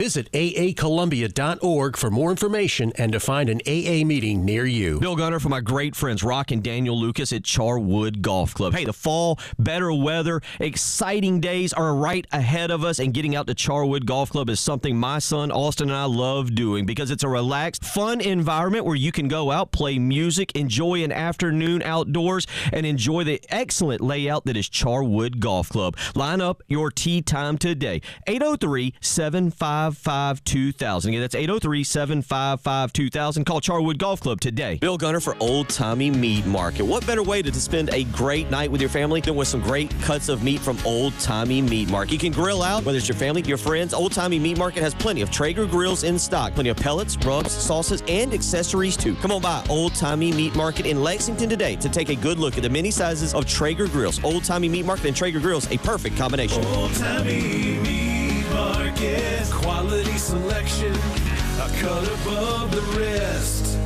Visit aacolumbia.org for more information and to find an AA meeting near you. Bill Gunner for my great friends Rock and Daniel Lucas at Charwood Golf Club. Hey, the fall, better weather, exciting days are right ahead of us, and getting out to Charwood Golf Club is something my son Austin and I love doing because it's a relaxed, fun environment where you can go out, play music, enjoy an afternoon outdoors, and enjoy the excellent layout that is Charwood Golf Club. Line up your tee time today. 803-755-2000. Again, that's 803-755-2000. Call Charwood Golf Club today. Bill Gunner for Old Timey Meat Market. What better way to spend a great night with your family than with some great cuts of meat from Old Timey Meat Market? You can grill out, whether it's your family, your friends. Old Timey Meat Market has plenty of Traeger grills in stock, plenty of pellets, rubs, sauces, and accessories too. Come on by Old Timey Meat Market in Lexington today to take a good look at the many sizes of Traeger grills. Old Timey Meat Market and Traeger grills, a perfect combination. Old Timey Meat Market, quality selection, a cut above the rest.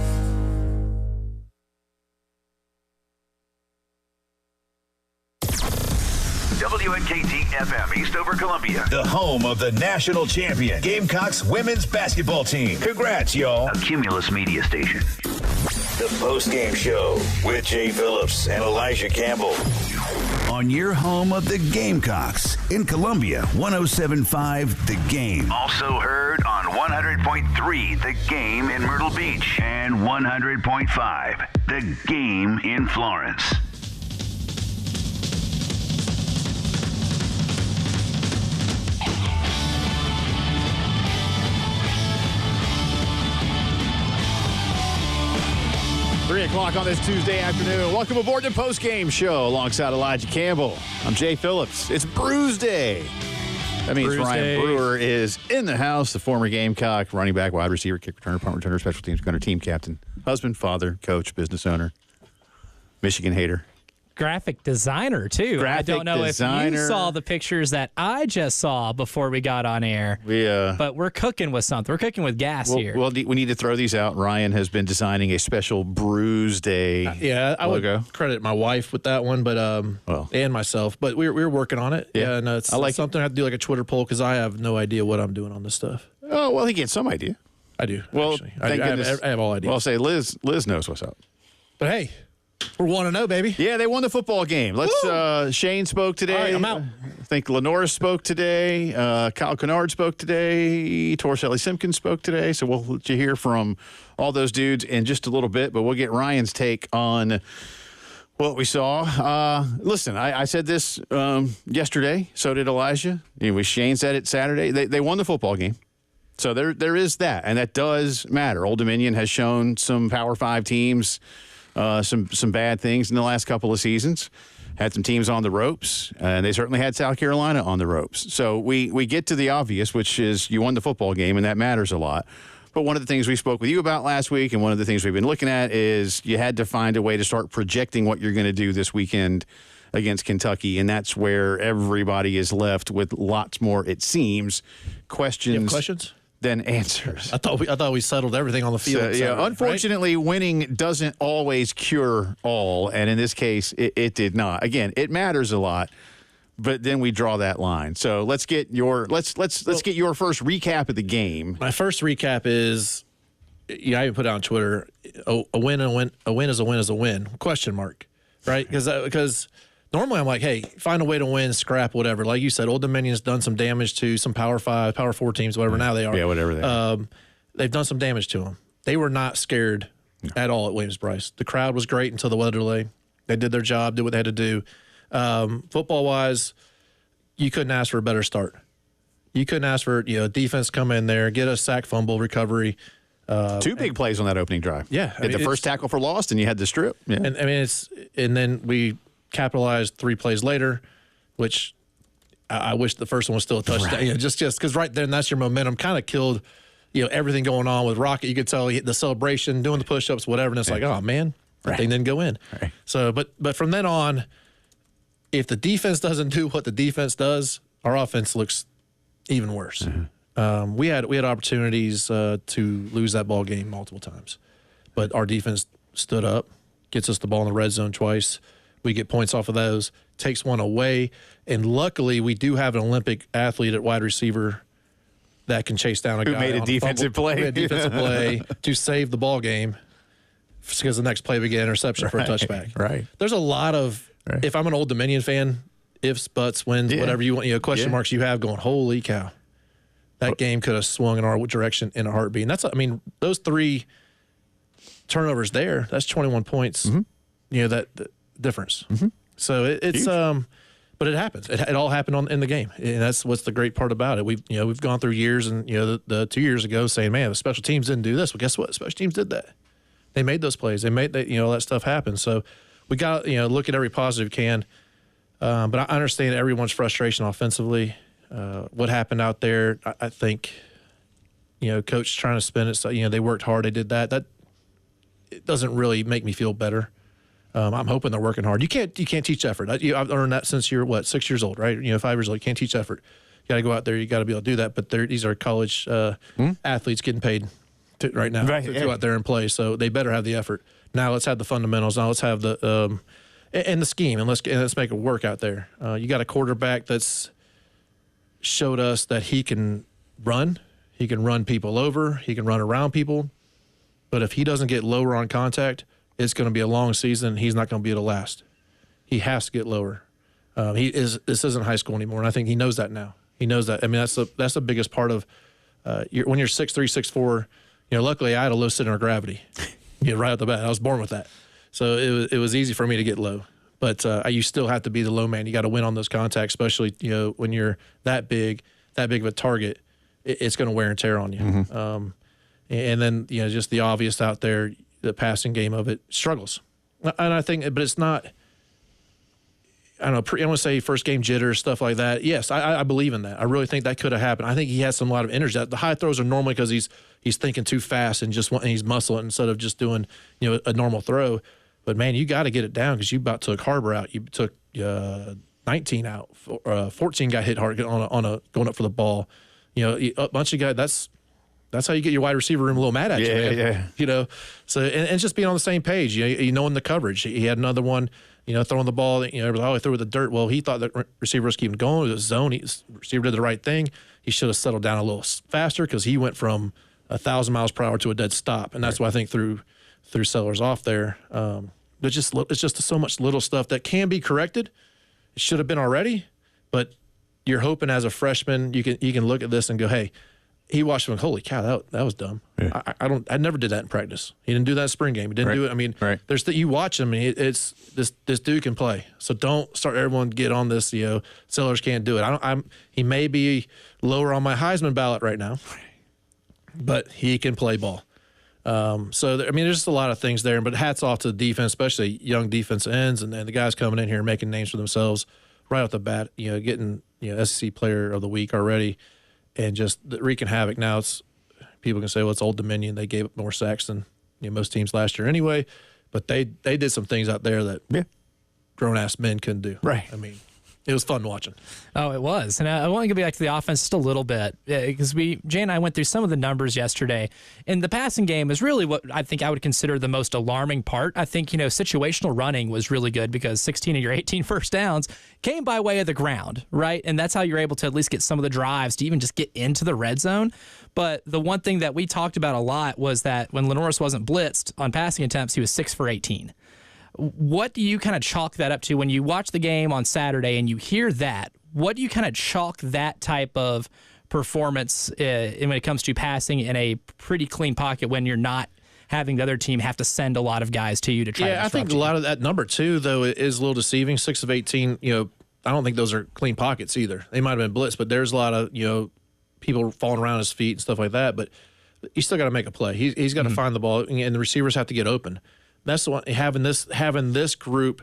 WNKT-FM, Eastover, Columbia. The home of the national champion Gamecocks women's basketball team. Congrats, y'all. A Cumulus media station. The Postgame Show with Jay Phillips and Elijah Campbell. On your home of the Gamecocks in Columbia, 107.5 The Game. Also heard on 100.3 The Game in Myrtle Beach and 100.5 The Game in Florence. Three o'clock on this Tuesday afternoon. Welcome aboard the Postgame Show alongside Elijah Campbell. I'm Jay Phillips. It's BREWSDAY. That means Ryan Brewer is in the house, the former Gamecock, running back, wide receiver, kick returner, punt returner, special teams gunner, team captain, husband, father, coach, business owner, Michigan hater. Graphic designer, too. I don't know if you saw the pictures that I just saw before we got on air. But we're cooking with something. We're cooking with gas here. Well, we need to throw these out. Ryan has been designing a special BREWSDAY I logo. would credit my wife with that one, but and myself. But we're working on it. Yeah, and it's something I have to do like a Twitter poll because I have no idea what I'm doing on this stuff. Oh, well, he gets some idea. I do, well, actually. Thank goodness. I have all ideas. Well, I'll say Liz knows what's up. But hey, we're 1-0, baby. Yeah, they won the football game. Shane spoke today. All right, I'm out. I think Lenora spoke today. Kyle Kennard spoke today. Torselli Simpkins spoke today. So we'll let you hear from all those dudes in just a little bit. But we'll get Ryan's take on what we saw. Listen, I said this yesterday. So did Elijah. Shane said it Saturday. They won the football game. So there is that, and that does matter. Old Dominion has shown some Power 5 teams some bad things in the last couple of seasons. Had some teams on the ropes, and they certainly had South Carolina on the ropes. So we get to the obvious, which is you won the football game, and that matters a lot. But one of the things we spoke with you about last week, and one of the things we've been looking at, is you had to find a way to start projecting what you're going to do this weekend against Kentucky, and that's where everybody is left with lots more, it seems, questions. You have questions? Than answers. I thought we settled everything on the field. So, unfortunately, right? Winning doesn't always cure all, and in this case, it did not. Again, it matters a lot, but then we draw that line. So let's get your let's get your first recap of the game. My first recap is, I even put it on Twitter. A win is a win. Question mark, right? Because. Normally, I'm like, hey, find a way to win, scrap, whatever. Like you said, Old Dominion's done some damage to some Power 5, Power 4 teams, whatever now they are. Yeah, whatever they are. They've done some damage to them. They were not scared at all at Williams-Brice. The crowd was great until the weather delay. They did their job, did what they had to do. Football-wise, you couldn't ask for a better start. You couldn't ask for defense come in there, get a sack, fumble, recovery. Two big plays on that opening drive. Yeah. The first tackle for lost, and you had the strip. Yeah. And then we capitalized 3 plays later, which I wish the first one was still a touchdown. Right. Just because right then that's your momentum. Kind of killed, everything going on with Rocket. You could tell the celebration, doing the push-ups, whatever, and it's like, oh man, that thing didn't go in. Right. So, but from then on, if the defense doesn't do what the defense does, our offense looks even worse. Mm-hmm. We had opportunities to lose that ball game multiple times, but our defense stood up, gets us the ball in the red zone twice. We get points off of those, takes one away, and luckily we do have an Olympic athlete at wide receiver that can chase down a guy who made a defensive play to save the ball game because the next play we get an interception for a touchback. Right. There's a lot of if I'm an Old Dominion fan, ifs, buts, wins, whatever you want, question marks you have going, holy cow. That game could have swung in our direction in a heartbeat. And that's, I mean, those 3 turnovers there, that's 21 points, that the difference. So it's but it happens. It all happened in the game, and that's what's the great part about it. We've gone through years, and the 2 years ago saying, man, the special teams didn't do this. Well, guess what? Special teams did that. They made those plays. They made that that stuff happen. So we got look at every positive can. But I understand everyone's frustration offensively. What happened out there? I think coach trying to spin it. So they worked hard. They did that. That it doesn't really make me feel better. I'm hoping they're working hard. You can't teach effort. I've learned that since you're 6 years old, right? 5 years old. You can't teach effort. You got to go out there. You got to be able to do that. But these are college athletes getting paid right now to go out there and play. So they better have the effort. Now let's have the fundamentals. Now let's have the and the scheme, and let's make it work out there. You got a quarterback that's showed us that he can run. He can run people over. He can run around people. But if he doesn't get lower on contact, it's going to be a long season. He's not going to be able to last. He has to get lower. This isn't high school anymore, and I think he knows that now. He knows that. I mean, that's the biggest part of when you're 6'3", 6'4". Luckily I had a low center of gravity. Right off the bat, I was born with that, so it was easy for me to get low. But you still have to be the low man. You got to win on those contacts, especially when you're that big of a target. It's going to wear and tear on you. And then just the obvious out there. The passing game of it struggles. And I think, but it's not, I don't know, I want to say first game jitters, stuff like that. Yes, I believe in that. I really think that could have happened. I think he has a lot of energy. The high throws are normally because he's thinking too fast and he's muscling instead of just doing, a normal throw. But man, you got to get it down because you about took Harbor out. You took 19 out. 14 got hit hard on a going up for the ball. A bunch of guys, that's how you get your wide receiver room a little mad at you, man. So and just being on the same page, knowing the coverage. He had another one, throwing the ball, he threw it with the dirt. Well, he thought the receiver was keeping going. It was zone. Receiver did the right thing. He should have settled down a little faster because he went from 1,000 miles per hour to a dead stop, and that's why I think threw Sellers off there. It's just so much little stuff that can be corrected. It should have been already, but you're hoping as a freshman you can look at this and go, hey. He watched him. Holy cow, that was dumb. Yeah. I never did that in practice. He didn't do that in spring game. He didn't do it. I mean, you watch him. And it's this dude can play. So don't start everyone get on this. Sellers can't do it. He may be lower on my Heisman ballot right now, but he can play ball. There's just a lot of things there. But hats off to the defense, especially young defense ends, and the guys coming in here and making names for themselves right off the bat. Getting SEC Player of the Week already. And just wreaking havoc. Now people can say, well, it's Old Dominion. They gave up more sacks than most teams last year anyway. But they did some things out there that grown-ass men couldn't do. Right. I mean, it was fun watching. Oh, it was. And I want to go back to the offense just a little bit because Jay and I went through some of the numbers yesterday. And the passing game is really what I think I would consider the most alarming part. I think, situational running was really good because 16 of your 18 first downs came by way of the ground, right? And that's how you're able to at least get some of the drives to even just get into the red zone. But the one thing that we talked about a lot was that when Lenoris wasn't blitzed on passing attempts, he was 6 for 18. What do you kind of chalk that up to when you watch the game on Saturday and you hear that? What do you kind of chalk that type of performance when it comes to passing in a pretty clean pocket when you're not having the other team have to send a lot of guys to you to try to disrupt I think you? A lot of that number, too, though, is a little deceiving. 6 of 18, I don't think those are clean pockets either. They might have been blitzed, but there's a lot of, people falling around his feet and stuff like that. But you still got to make a play. He's got to find the ball, and the receivers have to get open. That's the one, having this group,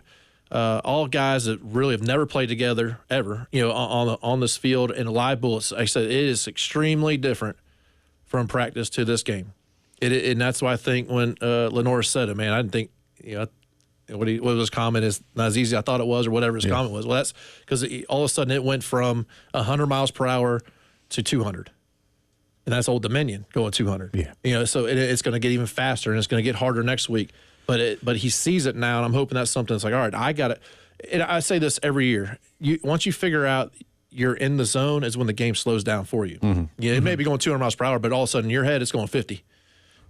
all guys that really have never played together ever, on this field and live bullets. Like I said, it is extremely different from practice to this game. And that's why I think when Lenore said it, man, I didn't think, what was his comment is not as easy as I thought it was or whatever his comment was. Well, that's because all of a sudden it went from 100 miles per hour to 200. And that's Old Dominion going 200. Yeah. So it's going to get even faster and it's going to get harder next week. But he sees it now, and I'm hoping that's something that's like, all right, I got it. And I say this every year. Once you figure out you're in the zone is when the game slows down for you. Yeah, it may be going 200 miles per hour, but all of a sudden in your head it's going 50.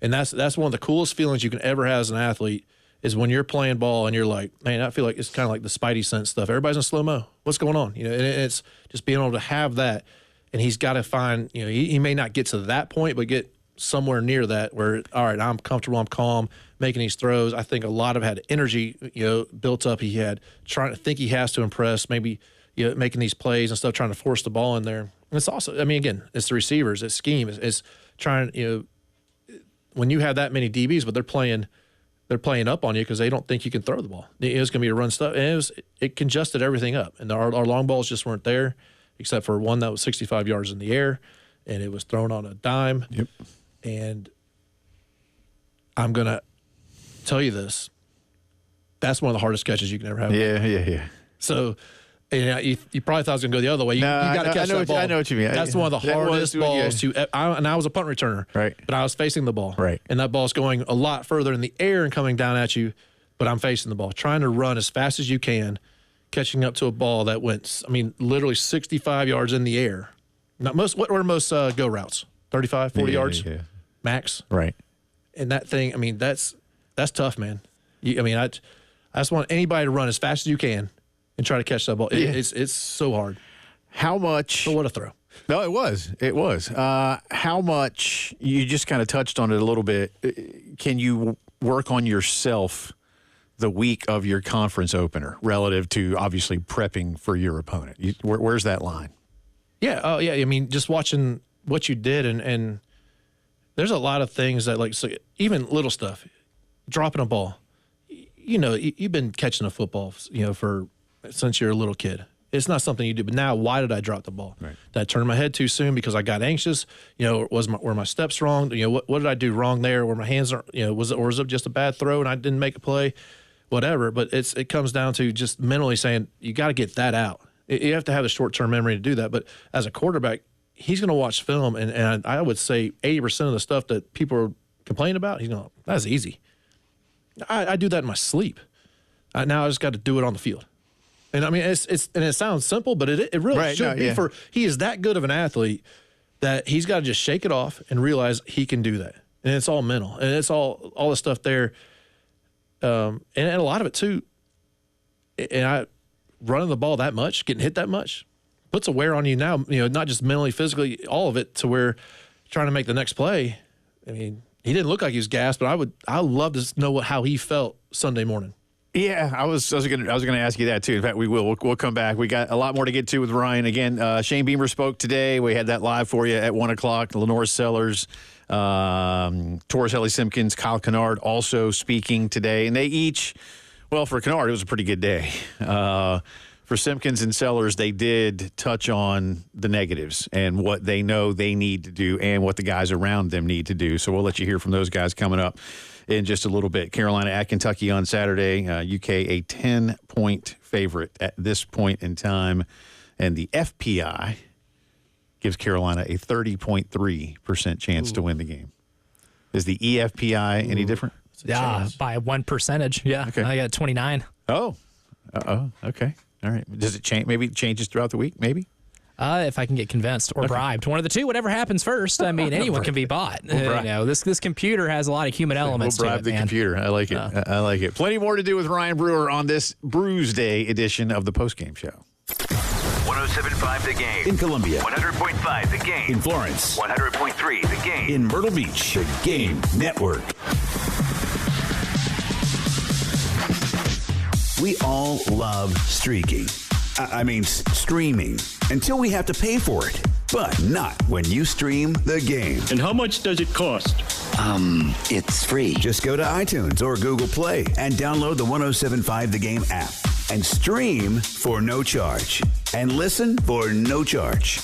And that's one of the coolest feelings you can ever have as an athlete is when you're playing ball and you're like, man, I feel like it's kind of like the Spidey sense stuff. Everybody's in slow-mo. What's going on? And it's just being able to have that. And he's got to find, he may not get to that point, but get somewhere near that where, all right, I'm comfortable, I'm calm, making these throws. I think a lot of had energy, built up. He had trying to think he has to impress, maybe, making these plays and stuff, trying to force the ball in there. And it's also, again, it's the receivers, it's scheme, it's trying, when you have that many DBs, but they're playing up on you because they don't think you can throw the ball. It was going to be a run stuff. And it congested everything up. And our long balls just weren't there, except for one that was 65 yards in the air, and it was thrown on a dime. Yep. And I'm going to tell you this. That's one of the hardest catches you can ever have. Yeah. So, you probably thought I was going to go the other way. You got to catch that ball. I know what you mean. That's one of the hardest balls to – and I was a punt returner. Right. But I was facing the ball. Right. And that ball's going a lot further in the air and coming down at you, but I'm facing the ball. Trying to run as fast as you can, catching up to a ball that went, literally 65 yards in the air. What were most go routes? 35, 40 yards? Yeah. Max? Right. And that thing, that's tough, man. I just want anybody to run as fast as you can and try to catch that ball. It's so hard. How much? But what a throw. No, it was. How much, you just kind of touched on it a little bit, can you work on yourself the week of your conference opener relative to obviously prepping for your opponent? Where's that line? Yeah. Just watching what you did and there's a lot of things that so even little stuff, dropping a ball. You've been catching a football, since you're a little kid. It's not something you do. But now, why did I drop the ball? Right. Did I turn my head too soon because I got anxious? Were my steps wrong? What did I do wrong there? Were my hands, was it just a bad throw and I didn't make a play? Whatever. But it comes down to just mentally saying you got to get that out. You have to have a short-term memory to do that. But as a quarterback, he's going to watch film, and I would say 80% of the stuff that people are complaining about, he's going, that's easy. I do that in my sleep. Now I just got to do it on the field. And it sounds simple, but it really should be for he is that good of an athlete that he's got to just shake it off and realize he can do that. And it's all mental. And it's all the stuff there. And a lot of it too. And running the ball that much, getting hit that much, puts a wear on you now, not just mentally, physically, all of it, to where trying to make the next play. He didn't look like he was gassed, but I'd love to know how he felt Sunday morning. Yeah, I was going to ask you that too. In fact, we'll come back. We got a lot more to get to with Ryan. Again, Shane Beamer spoke today. We had that live for you at 1:00. Lenore Sellers, Torres Ellie Simpkins, Kyle Kennard also speaking today, and they each, well, for Kennard it was a pretty good day. For Simpkins and Sellers, they did touch on the negatives and what they know they need to do and what the guys around them need to do. So we'll let you hear from those guys coming up in just a little bit. Carolina at Kentucky on Saturday. UK a 10-point favorite at this point in time. And the FPI gives Carolina a 30.3% chance to win the game. Is the EFPI any different? Yeah, by 1%. Yeah, okay. I got 29. Oh, okay. All right. Does it change? Maybe it changes throughout the week, maybe? If I can get convinced or bribed. One of the two, whatever happens first. Anyone can be bought. This computer has a lot of human elements to it. We'll bribe the computer. I like it. I like it. Plenty more to do with Ryan Brewer on this BREWSDAY edition of the Postgame Show. 107.5 The Game. In Columbia. 100.5 The Game. In Florence. 100.3 The Game. In Myrtle Beach. The Game Network. We all love streaking. Streaming. Until we have to pay for it. But not when you stream the game. And how much does it cost? It's free. Just go to iTunes or Google Play and download the 107.5 The Game app. And stream for no charge. And listen for no charge.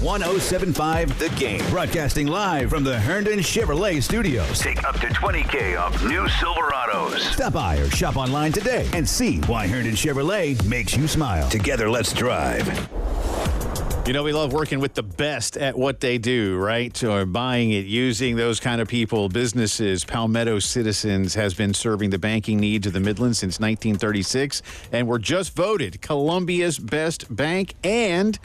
107.5 The Game. Broadcasting live from the Herndon Chevrolet Studios. Take up to $20,000 off new Silverados. Stop by or shop online today and see why Herndon Chevrolet makes you smile. Together, let's drive. You know, we love working with the best at what they do, right? Or buying it, using those kind of people, businesses. Palmetto Citizens has been serving the banking needs of the Midlands since 1936, and we're just voted Columbia's best bank and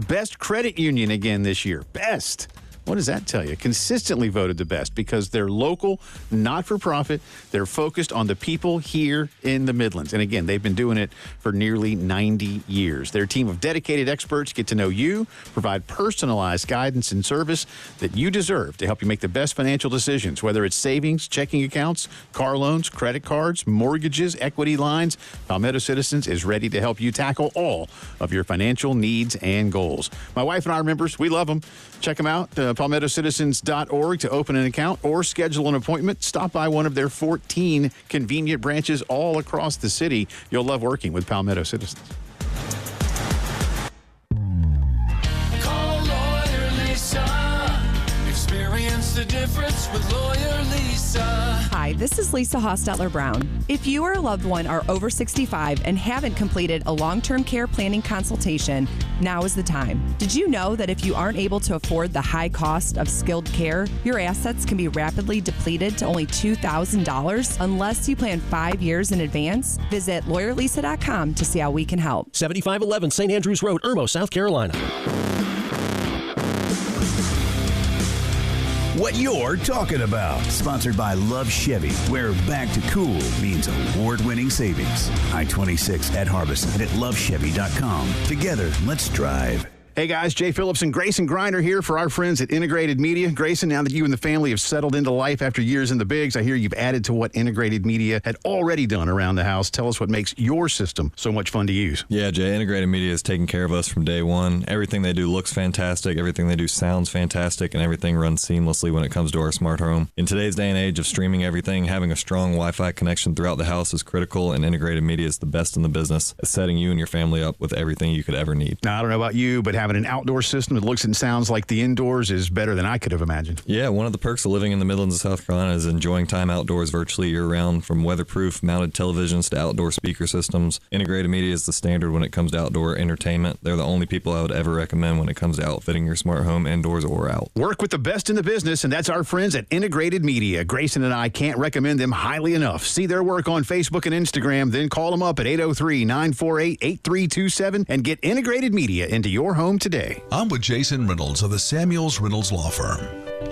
best credit union again this year. Best. What does that tell you? Consistently voted the best because they're local, not-for-profit. They're focused on the people here in the Midlands. And again, they've been doing it for nearly 90 years. Their team of dedicated experts get to know you, provide personalized guidance and service that you deserve to help you make the best financial decisions, whether it's savings, checking accounts, car loans, credit cards, mortgages, equity lines. Palmetto Citizens is ready to help you tackle all of your financial needs and goals. My wife and I are members. We love them. Check them out. PalmettoCitizens.org to open an account or schedule an appointment. Stop by one of their 14 convenient branches all across the city. You'll love working with Palmetto Citizens. Call Lawyer Lisa. Experience the difference with Lawyer Lisa. Hi, this is Lisa Hostetler-Brown. If you or a loved one are over 65 and haven't completed a long-term care planning consultation, now is the time. Did you know that if you aren't able to afford the high cost of skilled care, your assets can be rapidly depleted to only $2,000 unless you plan 5 years in advance? Visit lawyerlisa.com to see how we can help. 7511 St. Andrews Road, Irmo, South Carolina. What you're talking about. Sponsored by Love Chevy, where back to cool means award-winning savings. I-26 at Harbison and at lovechevy.com. Together, let's drive. Hey guys, Jay Phillips and Grayson Griner here for our friends at Integrated Media. Grayson, now that you and the family have settled into life after years in the bigs, I hear you've added to what Integrated Media had already done around the house. Tell us what makes your system so much fun to use. Yeah, Jay, Integrated Media has taken care of us from day one. Everything they do looks fantastic, everything they do sounds fantastic, and everything runs seamlessly when it comes to our smart home. In today's day and age of streaming everything, having a strong Wi-Fi connection throughout the house is critical, and Integrated Media is the best in the business at setting you and your family up with everything you could ever need. Now, I don't know about you, but having an outdoor system that looks and sounds like the indoors is better than I could have imagined. Yeah, one of the perks of living in the Midlands of South Carolina is enjoying time outdoors virtually year-round. From weatherproof mounted televisions to outdoor speaker systems, Integrated Media is the standard when it comes to outdoor entertainment. They're the only people I would ever recommend when it comes to outfitting your smart home indoors or out. Work with the best in the business, and that's our friends at Integrated Media. Grayson and I can't recommend them highly enough. See their work on Facebook and Instagram, then call them up at 803-948-8327 and get Integrated Media into your home today. I'm with Jason Reynolds of the Samuels Reynolds Law Firm.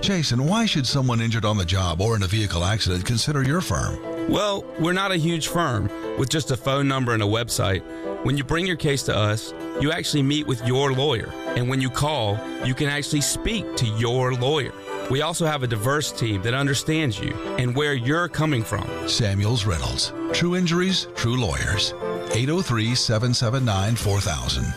Jason, why should someone injured on the job or in a vehicle accident consider your firm? Well, we're not a huge firm with just a phone number and a website. When you bring your case to us, you actually meet with your lawyer. And when you call, you can actually speak to your lawyer. We also have a diverse team that understands you and where you're coming from. Samuels Reynolds. True injuries, true lawyers. 803-779-4000.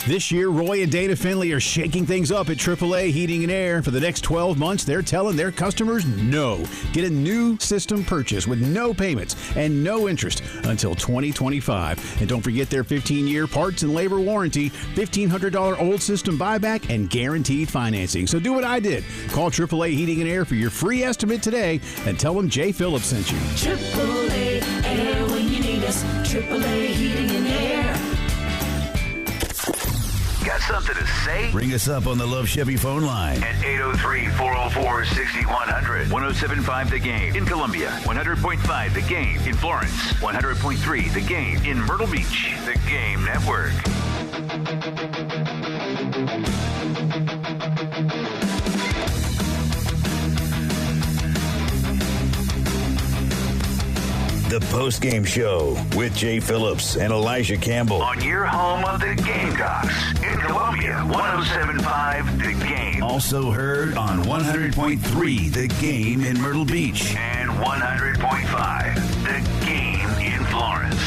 This year, Roy and Dana Finley are shaking things up at AAA Heating and Air. For the next 12 months, they're telling their customers no. Get a new system purchase with no payments and no interest until 2025. And don't forget their 15-year parts and labor warranty, $1,500 old system buyback, and guaranteed financing. So do what I did. Call AAA Heating and Air for your free estimate today and tell them Jay Phillips sent you. AAA Air when you need us. AAA Heating and Air. Got something to say? Bring us up on the Love Chevy phone line. At 803-404-6100. 107.5 The Game in Columbia. 100.5 The Game in Florence. 100.3 The Game in Myrtle Beach. The Game Network. The Postgame Show with Jay Phillips and Elijah Campbell. On your home of the Gamecocks in Columbia. 107.5 The Game. Also heard on 100.3 The Game in Myrtle Beach. And 100.5 The Game in Florence.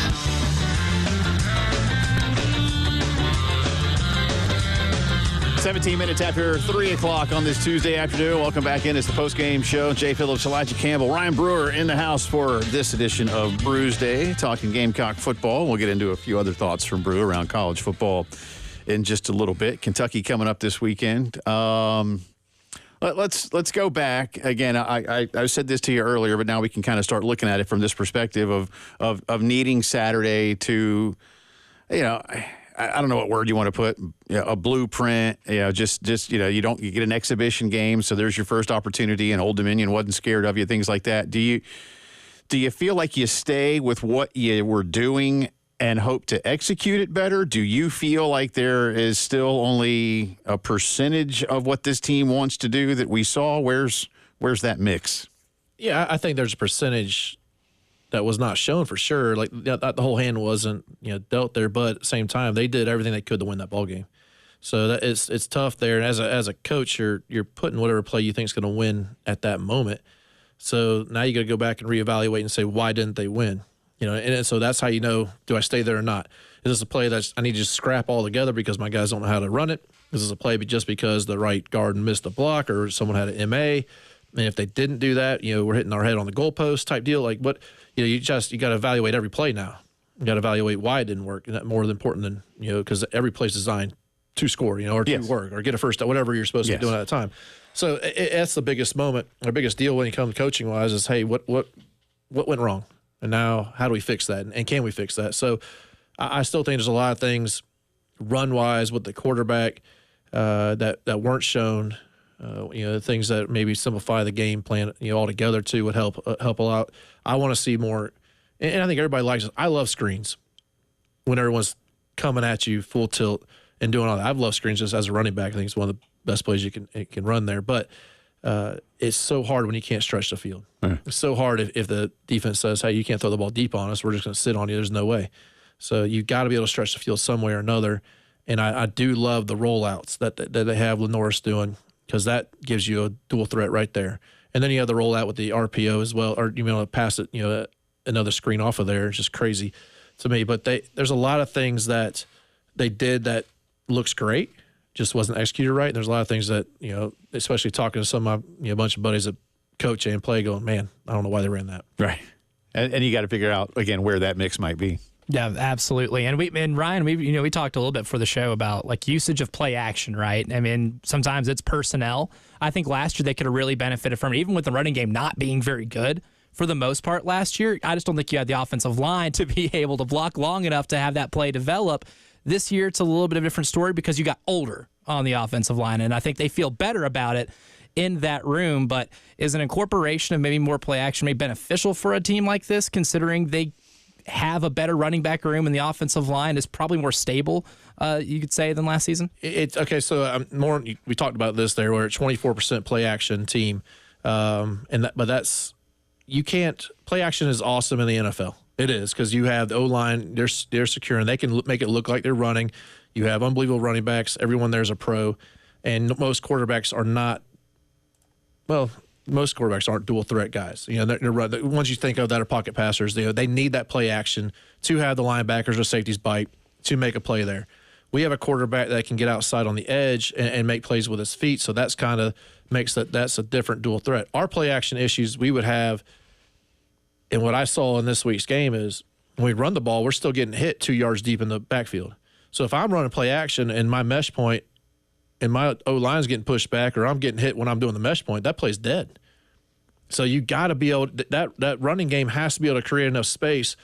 17 minutes after 3 o'clock on this Tuesday afternoon. Welcome back in. It's the Postgame Show. Jay Phillips, Elijah Campbell, Ryan Brewer in the house for this edition of BREWSDAY, talking Gamecock football. We'll get into a few other thoughts from Brew around college football in just a little bit. Kentucky coming up this weekend. Let's go back again. I said this to you earlier, but now we can kind of start looking at it from this perspective of needing Saturday to, you know, I don't know what word you want to put, a blueprint, just you get an exhibition game, so there's your first opportunity, and Old Dominion wasn't scared of you, things like that. Do you feel like you stay with what you were doing and hope to execute it better? Do you feel like there is still only a percentage of what this team wants to do that we saw? Where's that mix? Yeah, I think there's a percentage that was not shown for sure. Like the whole hand wasn't dealt there, but at the same time, they did everything they could to win that ball game. So that it's tough there. And as a coach, you're putting whatever play you think is going to win at that moment. So now you got to go back and reevaluate and say, why didn't they win? And so that's how you know, do I stay there or not? Is this a play that I need to just scrap all together because my guys don't know how to run it? Is this a play just because the right guard missed a block or someone had an MA? And if they didn't do that, we're hitting our head on the goalpost type deal. Like what, you got to evaluate every play now. You got to evaluate why it didn't work, and that's more important than because every play's designed to score, or to work or get a first down, whatever you're supposed to be doing at the time. So that's the biggest moment, or biggest deal when you come coaching wise is, hey, what went wrong, and now how do we fix that, and can we fix that? So I still think there's a lot of things run wise with the quarterback that weren't shown. Things that maybe simplify the game plan, altogether too would help a lot. I want to see more, and I think everybody likes it. I love screens when everyone's coming at you full tilt and doing all that. I've loved screens just as a running back. I think it's one of the best plays you can run there. But it's so hard when you can't stretch the field. It's so hard if the defense says, hey, you can't throw the ball deep on us. We're just going to sit on you. There's no way. So you got to be able to stretch the field some way or another. And I do love the rollouts that they have Lenoris doing, because that gives you a dual threat right there. And then you have the rollout with the RPO as well, or pass it, another screen off of there. It's just crazy to me. But there's a lot of things that they did that looks great, just wasn't executed right. And there's a lot of things that, especially talking to some of my, a bunch of buddies that coach and play, going, man, I don't know why they ran that. Right. And you got to figure out, again, where that mix might be. Yeah, absolutely. And Ryan, we talked a little bit for the show about like usage of play action, right? I mean, sometimes it's personnel. I think last year they could have really benefited from it, even with the running game not being very good for the most part last year. I just don't think you had the offensive line to be able to block long enough to have that play develop. This year, it's a little bit of a different story because you got older on the offensive line, and I think they feel better about it in that room. But is an incorporation of maybe more play action maybe beneficial for a team like this, considering they have a better running back room and the offensive line is probably more stable, you could say, than last season? It's okay. So we talked about this there, where it's 24% play action team, but that's, you can't. Play action is awesome in the NFL. It is, because you have the O-line, they're secure, and they can make it look like they're running. You have unbelievable running backs. Everyone there's a pro, and most quarterbacks are not. Well, most quarterbacks aren't dual threat guys. They're the ones you think of that are pocket passers. They need that play action to have the linebackers or safeties bite to make a play there. We have a quarterback that can get outside on the edge and make plays with his feet, so that's kind of makes that's a different dual threat. Our play action issues we would have, and what I saw in this week's game is when we run the ball, we're still getting hit 2 yards deep in the backfield. So if I'm running play action and my mesh point and my O-line's getting pushed back, or I'm getting hit when I'm doing the mesh point, that play's dead. So you got to be able to, that running game has to be able to create enough space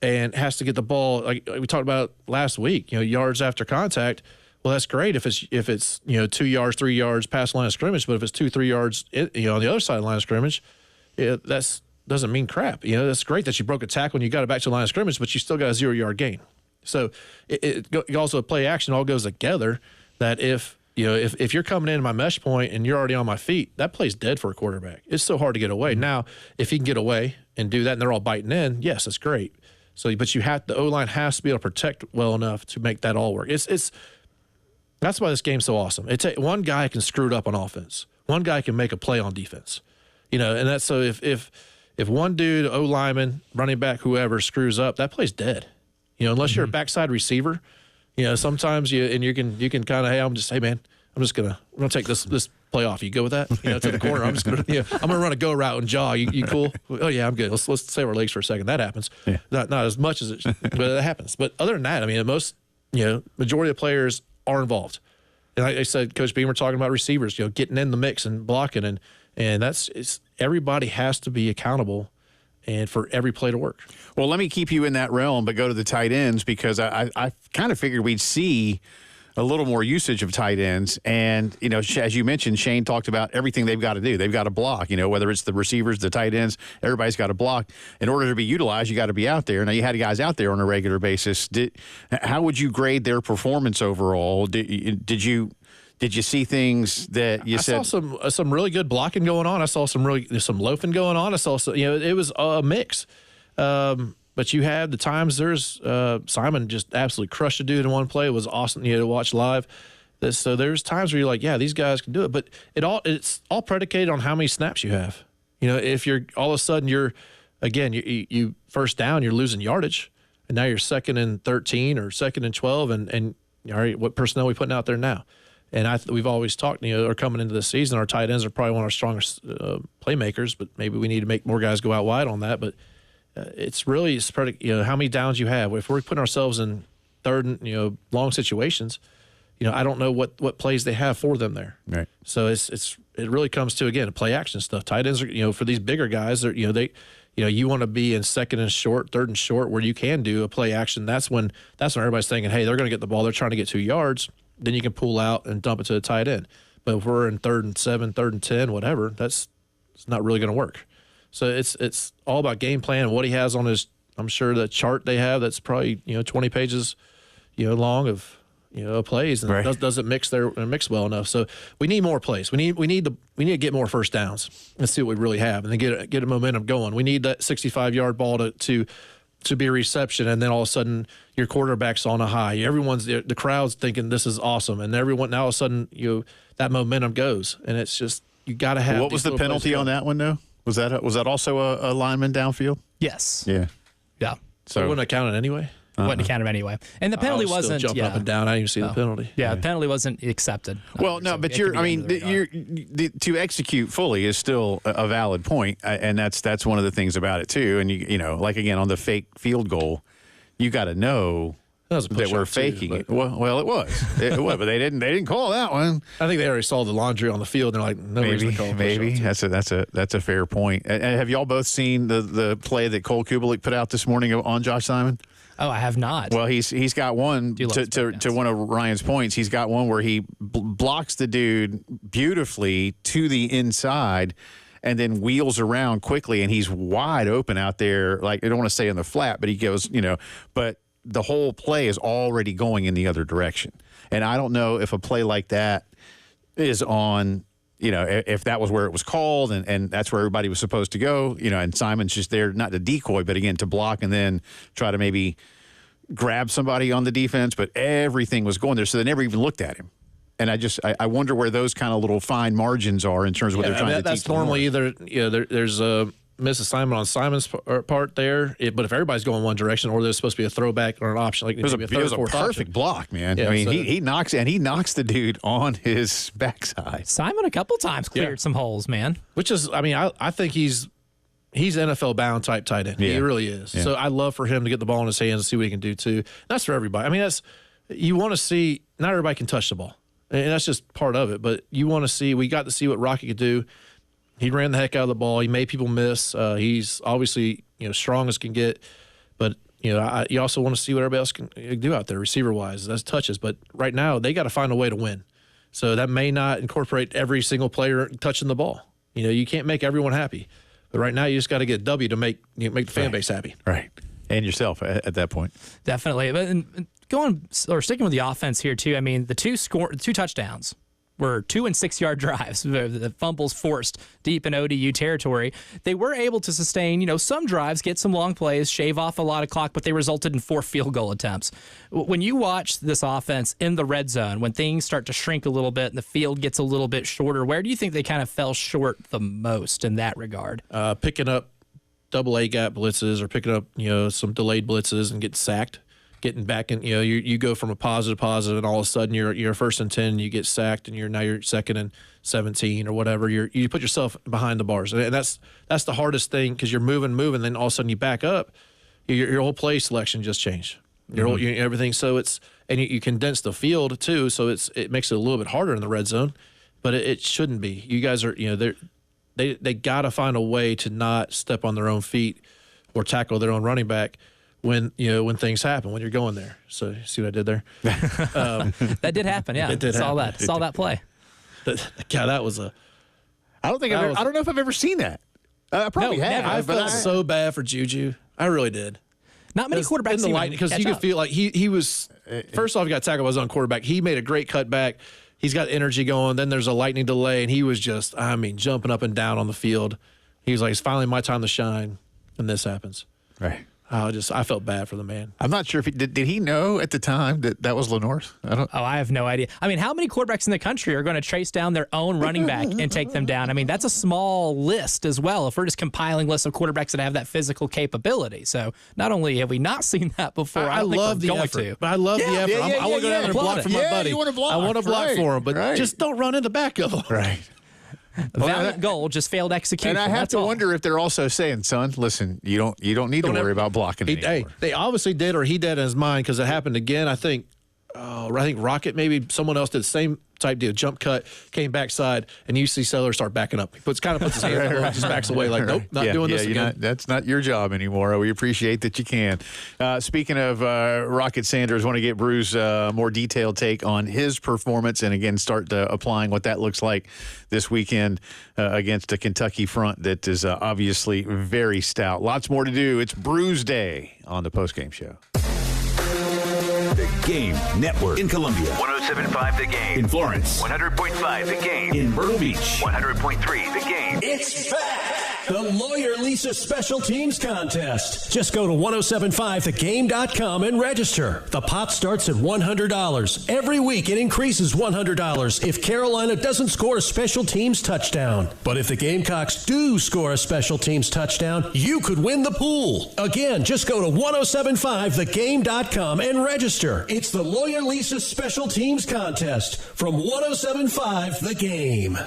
and has to get the ball, like we talked about last week, yards after contact. Well, that's great if it's 2 yards, 3 yards past the line of scrimmage, but if it's 2-3 yards on the other side of the line of scrimmage, that's doesn't mean crap. That's great that you broke a tackle and you got it back to the line of scrimmage, but you still got a 0-yard gain. So it also play action all goes together. That if you're coming in my mesh point and you're already on my feet, that play's dead for a quarterback. It's so hard to get away. Now, if he can get away and do that and they're all biting in, yes, that's great. So, but the O-line has to be able to protect well enough to make that all work. That's why this game's so awesome. One guy can screw it up on offense. One guy can make a play on defense. And that's so if one dude, O-lineman, running back, whoever screws up, that play's dead. Unless you're a backside receiver, sometimes you can kind of, hey man, I'm gonna take this play off. You go with that? To the corner. I'm just gonna I'm gonna run a go route and jaw. You cool? Oh yeah, I'm good. Let's save our legs for a second. That happens. Yeah. Not as much as it, but that happens. But other than that, I mean, most majority of players are involved. And like I said, Coach Beamer talking about receivers, getting in the mix and blocking, and everybody has to be accountable and for every play to work. Well, let me keep you in that realm, but go to the tight ends because I kind of figured we'd see a little more usage of tight ends. And, you know, as you mentioned, Shane talked about everything they've got to do. They've got to block, you know, whether it's the receivers, the tight ends, everybody's got to block. In order to be utilized, you got to be out there. Now, you had guys out there on a regular basis. How would you grade their performance overall? Did you see things that you said? I saw some really good blocking going on. I saw some loafing going on. I saw some, you know, it was a mix. But you had the times there's Simon just absolutely crushed a dude in one play. It was awesome, you know, to watch live. So there's times where you're like, yeah, these guys can do it. But it's all predicated on how many snaps you have. You know, if you're all of a sudden you first down, you're losing yardage, and now you're 2nd and 13 or 2nd and 12, and all right, what personnel are we putting out there now? And we've always talked, you know, or coming into the season, our tight ends are probably one of our strongest playmakers, but maybe we need to make more guys go out wide on that. But it's really, you know, how many downs you have. If we're putting ourselves in third and, you know, long situations, you know, I don't know what plays they have for them there. Right. So it really comes to, again, play action stuff. Tight ends are, you know, for these bigger guys, they're, you know, you want to be in 2nd and short, 3rd and short, where you can do a play action. That's when everybody's thinking, hey, they're going to get the ball. They're trying to get 2 yards. Then you can pull out and dump it to the tight end. But if we're in 3rd and 7, 3rd and 10, whatever, it's not really going to work. So it's all about game plan and what he has on his. I'm sure the chart they have that's probably, you know, 20 pages, you know, long of, you know, plays, and right. doesn't mix well enough. So we need more plays. We need to get more first downs and see what we really have, and then get a momentum going. We need that 65-yard ball to be a reception, and then all of a sudden your quarterback's on a high. Everyone's the crowd's thinking this is awesome, and everyone now all of a sudden that momentum goes, and it's just you got to have. What was the penalty on that one though? Was that also a lineman downfield? Yes. Yeah. Yeah. So it wouldn't have counted anyway. Wouldn't have counted anyway, and the penalty wasn't still jumping up and down. I didn't even see the penalty. Yeah, the penalty wasn't accepted. Well, no, but to execute fully is still a valid point, and that's one of the things about it too. And you know, like again on the fake field goal, you got to know that we're faking it. Well, it was, but they didn't call that one. I think they already saw the laundry on the field. And they're like, no reason to call. Maybe that's a fair point. And have y'all both seen the play that Cole Kubelik put out this morning on Josh Simon? Oh, I have not. Well, he's got one to one of Ryan's points. He's got one where he blocks the dude beautifully to the inside, and then wheels around quickly, and he's wide open out there. Like I don't want to say in the flat, but he goes, you know, but the whole play is already going in the other direction. And I don't know if a play like that is on. You know, if that was where it was called and that's where everybody was supposed to go, you know, and Simon's just there, not to decoy, but again, to block and then try to maybe grab somebody on the defense, but everything was going there. So they never even looked at him. And I wonder where those kind of little fine margins are in terms of what they're trying to teach. That's normally either, you know, there's a misassignment on Simon's part there, but if everybody's going one direction, or there's supposed to be a throwback or an option, like it was a perfect option. Block, man. Yeah, I mean, he knocks the dude on his backside. Simon a couple times cleared some holes, man. Which is, I mean, I think he's NFL bound type tight end. Yeah. He really is. Yeah. So I love for him to get the ball in his hands and see what he can do too. That's for everybody. I mean, you want to see. Not everybody can touch the ball, and that's just part of it. But you want to see. We got to see what Rocky could do. He ran the heck out of the ball. He made people miss. He's obviously, you know, strong as can get. But, you know, you also want to see what everybody else can do out there receiver-wise. That's touches. But right now, they got to find a way to win. So that may not incorporate every single player touching the ball. You know, you can't make everyone happy. But right now, you just got to get a W to make the fan base happy. Right. And yourself at that point. Definitely. But sticking with the offense here, too, I mean, the two touchdowns were 2 and 6 yard drives, the fumbles forced deep in ODU territory. They were able to sustain, you know, some drives, get some long plays, shave off a lot of clock, but they resulted in 4 field goal attempts. When you watch this offense in the red zone, when things start to shrink a little bit and the field gets a little bit shorter, where do you think they kind of fell short the most in that regard? Picking up double-A gap blitzes or picking up, you know, some delayed blitzes and getting sacked. Getting back in, you know, you go from a positive, and all of a sudden you're 1st and 10, you get sacked, and you're 2nd and 17 or whatever. You put yourself behind the bars, and that's the hardest thing because you're moving, then all of a sudden you back up, your whole play selection just changed, everything. So you condense the field too, so it makes it a little bit harder in the red zone, but it shouldn't be. You guys are, you know, they got to find a way to not step on their own feet or tackle their own running back when things happen, when you're going there. So you see what I did there? That did happen, yeah. It did Saw happen. that. Saw that play. God, that was a. I don't know if I've ever seen that. I probably have. I felt so bad for Juju. I really did. Not many quarterbacks in the lightning, because you could feel like he was. First off, he got tackled by his own quarterback. He made a great cutback. He's got energy going. Then there's a lightning delay, and he was just, jumping up and down on the field. He was like, "It's finally my time to shine," and this happens. Right. I felt bad for the man. I'm not sure if did he know at the time that was Lenore's? I have no idea. I mean, how many quarterbacks in the country are going to chase down their own running back and take them down? I mean, that's a small list as well if we're just compiling lists of quarterbacks that have that physical capability. So not only have we not seen that before, I don't love think we're the going effort. to. But I love the effort. I want to go down there and block for my buddy. You want to block. I want to block for him, but just don't run in the back of him. Right. Valiant goal, just failed execution. And I have to wonder if they're also saying, "Son, listen, you don't need to worry about blocking anymore." Hey, they obviously did, or he did in his mind, because it happened again. I think Rocket, maybe someone else did the same type deal. Jump cut, came backside, and you see Seller start backing up. He puts his hands up and just backs away like, nope, not doing this again. That's not your job anymore. We appreciate that you can. Speaking of Rocket Sanders, want to get Bruce more detailed take on his performance, and again start applying what that looks like this weekend against a Kentucky front that is obviously very stout. Lots more to do. It's BREWSDAY on the Postgame Show. The Game Network in Columbia. 107.5 The Game. In Florence. 100.5 The Game. In Myrtle Beach. 100.3 The Game. It's back! The Lawyer Lisa Special Teams Contest. Just go to 1075thegame.com and register. The pot starts at $100. Every week it increases $100 if Carolina doesn't score a special teams touchdown. But if the Gamecocks do score a special teams touchdown, you could win the pool. Again, just go to 1075thegame.com and register. It's the Lawyer Lisa Special Teams Contest from 1075 The Game.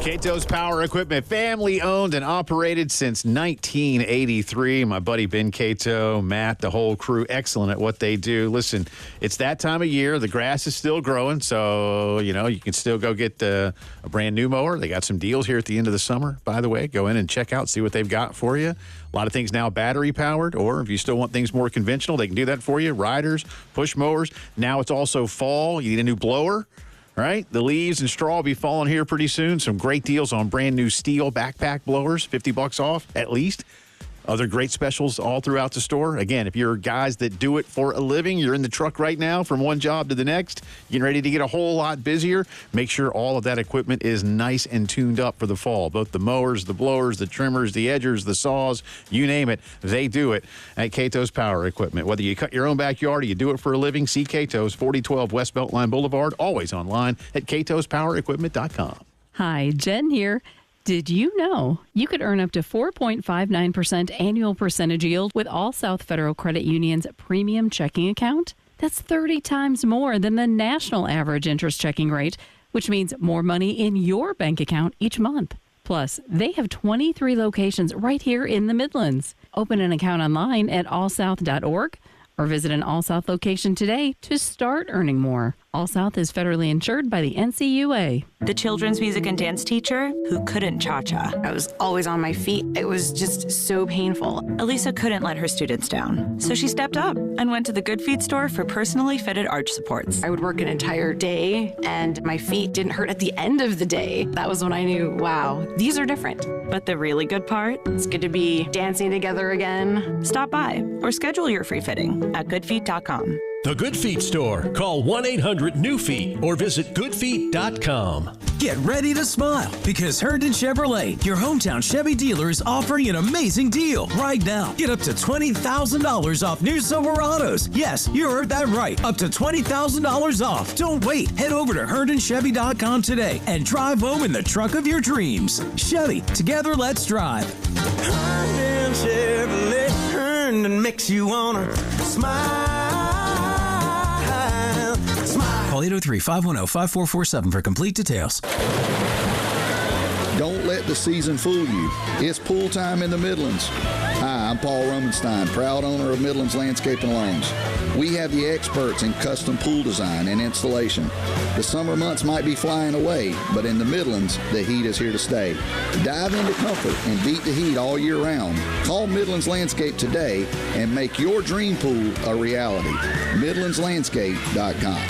Cato's Power Equipment, family owned and operated since 1983. My buddy Ben Cato, Matt, the whole crew, excellent at what they do. Listen, it's that time of year. The grass is still growing, so, you can still go get a brand new mower. They got some deals here at the end of the summer, by the way. Go in and check out, see what they've got for you. A lot of things now battery powered, or if you still want things more conventional, they can do that for you. Riders, push mowers. Now it's also fall. You need a new blower. Right? The leaves and straw will be falling here pretty soon. Some great deals on brand new steel backpack blowers, $50 off at least. Other great specials all throughout the store. Again, if you're guys that do it for a living, you're in the truck right now from one job to the next, getting ready to get a whole lot busier, make sure all of that equipment is nice and tuned up for the fall. Both the mowers, the blowers, the trimmers, the edgers, the saws, you name it, they do it at Cato's Power Equipment. Whether you cut your own backyard or you do it for a living, see Cato's, 4012 West Beltline Boulevard, always online at catospowerequipment.com. Hi, Jen here. Did you know you could earn up to 4.59% annual percentage yield with All South Federal Credit Union's premium checking account? That's 30 times more than the national average interest checking rate, which means more money in your bank account each month. Plus, they have 23 locations right here in the Midlands. Open an account online at allsouth.org or visit an All South location today to start earning more. All South is federally insured by the NCUA. The children's music and dance teacher who couldn't cha-cha. I was always on my feet. It was just so painful. Elisa couldn't let her students down, so she stepped up and went to the Good Feet store for personally fitted arch supports. I would work an entire day, and my feet didn't hurt at the end of the day. That was when I knew, wow, these are different. But the really good part? It's good to be dancing together again. Stop by or schedule your free fitting at goodfeet.com. The Good Feet store. Call 1-800-NEW-FEET or visit goodfeet.com. Get ready to smile because Herndon Chevrolet, your hometown Chevy dealer, is offering an amazing deal right now. Get up to $20,000 off new Silverados. Yes, you heard that right. Up to $20,000 off. Don't wait. Head over to HerndonChevy.com today and drive home in the truck of your dreams. Chevy, together let's drive. Herndon Chevrolet, Herndon makes you wanna smile. Call 803-510-5447 for complete details. Don't let the season fool you. It's pool time in the Midlands. Hi, Hi, I'm Paul Romanstein, proud owner of Midlands Landscape and Loans. We have the experts in custom pool design and installation. The summer months might be flying away, but in the Midlands, the heat is here to stay. Dive into comfort and beat the heat all year round. Call Midlands Landscape today and make your dream pool a reality. MidlandsLandscape.com.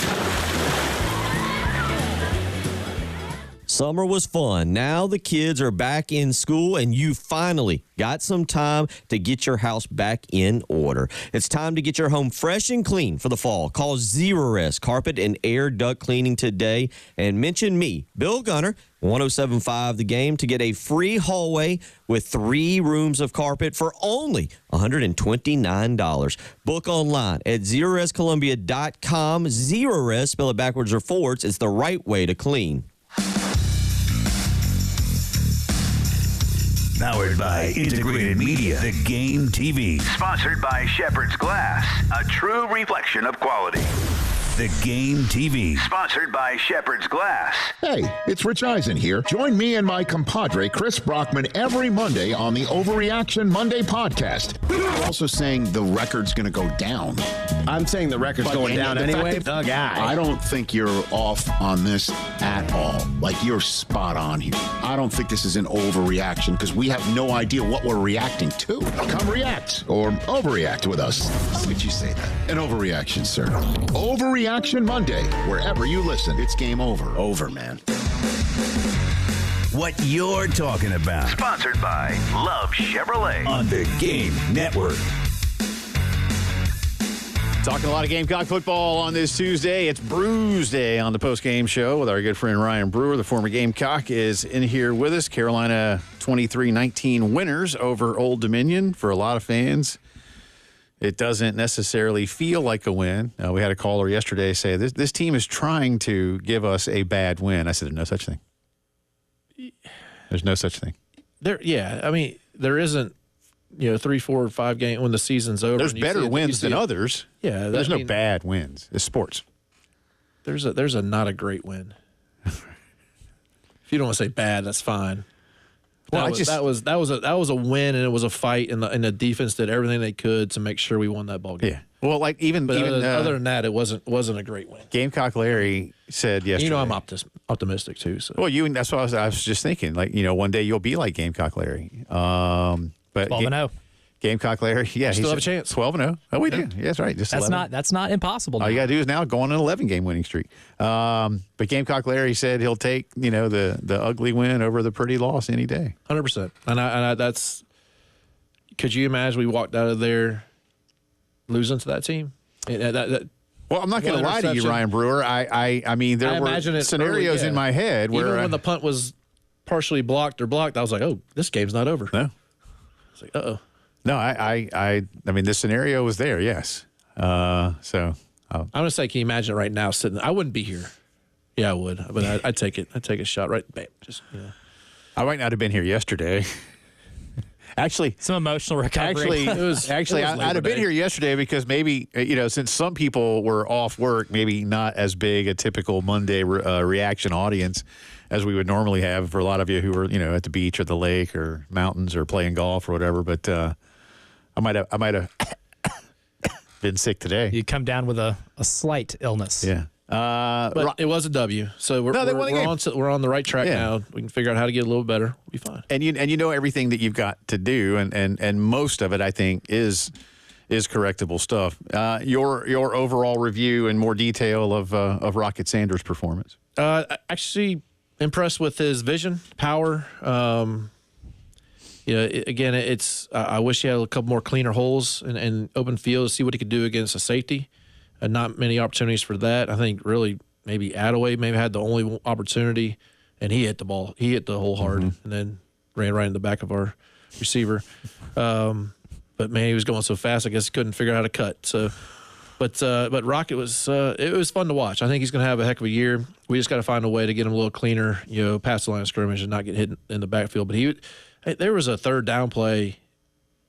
Summer was fun. Now the kids are back in school, and you finally got some time to get your house back in order. It's time to get your home fresh and clean for the fall. Call Zerorez Carpet and Air Duct Cleaning today and mention me, Bill Gunner, 107.5 The Game, to get a free hallway with 3 rooms of carpet for only $129. Book online at ZerorezColumbia.com. Zerorez, spell it backwards or forwards, is the right way to clean. Powered by Integrated Media, The Game TV. Sponsored by Shepherd's Glass, a true reflection of quality. The Game TV. Sponsored by Shepherd's Glass. Hey, it's Rich Eisen here. Join me and my compadre, Chris Brockman, every Monday on the Overreaction Monday podcast. We're also saying the record's going to go down. I'm saying the record's going down anyway. The guy. I don't think you're off on this at all. Like, you're spot on here. I don't think this is an overreaction because we have no idea what we're reacting to. Come react or overreact with us. How would you say that? An overreaction, sir. Overreaction Monday. Wherever you listen, it's game over. Over, man. What you're talking about. Sponsored by Love Chevrolet. On the Game Network. Talking a lot of Gamecock football on this Tuesday. It's BREWSDAY on the Postgame show with our good friend Ryan Brewer. The former Gamecock is in here with us. Carolina 23-19 winners over Old Dominion. For a lot of fans, it doesn't necessarily feel like a win. We had a caller yesterday say, this team is trying to give us a bad win. I said, there's no such thing. There's no such thing. There isn't, 3, 4, 5 games when the season's over. There's better wins than others. Yeah. There's no bad wins. It's sports. There's a not a great win. If you don't want to say bad, that's fine. That was a win, and it was a fight, and the defense did everything they could to make sure we won that ball game. Yeah. Well, other than that, it wasn't a great win. Gamecock Larry said yesterday. I'm optimistic too. So. Well, that's what I was just thinking. One day you'll be like Gamecock Larry. But 12-0. Gamecock Larry, yeah, still have a chance. 12-0. Oh, we do. Yeah, that's right. Just that's not impossible. All you got to do is now go on an 11-game winning streak. But Gamecock Larry said he'll take the ugly win over the pretty loss any day. 100%. And I that's. Could you imagine we walked out of there losing to that team? Well, I'm not going to lie to you, Ryan Brewer. I mean, there were scenarios in my head where even when the punt was partially blocked, I was like, oh, this game's not over. No. I was like, uh-oh. No, I mean, the scenario was there, yes. I'm going to say, can you imagine it right now sitting? I wouldn't be here. Yeah, I would. But I'd take it. I'd take a shot right. Bam, I might not have been here yesterday. Actually, some emotional recovery. I'd have been here yesterday because maybe, since some people were off work, maybe not as big a typical Monday reaction audience as we would normally have for a lot of you who were, at the beach or the lake or mountains or playing golf or whatever. But I might have been sick today. You come down with a slight illness. Yeah. But it was a W, so we're on the right track now. We can figure out how to get a little better. We'll be fine. And you know everything that you've got to do, and most of it, I think, is correctable stuff. Your overall review in more detail of Rocket Sanders' performance. Actually, impressed with his vision, power. Again, it's I wish he had a couple more cleaner holes and open field to see what he could do against a safety. Not many opportunities for that. I think really maybe Attaway had the only opportunity, and he hit the ball. He hit the hole hard and then ran right in the back of our receiver. But man, he was going so fast. I guess he couldn't figure out how to cut. So, but Rocket was it was fun to watch. I think he's going to have a heck of a year. We just got to find a way to get him a little cleaner, past the line of scrimmage and not get hit in the backfield. But there was a third down play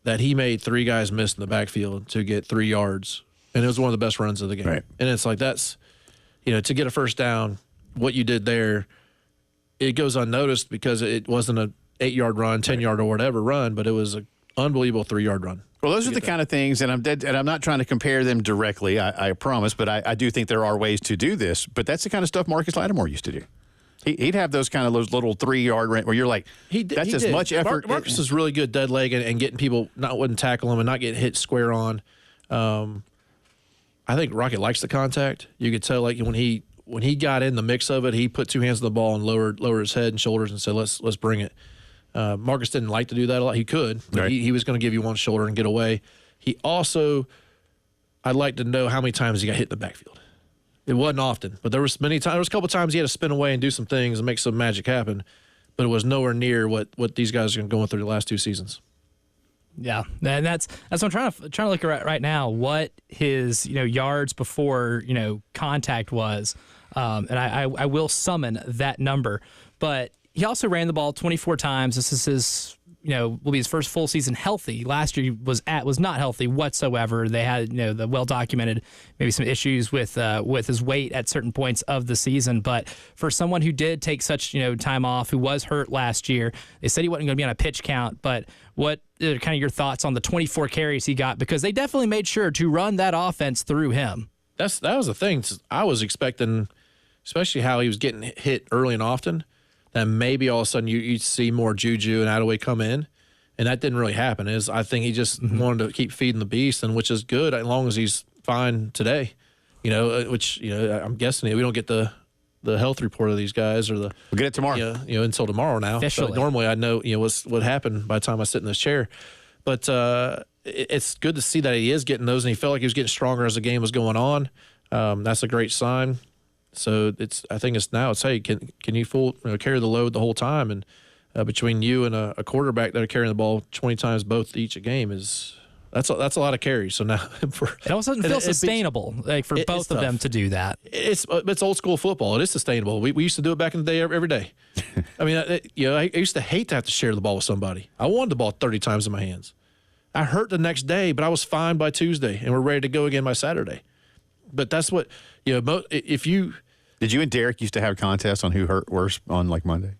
that he made 3 guys miss in the backfield to get 3 yards. And it was one of the best runs of the game. Right. And it's like that's, to get a first down, what you did there, it goes unnoticed because it wasn't a 8-yard run, 10-yard or whatever run, but it was a unbelievable 3-yard run. Well, those are the kind of things, and I'm not trying to compare them directly, I promise, but I do think there are ways to do this. But that's the kind of stuff Marcus Lattimore used to do. He'd have those kind of those little 3-yard where you're like, that's as much effort. Marcus is really good dead leg and getting people wouldn't tackle him and not getting hit square on. I think Rocket likes the contact. You could tell like when he got in the mix of it, he put 2 hands on the ball and lowered his head and shoulders and said, let's bring it. Marcus didn't like to do that a lot. He could, but right. he was going to give you one shoulder and get away. He also, I'd like to know how many times he got hit in the backfield. It wasn't often, but there was many times. There was a couple times he had to spin away and do some things and make some magic happen, but it was nowhere near what these guys are going through the last 2 seasons. Yeah, and that's what I'm trying to look at right now. What his yards before contact was, and I will summon that number. But he also ran the ball 24 times. This is his will be his first full season healthy. Last year he was not healthy whatsoever. They had the well documented maybe some issues with his weight at certain points of the season. But for someone who did take such time off, who was hurt last year, they said he wasn't going to be on a pitch count. But what are kind of your thoughts on the 24 carries he got? Because they definitely made sure to run that offense through him. That was the thing. I was expecting, especially how he was getting hit early and often, that maybe all of a sudden you'd see more Juju and Attaway come in, and that didn't really happen. I think he just wanted to keep feeding the beast, and which is good as long as he's fine today. Which I'm guessing we don't get the health report of these guys or we'll get it tomorrow. Until tomorrow now. Officially. So normally I know what happened by the time I sit in this chair, but it's good to see that he is getting those, and he felt like he was getting stronger as the game was going on. That's a great sign. So I think it's hey, can you carry the load the whole time? And between you and a quarterback that are carrying the ball 20 times each a game that's a lot of carries. So now it also doesn't feel sustainable for both of them to do that. It's old school football. It is sustainable. We used to do it back in the day every day. I mean, I used to hate to have to share the ball with somebody. I wanted the ball 30 times in my hands. I hurt the next day, but I was fine by Tuesday, and we're ready to go again by Saturday. But that's what if you. Did you and Derek used to have contests on who hurt worse on like Monday?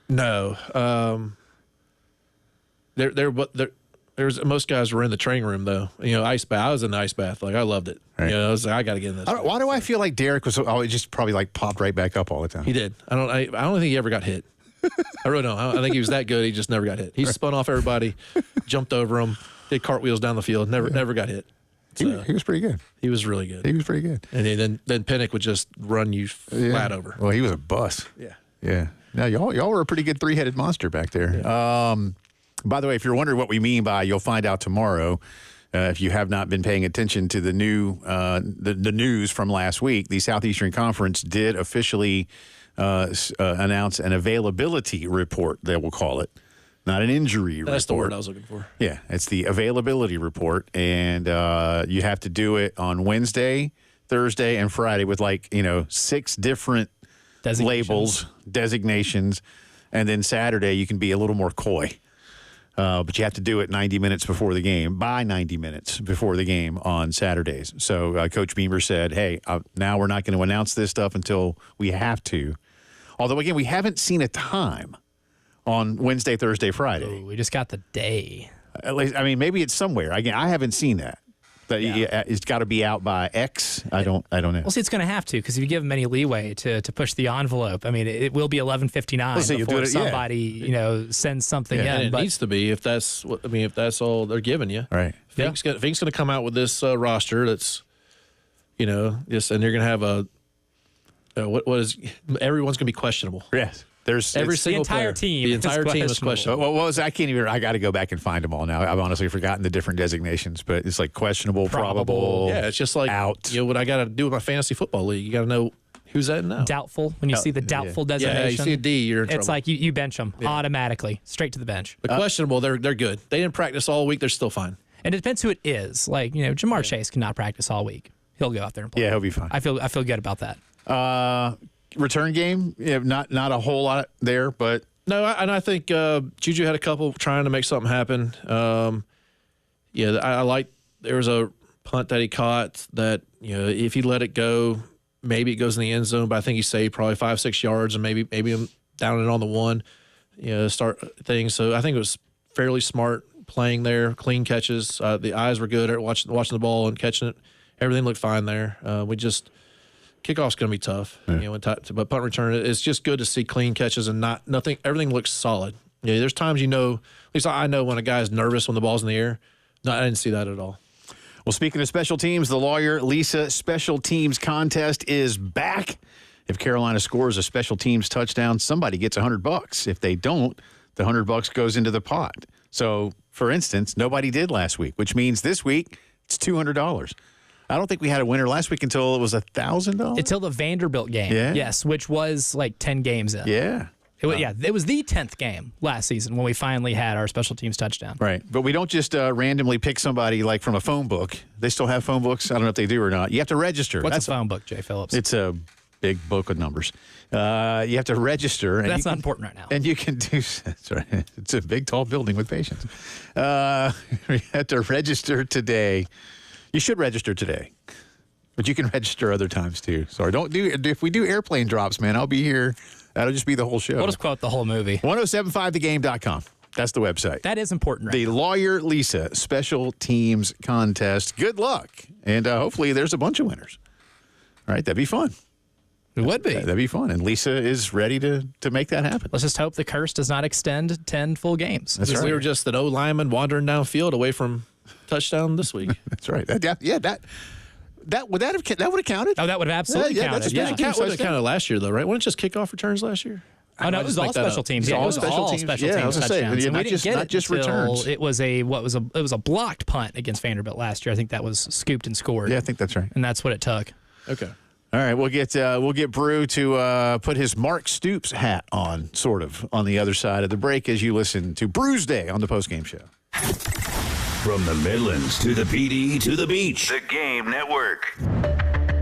No. There's most guys were in the training room though. Ice bath. I was in the ice bath. Like I loved it. Right. I was like, I got to get in this. Why do I feel like Derek was always just probably like popped right back up all the time? He did. I don't think he ever got hit. I really don't. I think he was that good. He just never got hit. He spun off everybody, jumped over them, did cartwheels down the field. Never got hit. So, he was pretty good. He was really good. He was pretty good. And then Pinnock would just run you flat over. Well, he was a bus. Yeah. Yeah. Now y'all were a pretty good 3-headed monster back there. Yeah. By the way, if you're wondering what we mean by, you'll find out tomorrow. If you have not been paying attention to the new the news from last week, the Southeastern Conference did officially announce an availability report. They will call it. Not an injury report. That's the word I was looking for. Yeah, it's the availability report, and you have to do it on Wednesday, Thursday, and Friday with 6 different labels, designations, and then Saturday you can be a little more coy. But you have to do it 90 minutes before the game, by 90 minutes before the game on Saturdays. So Coach Beamer said, hey, now we're not going to announce this stuff until we have to. Although, again, we haven't seen a time on Wednesday, Thursday, Friday. Ooh, we just got the day. At least, maybe it's somewhere. Again, I haven't seen that. It's got to be out by X. I don't know. Well, see, it's going to have to, because if you give them any leeway to push the envelope, it will be 11:59 before somebody sends something in. And it needs to be if that's all they're giving you. Right. Fink's going to come out with this roster that's, and they're going to have everyone's going to be questionable. Yes. There's every single entire player. team. The entire team is questionable. What was I can't even. I got to go back and find them all now. I've honestly forgotten the different designations, but it's like questionable, probable. Yeah, it's just like out. What I got to do with my fantasy football league. You got to know who's that now. Doubtful. When you see the doubtful designation, yeah, you see a D, you're in trouble. It's like you bench them automatically, straight to the bench. The questionable, they're good. They didn't practice all week. They're still fine. And it depends who it is. Like Jamar Chase cannot practice all week. He'll go out there and play. Yeah, he'll be fine. I feel good about that. Return game, not a whole lot there, but no, and I think Juju had a couple trying to make something happen. I like there was a punt that he caught that if he let it go, maybe it goes in the end zone. But I think he saved probably 5-6 yards, and maybe I'm down it on the one, start things. So I think it was fairly smart playing there, clean catches. The eyes were good at watching the ball and catching it. Everything looked fine there. Kickoff's going to be tough. Yeah. But punt return, it's just good to see clean catches and nothing. Everything looks solid. Yeah, there's times at least I know when a guy's nervous when the ball's in the air. No, I didn't see that at all. Well, speaking of special teams, the Lawyer Lisa Special Teams Contest is back. If Carolina scores a special teams touchdown, somebody gets $100. If they don't, the $100 goes into the pot. So, for instance, nobody did last week, which means this week it's $200. I don't think we had a winner last week until it was $1,000. Until the Vanderbilt game. Yeah. Yes, which was like 10 games in. Yeah. It was the 10th game last season when we finally had our special teams touchdown. Right. But we don't just randomly pick somebody like from a phone book. They still have phone books. I don't know if they do or not. You have to register. What's a phone book, Jay Phillips? It's a big book of numbers. You have to register. That's not important right now. And you can do, that's right. It's a big, tall building with patients. You have to register today. You should register today. But you can register other times too. Sorry, if we do airplane drops, man, I'll be here. That'll just be the whole show. We'll just quote the whole movie. 1075thegame.com. That's the website. That is important right The now. Lawyer Lisa Special Teams Contest. Good luck. And hopefully there's a bunch of winners. All right, that'd be fun. It would be. That'd be fun. And Lisa is ready to make that happen. Let's just hope the curse does not extend 10 full games. That's right. We were just an O lineman wandering downfield away from touchdown this week. That's right. That would have counted. Oh, that would have absolutely counted. That would have counted last year, though, right? Wasn't it just kickoff returns last year? Oh, no, it was all special teams. It Yeah, was all special teams. I was gonna say, touchdowns. And we didn't get not it just until returns. It was a blocked punt against Vanderbilt last year. I think that was scooped and scored. Yeah, I think that's right. And that's what it took. Okay. All right, we'll get Brew to put his Mark Stoops hat on, sort of, on the other side of the break as you listen to BREWSDAY on the Postgame Show. From the Midlands to the PD to the beach. The Game Network.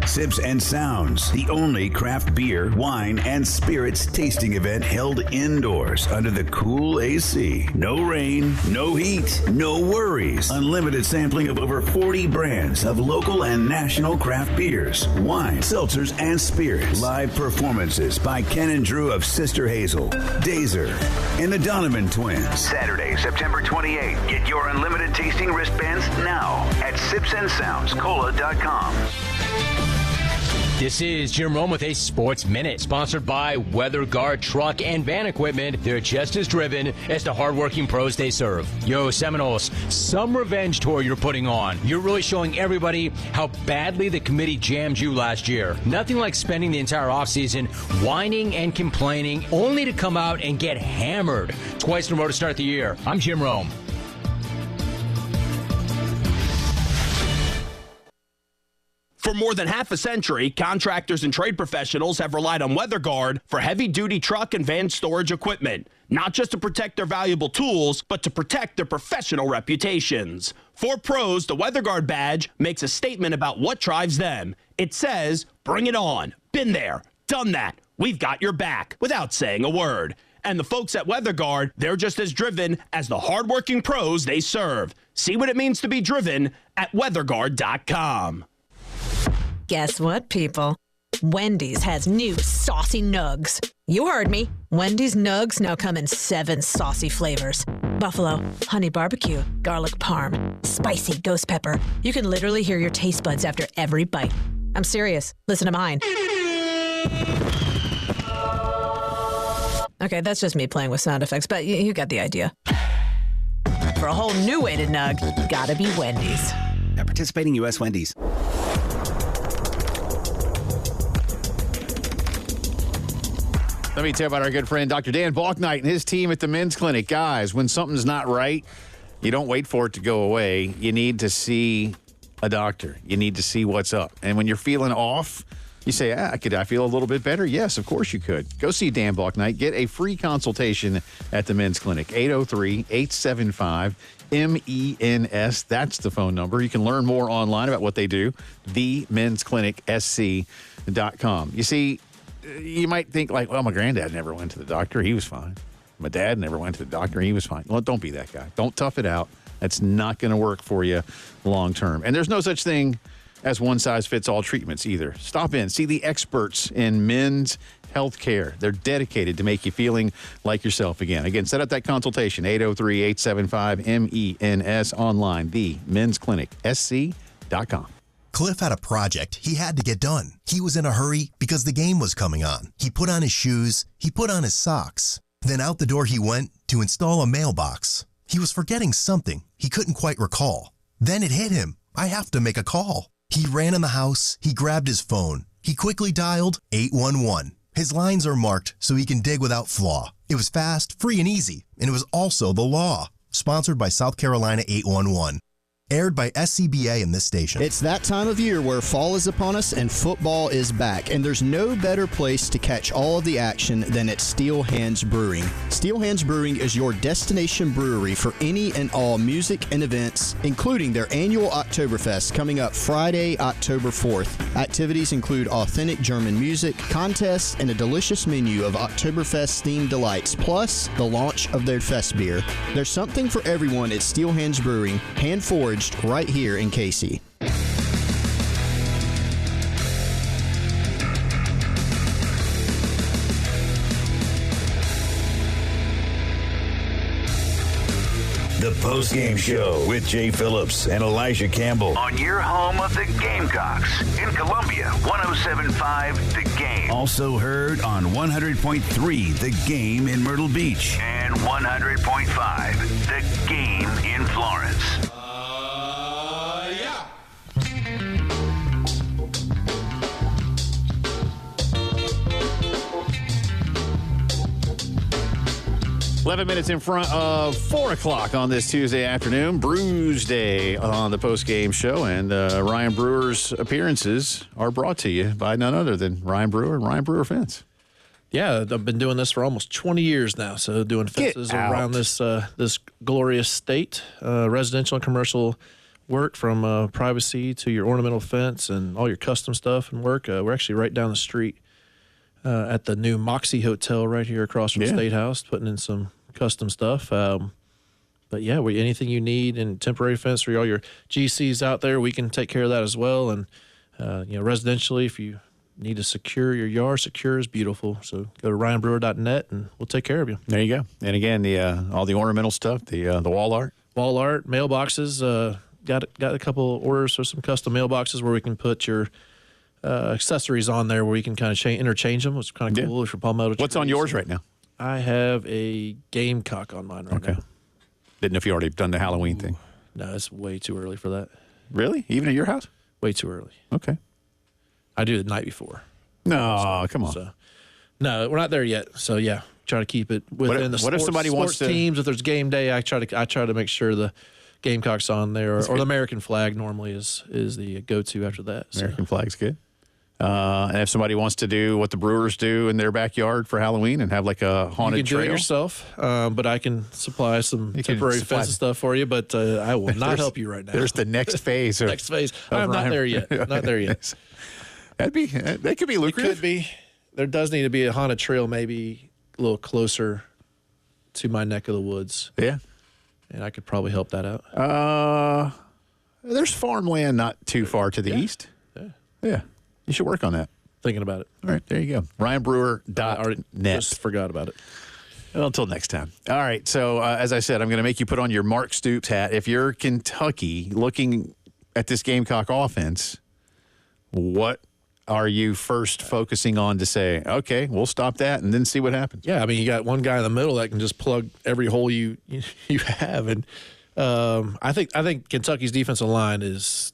Sips and Sounds, the only craft beer, wine, and spirits tasting event held indoors under the cool AC. No rain, no heat, no worries. Unlimited sampling of over 40 brands of local and national craft beers, wine, seltzers, and spirits. Live performances by Ken and Drew of Sister Hazel, Dazer, and the Donovan Twins. Saturday, September 28th. Get your unlimited tasting wristbands now at sipsandsoundscola.com. This is Jim Rome with a Sports Minute, sponsored by WeatherGuard Truck and Van Equipment. They're just as driven as the hardworking pros they serve. Yo, Seminoles, some revenge tour you're putting on. You're really showing everybody how badly the committee jammed you last year. Nothing like spending the entire offseason whining and complaining, only to come out and get hammered twice in a row to start the year. I'm Jim Rome. For more than half a century, contractors and trade professionals have relied on WeatherGuard for heavy-duty truck and van storage equipment, not just to protect their valuable tools, but to protect their professional reputations. For pros, the WeatherGuard badge makes a statement about what drives them. It says, "Bring it on. Been there. Done that. We've got your back," without saying a word. And the folks at WeatherGuard, they're just as driven as the hardworking pros they serve. See what it means to be driven at weatherguard.com. Guess what, people? Wendy's has new saucy nugs. You heard me. Wendy's nugs now come in 7 saucy flavors. Buffalo, honey barbecue, garlic parm, spicy ghost pepper. You can literally hear your taste buds after every bite. I'm serious. Listen to mine. Okay, that's just me playing with sound effects, but you got the idea. For a whole new way to nug, gotta be Wendy's. At participating U.S. Wendy's. Let me tell you about our good friend, Dr. Dan Balknight, and his team at the Men's Clinic. Guys, when something's not right, you don't wait for it to go away. You need to see a doctor. You need to see what's up. And when you're feeling off, you say, could I feel a little bit better? Yes, of course you could. Go see Dan Balknight. Get a free consultation at the Men's Clinic. 803-875-MENS. That's the phone number. You can learn more online about what they do. TheMen'sClinicSC.com. You see, you might think like, well, my granddad never went to the doctor. He was fine. My dad never went to the doctor. He was fine. Well, don't be that guy. Don't tough it out. That's not going to work for you long term. And there's no such thing as one-size-fits-all treatments either. Stop in. See the experts in men's Healthcare. They're dedicated to make you feeling like yourself again. Again, set up that consultation, 803-875-MENS, online, themensclinicsc.com. Cliff had a project he had to get done. He was in a hurry because the game was coming on. He put on his shoes. He put on his socks. Then out the door he went to install a mailbox. He was forgetting something he couldn't quite recall. Then it hit him. I have to make a call. He ran in the house. He grabbed his phone. He quickly dialed 811. His lines are marked so he can dig without flaw. It was fast, free, and easy, and it was also the law. Sponsored by South Carolina 811. Aired by SCBA in this station. It's that time of year where fall is upon us and football is back, and there's no better place to catch all of the action than at Steel Hands Brewing. Steel Hands Brewing is your destination brewery for any and all music and events, including their annual Oktoberfest coming up Friday, October 4th. Activities include authentic German music, contests, and a delicious menu of Oktoberfest-themed delights, plus the launch of their fest beer. There's something for everyone at Steel Hands Brewing, hand-forged right here in Casey. The Postgame Show with Jay Phillips and Elijah Campbell. On your home of the Gamecocks in Columbia, 107.5 The Game. Also heard on 100.3 The Game in Myrtle Beach. And 100.5 The Game in Florence. 11 minutes in front of 4 o'clock on this Tuesday afternoon. BREWSDAY on the post-game show. And Ryan Brewer's appearances are brought to you by none other than Ryan Brewer and Ryan Brewer Fence. Yeah, I've been doing this for almost 20 years now. So doing fences around this this glorious state, residential and commercial work, from privacy to your ornamental fence and all your custom stuff and work. We're actually right down the street at the new Moxie Hotel right here across from State House, putting in some custom stuff. But yeah, anything you need in temporary fence for all your GCs out there, we can take care of that as well. And residentially, if you need to secure your yard, secure is beautiful. So go to ryanbrewer.net and we'll take care of you. There you go. And again, all the ornamental stuff, the wall art, mailboxes. Got a couple orders for some custom mailboxes where we can put your accessories on there, where you can kind of interchange them, which is kind of cool for palmetto trees. What's on yours right now? I have a gamecock on mine right now. Didn't know if you already done the Halloween thing. No, it's way too early for that. Really? Even at your house? Way too early. Okay. I do it the night before. No, come on. So, no, we're not there yet. So yeah, try to keep it within the sports, if somebody wants sports to, teams. If there's game day, I try to make sure the gamecock's on there, or the American flag normally is the go-to after that. American flag's good. And if somebody wants to do what the Brewers do in their backyard for Halloween and have like a haunted trail. You can do it yourself, but I can supply some temporary fence stuff for you, but I will not help you right now. There's the next phase. Next phase. I'm not there yet. Not there yet. That could be lucrative. It could be. There does need to be a haunted trail maybe a little closer to my neck of the woods. Yeah. And I could probably help that out. There's farmland not too far to the east. Yeah. You should work on that. Thinking about it. All right, there you go. RyanBrewer.net. Just forgot about it. Well, until next time. All right, so as I said, I'm going to make you put on your Mark Stoops hat. If you're Kentucky looking at this Gamecock offense, what are you first focusing on to say, okay, we'll stop that and then see what happens? Yeah, I mean, you got one guy in the middle that can just plug every hole you have. And I think Kentucky's defensive line is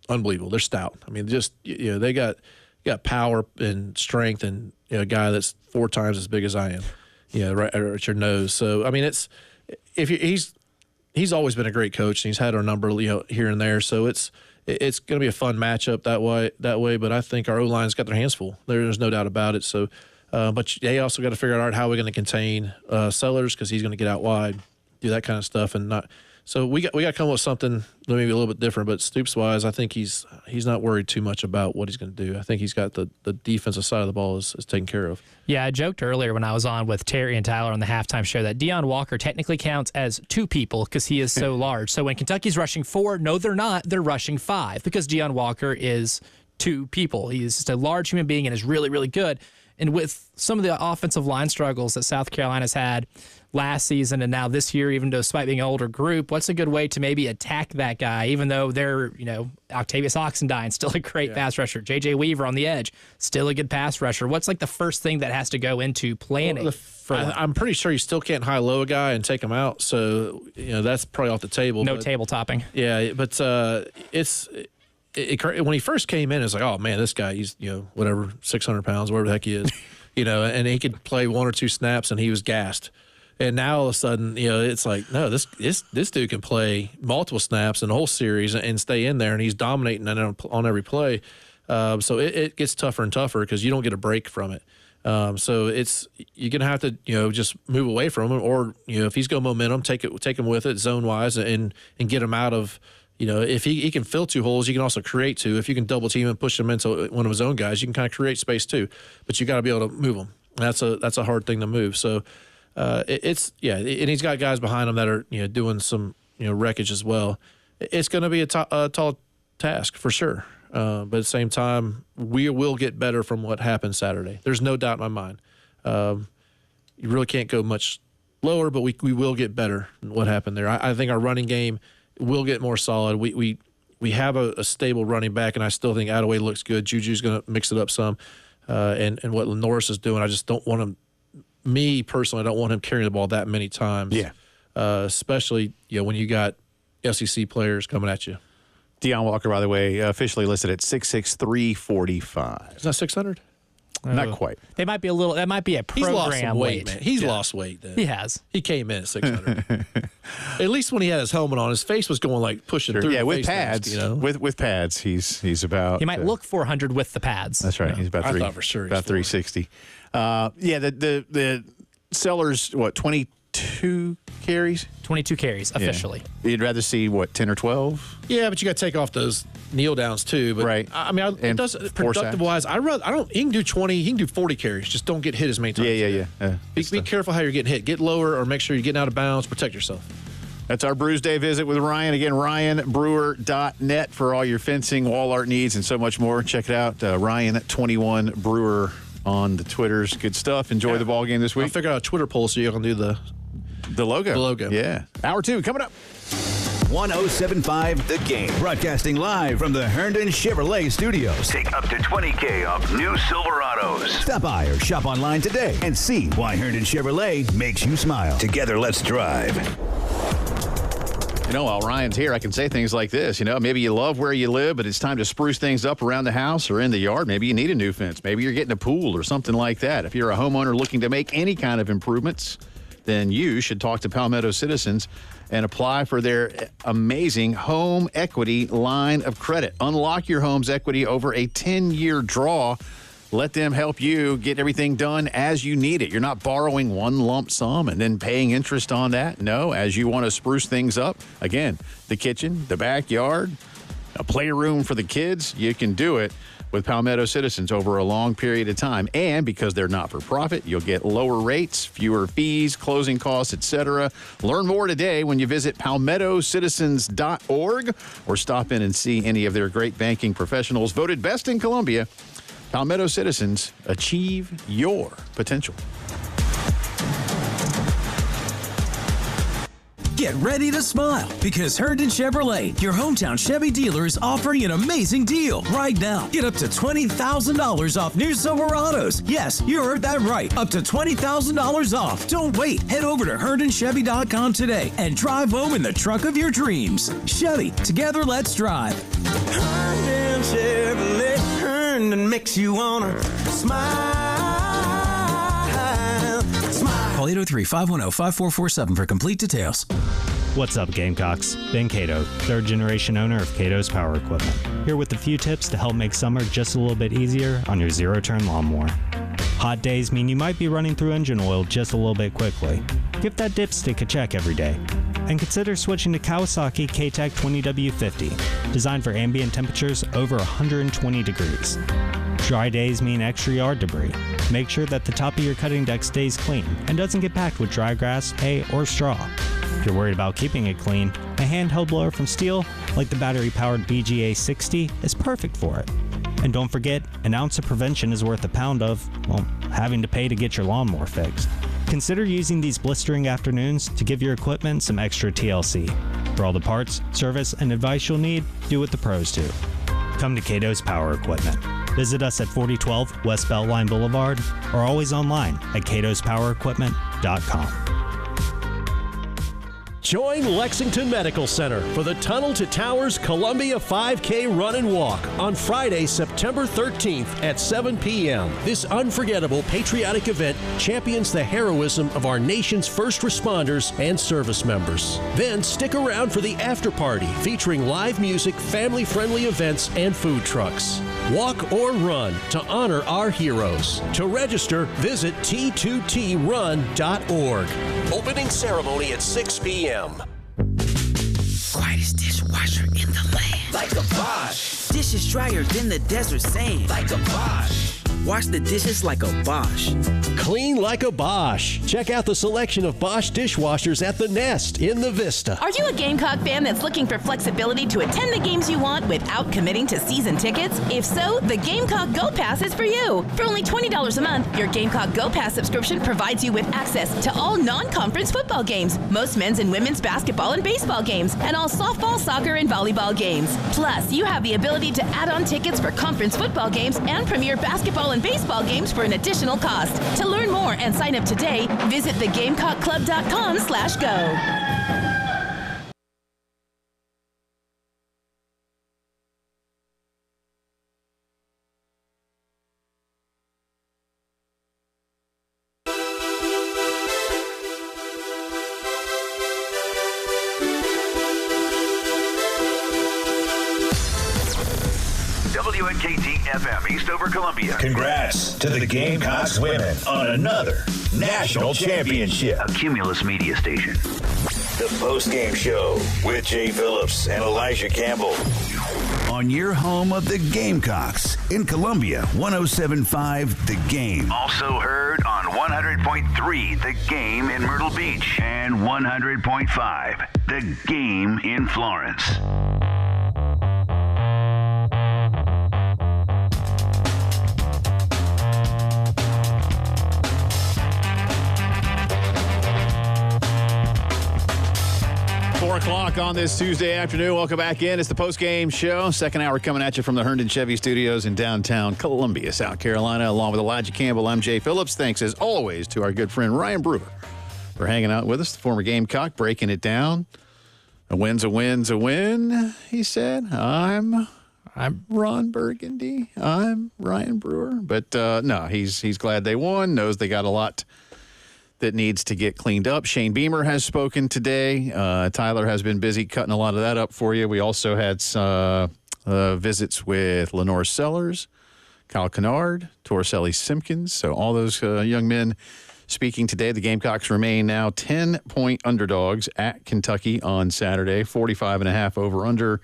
unbelievable. They're stout. I mean, just they got power and strength, and a guy that's 4 times as big as I am. Right at your nose. So I mean, he's always been a great coach, and he's had our number, here and there. So it's going to be a fun matchup that way. But I think our O-line's got their hands full. There's no doubt about it. So, but they also got to figure out how we're going to contain Sellers, because he's going to get out wide, do that kind of stuff, and not. So we got to come up with something maybe a little bit different. But Stoops-wise, I think he's not worried too much about what he's going to do. I think he's got the defensive side of the ball is taken care of. Yeah, I joked earlier when I was on with Terry and Tyler on the halftime show that Deion Walker technically counts as 2 people because he is so large. So when Kentucky's rushing 4, no, they're not. They're rushing 5 because Deion Walker is two people. He's just a large human being and is really, really good. And with some of the offensive line struggles that South Carolina's had last season and now this year, even despite being an older group, what's a good way to maybe attack that guy, even though they're, Octavius Oxendine, still a great pass rusher. J.J. Weaver on the edge, still a good pass rusher. What's like the first thing that has to go into planning? I'm pretty sure you still can't high-low a guy and take him out, so that's probably off the table. No table topping. Yeah, but when he first came in, it's like, oh man, this guy, he's 600 pounds, whatever the heck he is, and he could play one or two snaps and he was gassed. And now all of a sudden, it's like, no, this dude can play multiple snaps in the whole series and stay in there, and he's dominating on every play. So it gets tougher and tougher because you don't get a break from it. So you're gonna have to just move away from him, or if he's got momentum, take him with it zone wise and get him out of. If he can fill two holes, you can also create two. If you can double team and push him into one of his own guys, you can kind of create space too. But you got to be able to move him. That's a hard thing to move. So and he's got guys behind him that are doing some wreckage as well. It's going to be a tall task for sure. But at the same time, we will get better from what happened Saturday. There's no doubt in my mind. You really can't go much lower, but we will get better than what happened there. I think our running game will get more solid. We have a stable running back, and I still think Attaway looks good. Juju's going to mix it up some. And what Norris is doing, I just don't want him. Me personally, I don't want him carrying the ball that many times. Yeah. Especially when you got SEC players coming at you. Deion Walker, by the way, officially listed at 6'6", 345. Is that 600? Not quite. They might be a little. That might be a program He's lost some weight, weight. man. He's lost weight. Then. He has. He came in at 600. At least when he had his helmet on, his face was going like pushing through. Yeah, the with face pads. mask, With pads, he's about. He might look 400 with the pads. That's right. He's about I thought for sure about 360. The Sellers 22 carries. 22 carries officially. Yeah. You'd rather see 10 or 12? Yeah, but you got to take off those kneel downs too. But right. I mean, it does productive wise. I don't. He can do 20. He can do 40 carries. Just don't get hit as many times. Yeah. Be careful how you're getting hit. Get lower or make sure you're getting out of bounds. Protect yourself. That's our BREWSDAY visit with Ryan. Again, RyanBrewer.net for all your fencing, wall art needs, and so much more. Check it out. Ryan21Brewer on the Twitters. Good stuff. Enjoy the ball game this week. I'll figure out a Twitter poll so you can do the logo. The logo. Yeah. Hour 2 coming up. 107.5 The Game. Broadcasting live from the Herndon Chevrolet Studios. Take up to $20K off new Silverados. Stop by or shop online today and see why Herndon Chevrolet makes you smile. Together, let's drive. While Ryan's here, I can say things like this. Maybe you love where you live, but it's time to spruce things up around the house or in the yard. Maybe you need a new fence. Maybe you're getting a pool or something like that. If you're a homeowner looking to make any kind of improvements, then you should talk to Palmetto Citizens and apply for their amazing home equity line of credit. Unlock your home's equity over a 10-year draw. Let them help you get everything done as you need it. You're not borrowing one lump sum and then paying interest on that. No, as you want to spruce things up, again, the kitchen, the backyard, a playroom for the kids, you can do it with Palmetto Citizens over a long period of time. And because they're not-for-profit, you'll get lower rates, fewer fees, closing costs, etc. Learn more today when you visit palmettocitizens.org or stop in and see any of their great banking professionals. Voted best in Columbia, Palmetto Citizens, achieve your potential. Get ready to smile because Herndon Chevrolet, your hometown Chevy dealer, is offering an amazing deal right now. Get up to $20,000 off new Silverados. Yes, you heard that right. Up to $20,000 off. Don't wait. Head over to HerndonChevy.com today and drive home in the truck of your dreams. Chevy, together let's drive. Herndon Chevrolet, Herndon makes you wanna smile. Call 803-510-5447 for complete details. What's up, Gamecocks? Ben Cato, third-generation owner of Cato's Power Equipment, here with a few tips to help make summer just a little bit easier on your zero-turn lawnmower. Hot days mean you might be running through engine oil just a little bit quickly. Give that dipstick a check every day. And consider switching to Kawasaki K-Tech 20W50, designed for ambient temperatures over 120 degrees. Dry days mean extra yard debris. Make sure that the top of your cutting deck stays clean and doesn't get packed with dry grass, hay, or straw. If you're worried about keeping it clean, a handheld blower from Steel, like the battery-powered BGA 60, is perfect for it. And don't forget, an ounce of prevention is worth a pound of, well, having to pay to get your lawnmower fixed. Consider using these blistering afternoons to give your equipment some extra TLC. For all the parts, service, and advice you'll need, do what the pros do. Come to Cato's Power Equipment. Visit us at 4012 West Beltline Boulevard or always online at catospowerequipment.com. Join Lexington Medical Center for the Tunnel to Towers Columbia 5K Run and Walk on Friday, September 13th at 7 p.m. This unforgettable patriotic event champions the heroism of our nation's first responders and service members. Then stick around for the after party featuring live music, family-friendly events, and food trucks. Walk or run to honor our heroes. To register, visit t2trun.org. Opening ceremony at 6 p.m. Quietest dishwasher in the land. Like a Bosch. Dishes drier than the desert sand. Like a Bosch. Wash the dishes like a Bosch. Clean like a Bosch. Check out the selection of Bosch dishwashers at the Nest in the Vista. Are you a Gamecock fan that's looking for flexibility to attend the games you want without committing to season tickets? If so, the Gamecock Go Pass is for you. For only $20 a month, your Gamecock Go Pass subscription provides you with access to all non-conference football games, most men's and women's basketball and baseball games, and all softball, soccer, and volleyball games. Plus, you have the ability to add on tickets for conference football games and premier basketball and baseball games for an additional cost. To learn more and sign up today, visit thegamecockclub.com/go. WNKT FM Eastover, Columbia. Congrats to the Gamecocks women on another national championship. A Cumulus media station. The Postgame Show with Jay Phillips and Elijah Campbell. On your home of the Gamecocks in Columbia, 107.5 The Game. Also heard on 100.3 The Game in Myrtle Beach and 100.5 The Game in Florence. 4 o'clock on this Tuesday afternoon. Welcome back in. It's the Postgame Show. Second hour coming at you from the Herndon Chevy Studios in downtown Columbia, South Carolina. Along with Elijah Campbell, I'm Jay Phillips. Thanks, as always, to our good friend Ryan Brewer for hanging out with us, the former Gamecock, breaking it down. A win's a win's a win, he said. I'm Ron Burgundy. I'm Ryan Brewer. But, no, he's glad they won, knows they got a lot that needs to get cleaned up. Shane Beamer has spoken today. Tyler has been busy cutting a lot of that up for you. We also had visits with Lenore Sellers, Kyle Kennard, Torricelli Simpkins. So all those young men speaking today. The Gamecocks remain now 10-point underdogs at Kentucky on Saturday, 45.5 over-under.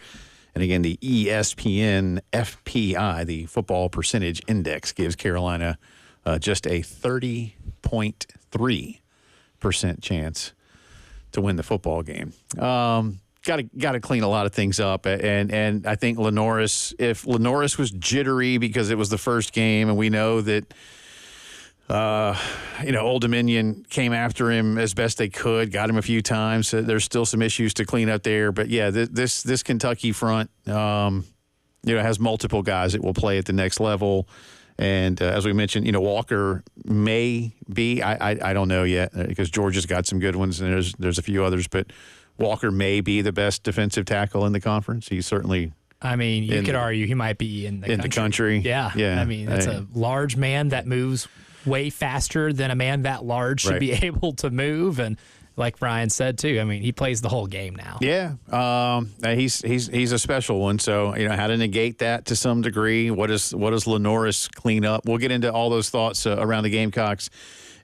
And again, the ESPN FPI, the Football Percentage Index, gives Carolina just a 30.3% chance to win the football game. Got to clean a lot of things up, and I think if Lenoris was jittery because it was the first game, and we know that Old Dominion came after him as best they could, got him a few times. So there's still some issues to clean up there, but yeah, this Kentucky front, has multiple guys that will play at the next level. And as we mentioned, Walker may be, I don't know yet because Georgia's got some good ones and there's a few others, but Walker may be the best defensive tackle in the conference. He's certainly. I mean, you could argue he might be in the country. Yeah. I mean, that's a large man that moves way faster than a man that large should be able to move. And like Ryan said, too, I mean, he plays the whole game now. Yeah. He's a special one. So, how to negate that to some degree. What does Lenoris clean up? We'll get into all those thoughts around the Gamecocks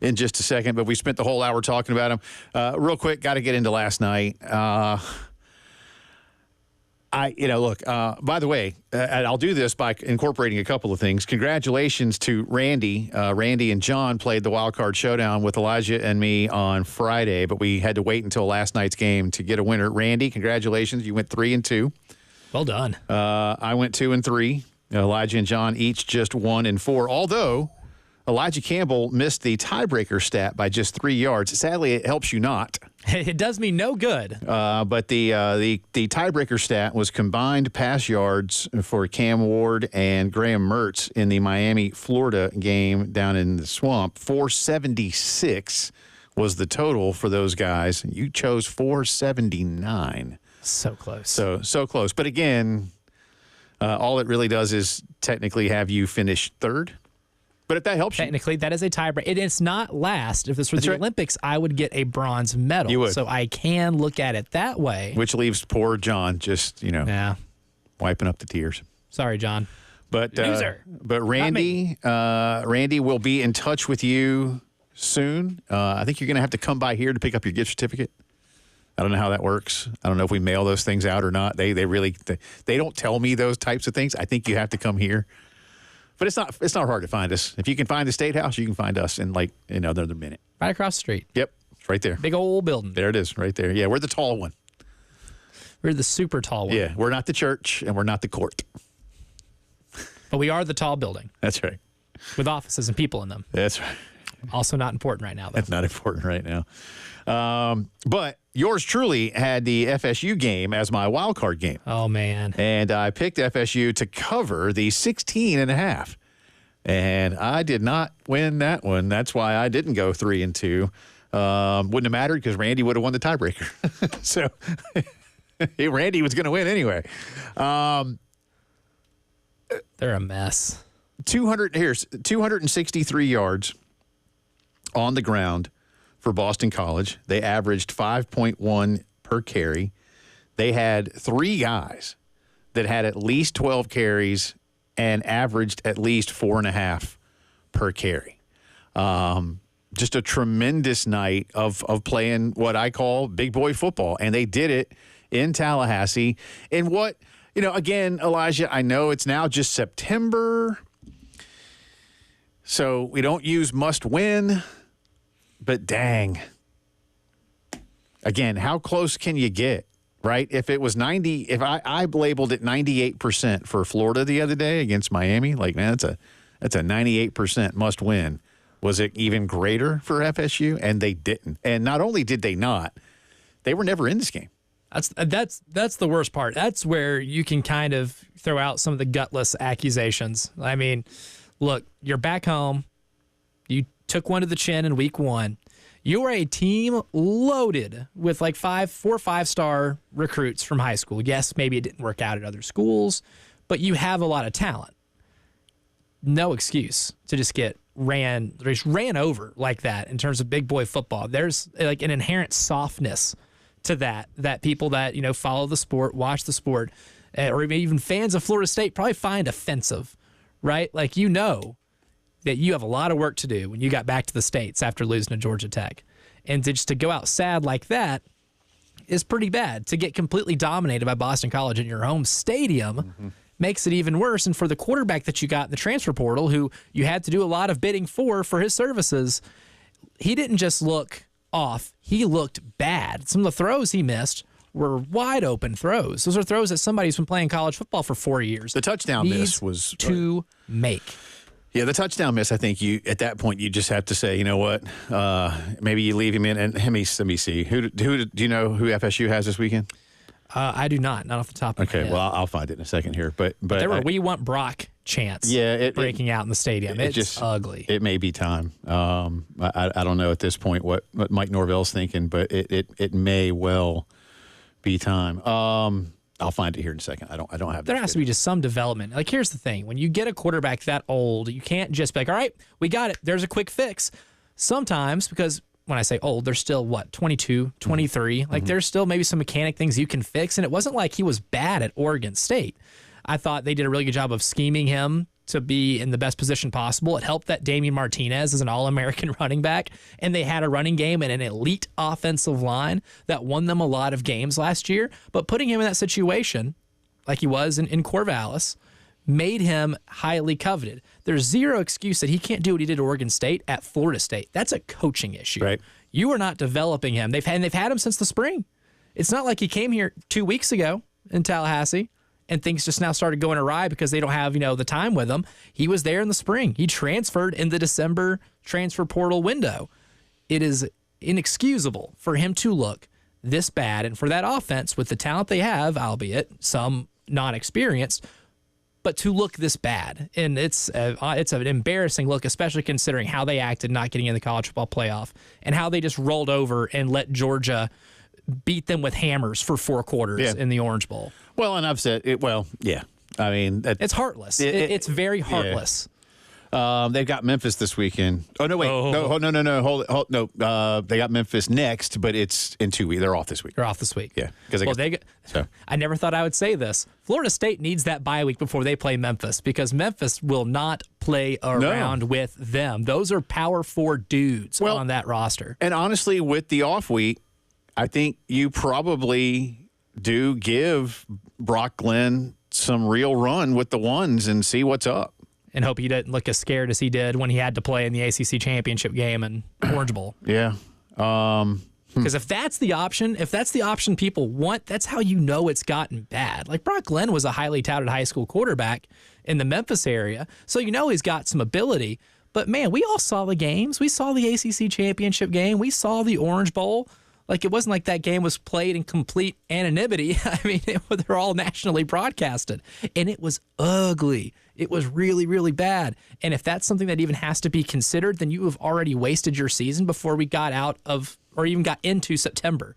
in just a second, but we spent the whole hour talking about him. Real quick, got to get into last night. By the way, I'll do this by incorporating a couple of things. Congratulations to Randy. Randy and John played the Wild Card Showdown with Elijah and me on Friday, but we had to wait until last night's game to get a winner. Randy, congratulations. You went 3-2. Well done. I went 2-3. Elijah and John each just 1 and 4, although Elijah Campbell missed the tiebreaker stat by just 3 yards. Sadly, it helps you not. It does me no good. But the tiebreaker stat was combined pass yards for Cam Ward and Graham Mertz in the Miami-Florida game down in the Swamp. 476 was the total for those guys. You chose 479. So close. So close. But again, all it really does is technically have you finish third. But if that helps Technically, that is a tiebreaker. It's not last. If this were the Olympics, I would get a bronze medal. You would. So I can look at it that way. Which leaves poor John just, wiping up the tears. Sorry, John. But Loser. But Randy will be in touch with you soon. I think you're going to have to come by here to pick up your gift certificate. I don't know how that works. I don't know if we mail those things out or not. They don't tell me those types of things. I think you have to come here. But it's not hard to find us. If you can find the State House, you can find us in another minute. Right across the street. Yep, it's right there. Big old building. There it is, right there. Yeah, we're the tall one. We're the super tall one. Yeah, we're not the church and we're not the court. But we are the tall building. That's right. With offices and people in them. That's right. Also not important right now, though. That's not important right now. But yours truly had the FSU game as my wild card game. Oh, man. And I picked FSU to cover the 16.5. And I did not win that one. That's why I didn't go 3-2. Wouldn't have mattered because Randy would have won the tiebreaker. So Randy was going to win anyway. They're a mess. 263 yards on the ground for Boston College. They averaged 5.1 per carry. They had 3 guys that had at least 12 carries and averaged at least 4.5 per carry. Just a tremendous night of playing what I call big boy football. And they did it in Tallahassee. And what, again, Elijah, I know it's now just September, so we don't use must win. But dang. Again, how close can you get, right? If it was 90, if I labeled it 98% for Florida the other day against Miami, man, that's a 98% must win. Was it even greater for FSU? And they didn't. And not only did they not, they were never in this game. That's the worst part. That's where you can kind of throw out some of the gutless accusations. I mean, look, you're back home. You took one to the chin in week 1. You are a team loaded with 4 or 5-star recruits from high school. Yes, maybe it didn't work out at other schools, but you have a lot of talent. No excuse to just get ran over like that in terms of big boy football. There's an inherent softness to that people that follow the sport, watch the sport, or even fans of Florida State probably find offensive, right? That you have a lot of work to do when you got back to the States after losing to Georgia Tech. And to go out sad like that is pretty bad. To get completely dominated by Boston College in your home stadium makes it even worse. And for the quarterback that you got in the transfer portal, who you had to do a lot of bidding for his services, he didn't just look off. He looked bad. Some of the throws he missed were wide open throws. Those are throws that somebody's been playing college football for 4 years. The touchdown miss was to make. Yeah, the touchdown miss, I think at that point you just have to say, you know what, maybe you leave him in. And let me see. Who do you know who FSU has this weekend? I do not off the top of my head. Okay, well, I'll find it in a second here. But there were We Want Brock chants breaking out in the stadium. It's just ugly. It may be time. I don't know at this point what Mike Norvell's thinking, but it may well be time. I'll find it here in a second. I don't have. There has to be just some development. Here's the thing: when you get a quarterback that old, you can't just be like, "All right, we got it. There's a quick fix." Sometimes, because when I say old, they're still 22, 23. There's still maybe some mechanic things you can fix. And it wasn't like he was bad at Oregon State. I thought they did a really good job of scheming him to be in the best position possible. It helped that Damian Martinez is an All-American running back, and they had a running game and an elite offensive line that won them a lot of games last year. But putting him in that situation, like he was in Corvallis, made him highly coveted. There's zero excuse that he can't do what he did at Oregon State at Florida State. That's a coaching issue. Right. You are not developing him. They've had him since the spring. It's not like he came here 2 weeks ago in Tallahassee and things just now started going awry because they don't have, the time with him. He was there in the spring. He transferred in the December transfer portal window. It is inexcusable for him to look this bad, and for that offense, with the talent they have, albeit some non-experienced, but to look this bad. And it's an embarrassing look, especially considering how they acted not getting in the college football playoff and how they just rolled over and let Georgia beat them with hammers for 4 quarters in the Orange Bowl. Well, and I've said it. Well, yeah. I mean, it's heartless. It's very heartless. They've got Memphis this weekend. Oh no, wait, no, hold, no. They got Memphis next, but it's in 2 weeks. They're off this week. They're off this week. Yeah, because I never thought I would say this. Florida State needs that bye week before they play Memphis because Memphis will not play around with them. Those are Power 4 dudes on that roster. And honestly, with the off week, I think you probably do give Brock Glenn some real run with the ones and see what's up. And hope he didn't look as scared as he did when he had to play in the ACC championship game and Orange Bowl. Yeah. Because if that's the option people want, that's how you know it's gotten bad. Like Brock Glenn was a highly touted high school quarterback in the Memphis area, so he's got some ability. But man, we all saw the games. We saw the ACC championship game. We saw the Orange Bowl. Like, it wasn't like that game was played in complete anonymity. I mean, they're all nationally broadcasted. And it was ugly. It was really, really bad. And if that's something that even has to be considered, then you have already wasted your season before we got out of or even got into September.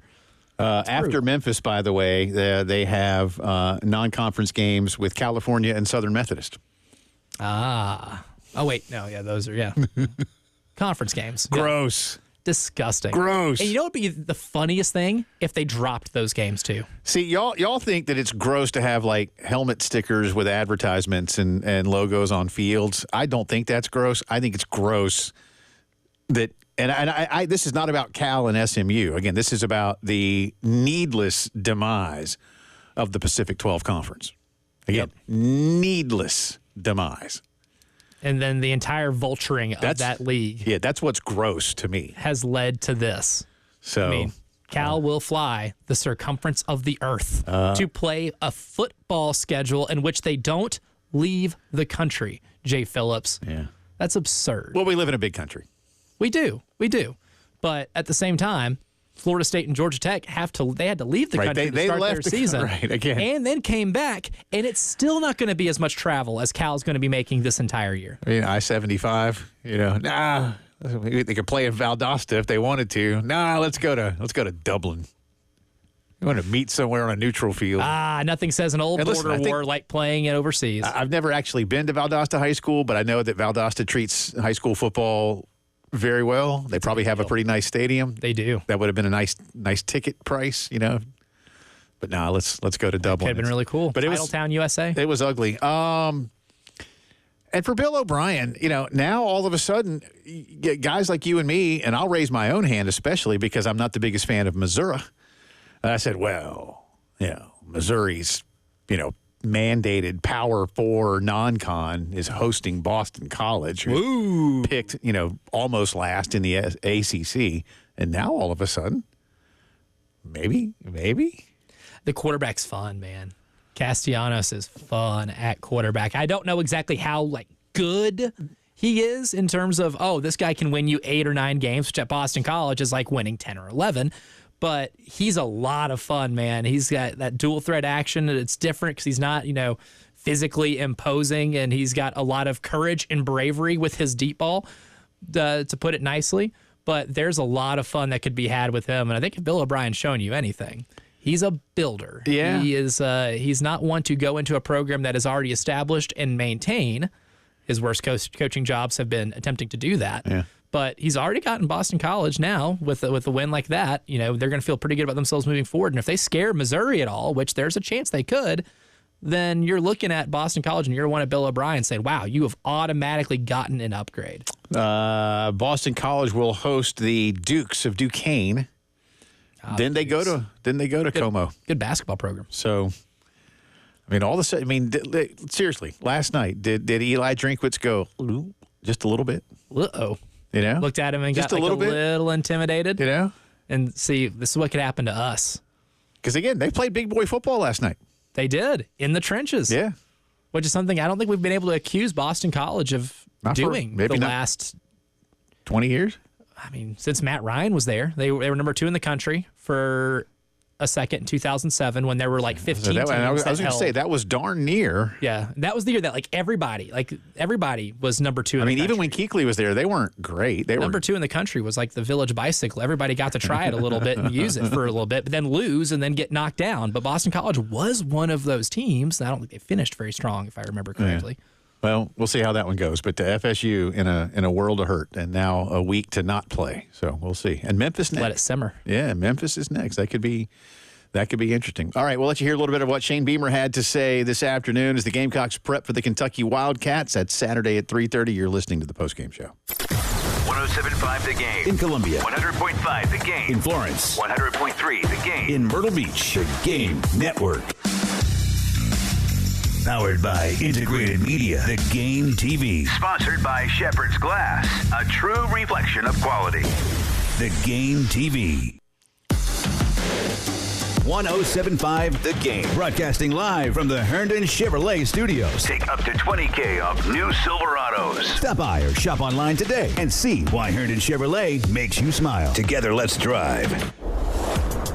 After Memphis, by the way, they have non-conference games with California and Southern Methodist. Oh, wait. No, yeah, those are, conference games. Gross. Yeah. Disgusting. Gross. And you know what would be the funniest thing? If they dropped those games too. See, y'all think that it's gross to have like helmet stickers with advertisements and logos on fields. I don't think that's gross. I think it's gross that and I this is not about Cal and SMU. Again, this is about the needless demise of the Pacific 12 Conference. Again, needless demise. And then the entire vulturing of that league. Yeah, that's what's gross to me. Has led to this. So, I mean, Cal will fly the circumference of the earth to play a football schedule in which they don't leave the country, Jay Phillips. Yeah. That's absurd. Well, we live in a big country. We do. But at the same time, Florida State and Georgia Tech had to leave the country to start their season. Again. And then came back, and it's still not going to be as much travel as Cal's going to be making this entire year. I mean, I-75, they could play in Valdosta if they wanted to. Let's go to Dublin. You want to meet somewhere on a neutral field. Nothing says an old border war like playing it overseas. I've never actually been to Valdosta High School, but I know that Valdosta treats high school football very well. They probably have a pretty nice stadium. They do. That would have been a nice ticket price, But let's go to Dublin. Could have been really cool. But Titletown, USA. It was ugly. And for Bill O'Brien, now all of a sudden, guys like you and me, and I'll raise my own hand especially because I'm not the biggest fan of Missouri. And I said, Missouri's, mandated Power 4 non-con is hosting Boston College, who's picked, almost last in the ACC. And now all of a sudden, maybe. The quarterback's fun, man. Castellanos is fun at quarterback. I don't know exactly how good he is in terms of, this guy can win you 8 or 9 games, which at Boston College is like winning 10 or 11. But he's a lot of fun, man. He's got that dual threat action. It's different because he's not, physically imposing, and he's got a lot of courage and bravery with his deep ball, to put it nicely. But there's a lot of fun that could be had with him. And I think if Bill O'Brien's shown you anything, he's a builder. Yeah. He is. He's not one to go into a program that is already established and maintain. His worst coaching jobs have been attempting to do that. Yeah. But he's already gotten Boston College now with a win like that. They're going to feel pretty good about themselves moving forward. And if they scare Missouri at all, which there's a chance they could, then you're looking at Boston College and you're one at Bill O'Brien saying, wow, you have automatically gotten an upgrade. Boston College will host the Dukes of Duquesne. Then they go to Como. Good basketball program. So, all of a sudden, seriously, last night, did Eli Drinkwitz go just a little bit? Uh-oh. Looked at him and just got a little intimidated. And see, this is what could happen to us. Because, again, they played big boy football last night. They did, in the trenches. Yeah. Which is something I don't think we've been able to accuse Boston College of doing the last 20 years. I mean, since Matt Ryan was there. They were number 2 in the country for a second in 2007 when there were like 15 teams. I was going to say, that was darn near. Yeah, that was the year that everybody was number 2 in the country. Even when Kuechly was there, they weren't great. They number 2 in the country was like the Village Bicycle. Everybody got to try it a little bit and use it for a little bit, but then lose and then get knocked down. But Boston College was one of those teams. I don't think they finished very strong, if I remember correctly. Yeah. Well, we'll see how that one goes. But to FSU in a world of hurt, and now a week to not play. So we'll see. And Memphis next. Let it simmer. Yeah, Memphis is next. That could be interesting. All right, we'll let you hear a little bit of what Shane Beamer had to say this afternoon as the Gamecocks prep for the Kentucky Wildcats. That's Saturday at 3:30. You're listening to the Postgame Show. 107.5 The Game. In Columbia. 100.5 The Game. In Florence. 100.3 The Game. In Myrtle Beach. The Game Network. Powered by Integrated Media. The Game TV. Sponsored by Shepherd's Glass, a true reflection of quality. The Game TV. 107.5 The Game. Broadcasting live from the Herndon Chevrolet Studios. Take up to $20,000 off new Silverados. Stop by or shop online today and see why Herndon Chevrolet makes you smile. Together, let's drive.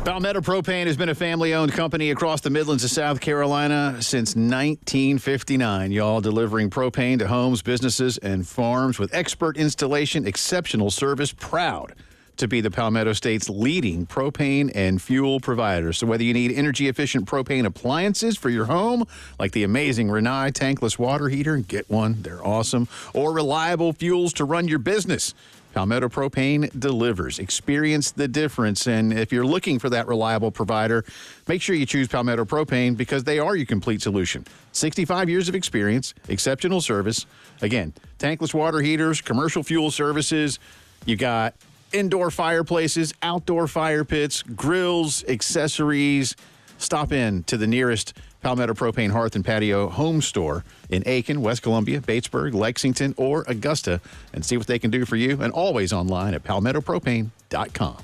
Palmetto Propane has been a family-owned company across the Midlands of South Carolina since 1959. Y'all delivering propane to homes, businesses, and farms with expert installation, exceptional service, proud to be the Palmetto State's leading propane and fuel provider. So whether you need energy-efficient propane appliances for your home, like the amazing Rinnai tankless water heater, get one, they're awesome, or reliable fuels to run your business, Palmetto Propane delivers. Experience the difference. And if you're looking for that reliable provider, make sure you choose Palmetto Propane because they are your complete solution. 65 years of experience, exceptional service. Again, tankless water heaters, commercial fuel services. You got indoor fireplaces, outdoor fire pits, grills, accessories. Stop in to the nearest Palmetto Propane Hearth and Patio home store in Aiken, West Columbia, Batesburg, Lexington, or Augusta and see what they can do for you. And always online at palmettopropane.com.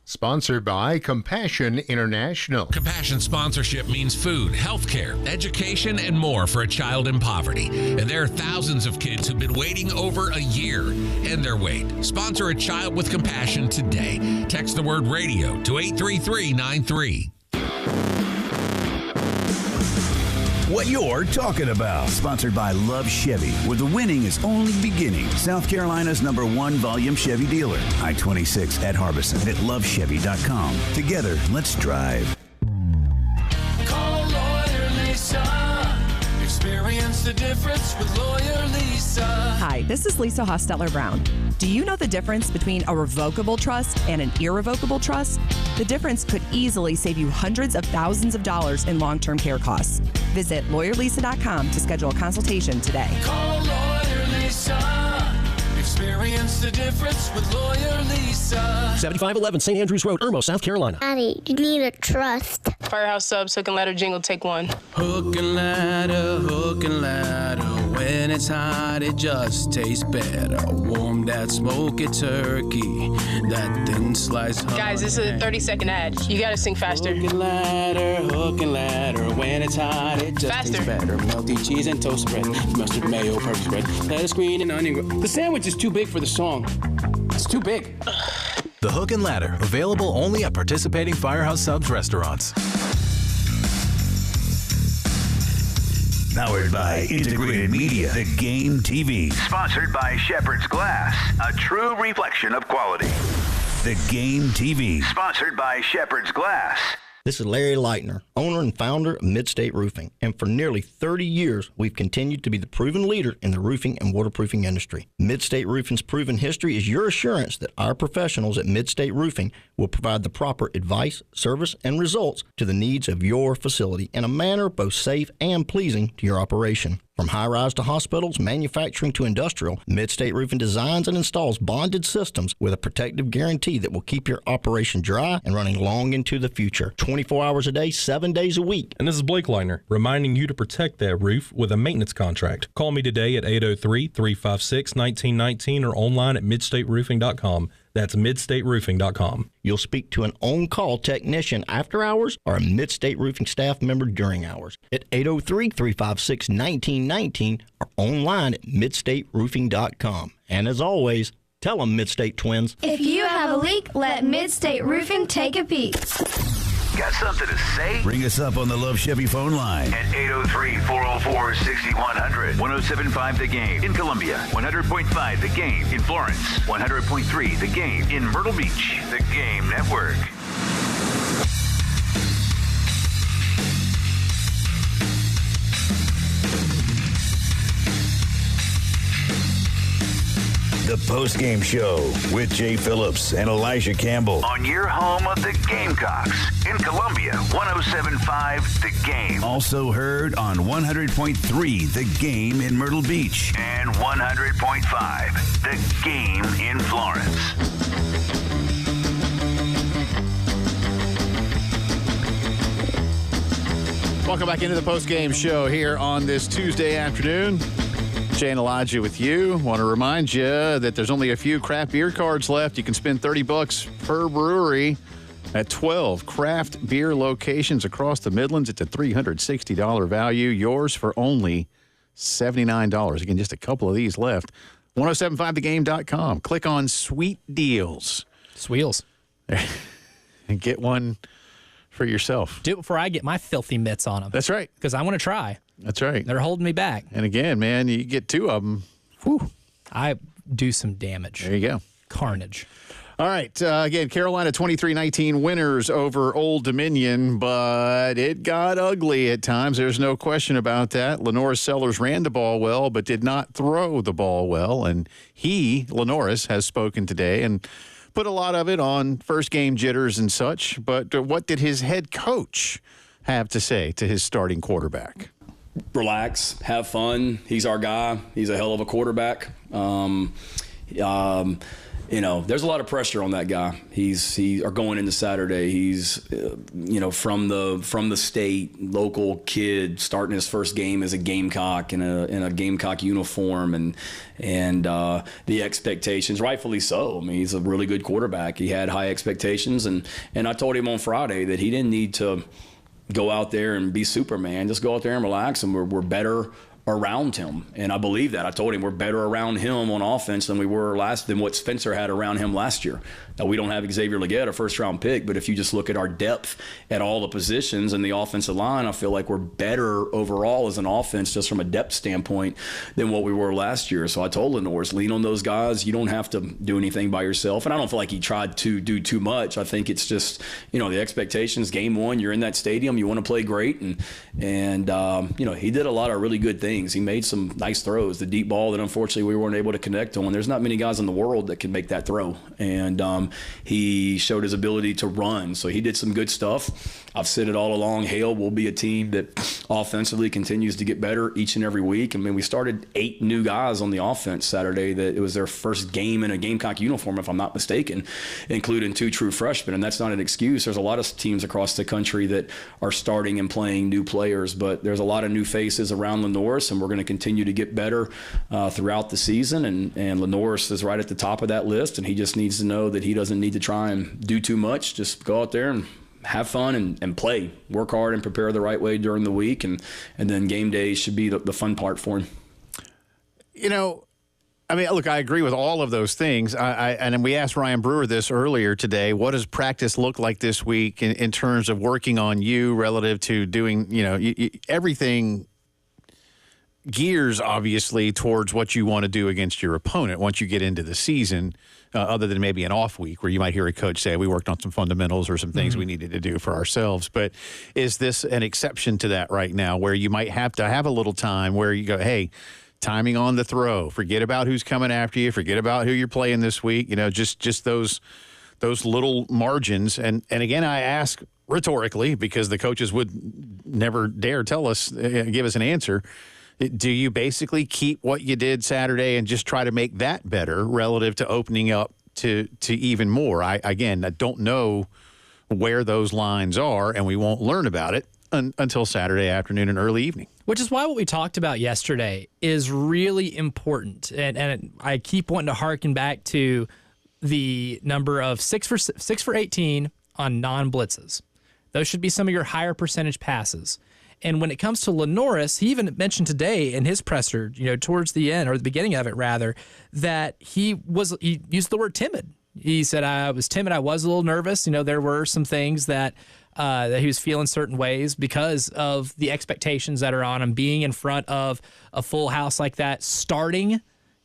Sponsored by Compassion International. Compassion sponsorship means food, healthcare, education, and more for a child in poverty. And there are thousands of kids who've been waiting over a year and their wait. Sponsor a child with compassion today. Text the word radio to 83393. What you're talking about. Sponsored by Love Chevy, where the winning is only beginning. South Carolina's #1 volume Chevy dealer. I-26 at Harbison and at lovechevy.com. Together, let's drive. Call Lawyer Lisa. Experience the difference with Lawyer Lisa. Hi, this is Lisa Hosteller-Brown. Do you know the difference between a revocable trust and an irrevocable trust? The difference could easily save you hundreds of thousands of dollars in long-term care costs. Visit lawyerlisa.com to schedule a consultation today. Call Lawyer Lisa. Experience the difference with Lawyer Lisa. 7511 St. Andrews Road, Irmo, South Carolina. Daddy, you need a trust. Firehouse Subs, hook and ladder jingle, take one. Hook and ladder, when it's hot, it just tastes better. Warm that smoky turkey, that thin slice. Guys, this is a 30-second ad. You gotta sing faster. Hook and ladder, when it's hot, it just tastes better. Melty cheese and toast bread, mustard, mayo, purpose bread, lettuce, green, and onion. The sandwich is too big for the song. It's too big. The Hook and Ladder, available only at participating Firehouse Subs restaurants. Powered by Integrated Media. The Game TV. Sponsored by Shepherd's Glass, a true reflection of quality. The Game TV. Sponsored by Shepherd's Glass. This is Larry Leitner, owner and founder of Midstate Roofing, and for nearly 30 years, we've continued to be the proven leader in the roofing and waterproofing industry. Midstate Roofing's proven history is your assurance that our professionals at Midstate Roofing will provide the proper advice, service, and results to the needs of your facility in a manner both safe and pleasing to your operation. From high-rise to hospitals, manufacturing to industrial, Midstate Roofing designs and installs bonded systems with a protective guarantee that will keep your operation dry and running long into the future. 24 hours a day, 7 days a week. And this is Blake Leitner, reminding you to protect that roof with a maintenance contract. Call me today at 803-356-1919 or online at midstateroofing.com. That's midstateroofing.com. You'll speak to an on-call technician after hours or a Midstate Roofing staff member during hours at 803-356-1919 or online at midstateroofing.com. And as always, tell them Midstate Twins. If you have a leak, let Midstate Roofing take a peek. Got something to say? Ring us up on the Love Chevy phone line at 803-404-6100. 107.5 The Game in Columbia. 100.5 The Game in Florence. 100.3 The Game in Myrtle Beach. The Game Network. The Postgame Show with Jay Phillips and Elijah Campbell. On your home of the Gamecocks in Columbia, 107.5 The Game. Also heard on 100.3 The Game in Myrtle Beach. And 100.5 The Game in Florence. Welcome back into the Postgame Show here on this Tuesday afternoon. Jay and Elijah with you. Want to remind you that there's only a few craft beer cards left. You can spend $30 per brewery at 12 craft beer locations across the Midlands. It's a $360 value. Yours for only $79. Again, just a couple of these left. 1075thegame.com. Click on Sweet Deals. Sweels. And get one for yourself. Do it before I get my filthy mitts on them. That's right. Because I want to try. That's right. They're holding me back. And again, man, you get two of them. Whew. I do some damage. There you go. Carnage. All right. Again, Carolina 23-19 winners over Old Dominion, but it got ugly at times. There's no question about that. Lenoris Sellers ran the ball well, but did not throw the ball well. And Lenoris, has spoken today and put a lot of it on first game jitters and such. But what did his head coach have to say to his starting quarterback? Relax, have fun. He's our guy. He's a hell of a quarterback. You know, there's a lot of pressure on that guy. Or going into Saturday, he's from the state, local kid, starting his first game as a Gamecock in a Gamecock uniform, and the expectations, rightfully so. I mean, he's a really good quarterback. He had high expectations, and I told him on Friday that he didn't need to go out there and be Superman. Just go out there and relax, and we're better around him. And I believe that. I told him we're better around him on offense than we were than what Spencer had around him last year. Now, we don't have Xavier Legette, a first-round pick, but if you just look at our depth at all the positions and the offensive line, I feel like we're better overall as an offense just from a depth standpoint than what we were last year. So I told Lenoris, lean on those guys. You don't have to do anything by yourself. And I don't feel like he tried to do too much. I think it's just, the expectations, game one, you're in that stadium, you want to play great. And he did a lot of really good things. He made some nice throws. The deep ball that unfortunately we weren't able to connect on. There's not many guys in the world that can make that throw. And he showed his ability to run. So he did some good stuff. I've said it all along, Hale will be a team that offensively continues to get better each and every week. I mean, we started 8 new guys on the offense Saturday that it was their first game in a Gamecock uniform, if I'm not mistaken, including 2 true freshmen. And that's not an excuse. There's a lot of teams across the country that are starting and playing new players, but there's a lot of new faces around Lenoris, and we're going to continue to get better throughout the season. And Lenoris is right at the top of that list, and he just needs to know that he doesn't need to try and do too much. Just go out there and have fun and play. Work hard and prepare the right way during the week, and then game days should be the fun part for him. Look, I agree with all of those things. And we asked Ryan Brewer this earlier today. What does practice look like this week in terms of working on you relative to doing, everything gears obviously towards what you want to do against your opponent once you get into the season, other than maybe an off week where you might hear a coach say, we worked on some fundamentals or some things we needed to do for ourselves. But is this an exception to that right now where you might have to have a little time where you go, hey, timing on the throw, forget about who's coming after you, forget about who you're playing this week, just those little margins. And again, I ask rhetorically because the coaches would never dare give us an answer. Do you basically keep what you did Saturday and just try to make that better relative to opening up to even more? I don't know where those lines are, and we won't learn about it until Saturday afternoon and early evening. Which is why what we talked about yesterday is really important. And I keep wanting to harken back to the number of 6 for 18 on non-blitzes. Those should be some of your higher percentage passes. And when it comes to Lenoris, he even mentioned today in his presser, towards the end, or the beginning of it rather, that he used the word timid. He said, I was timid. I was a little nervous. There were some things that he was feeling certain ways because of the expectations that are on him, being in front of a full house like that, starting,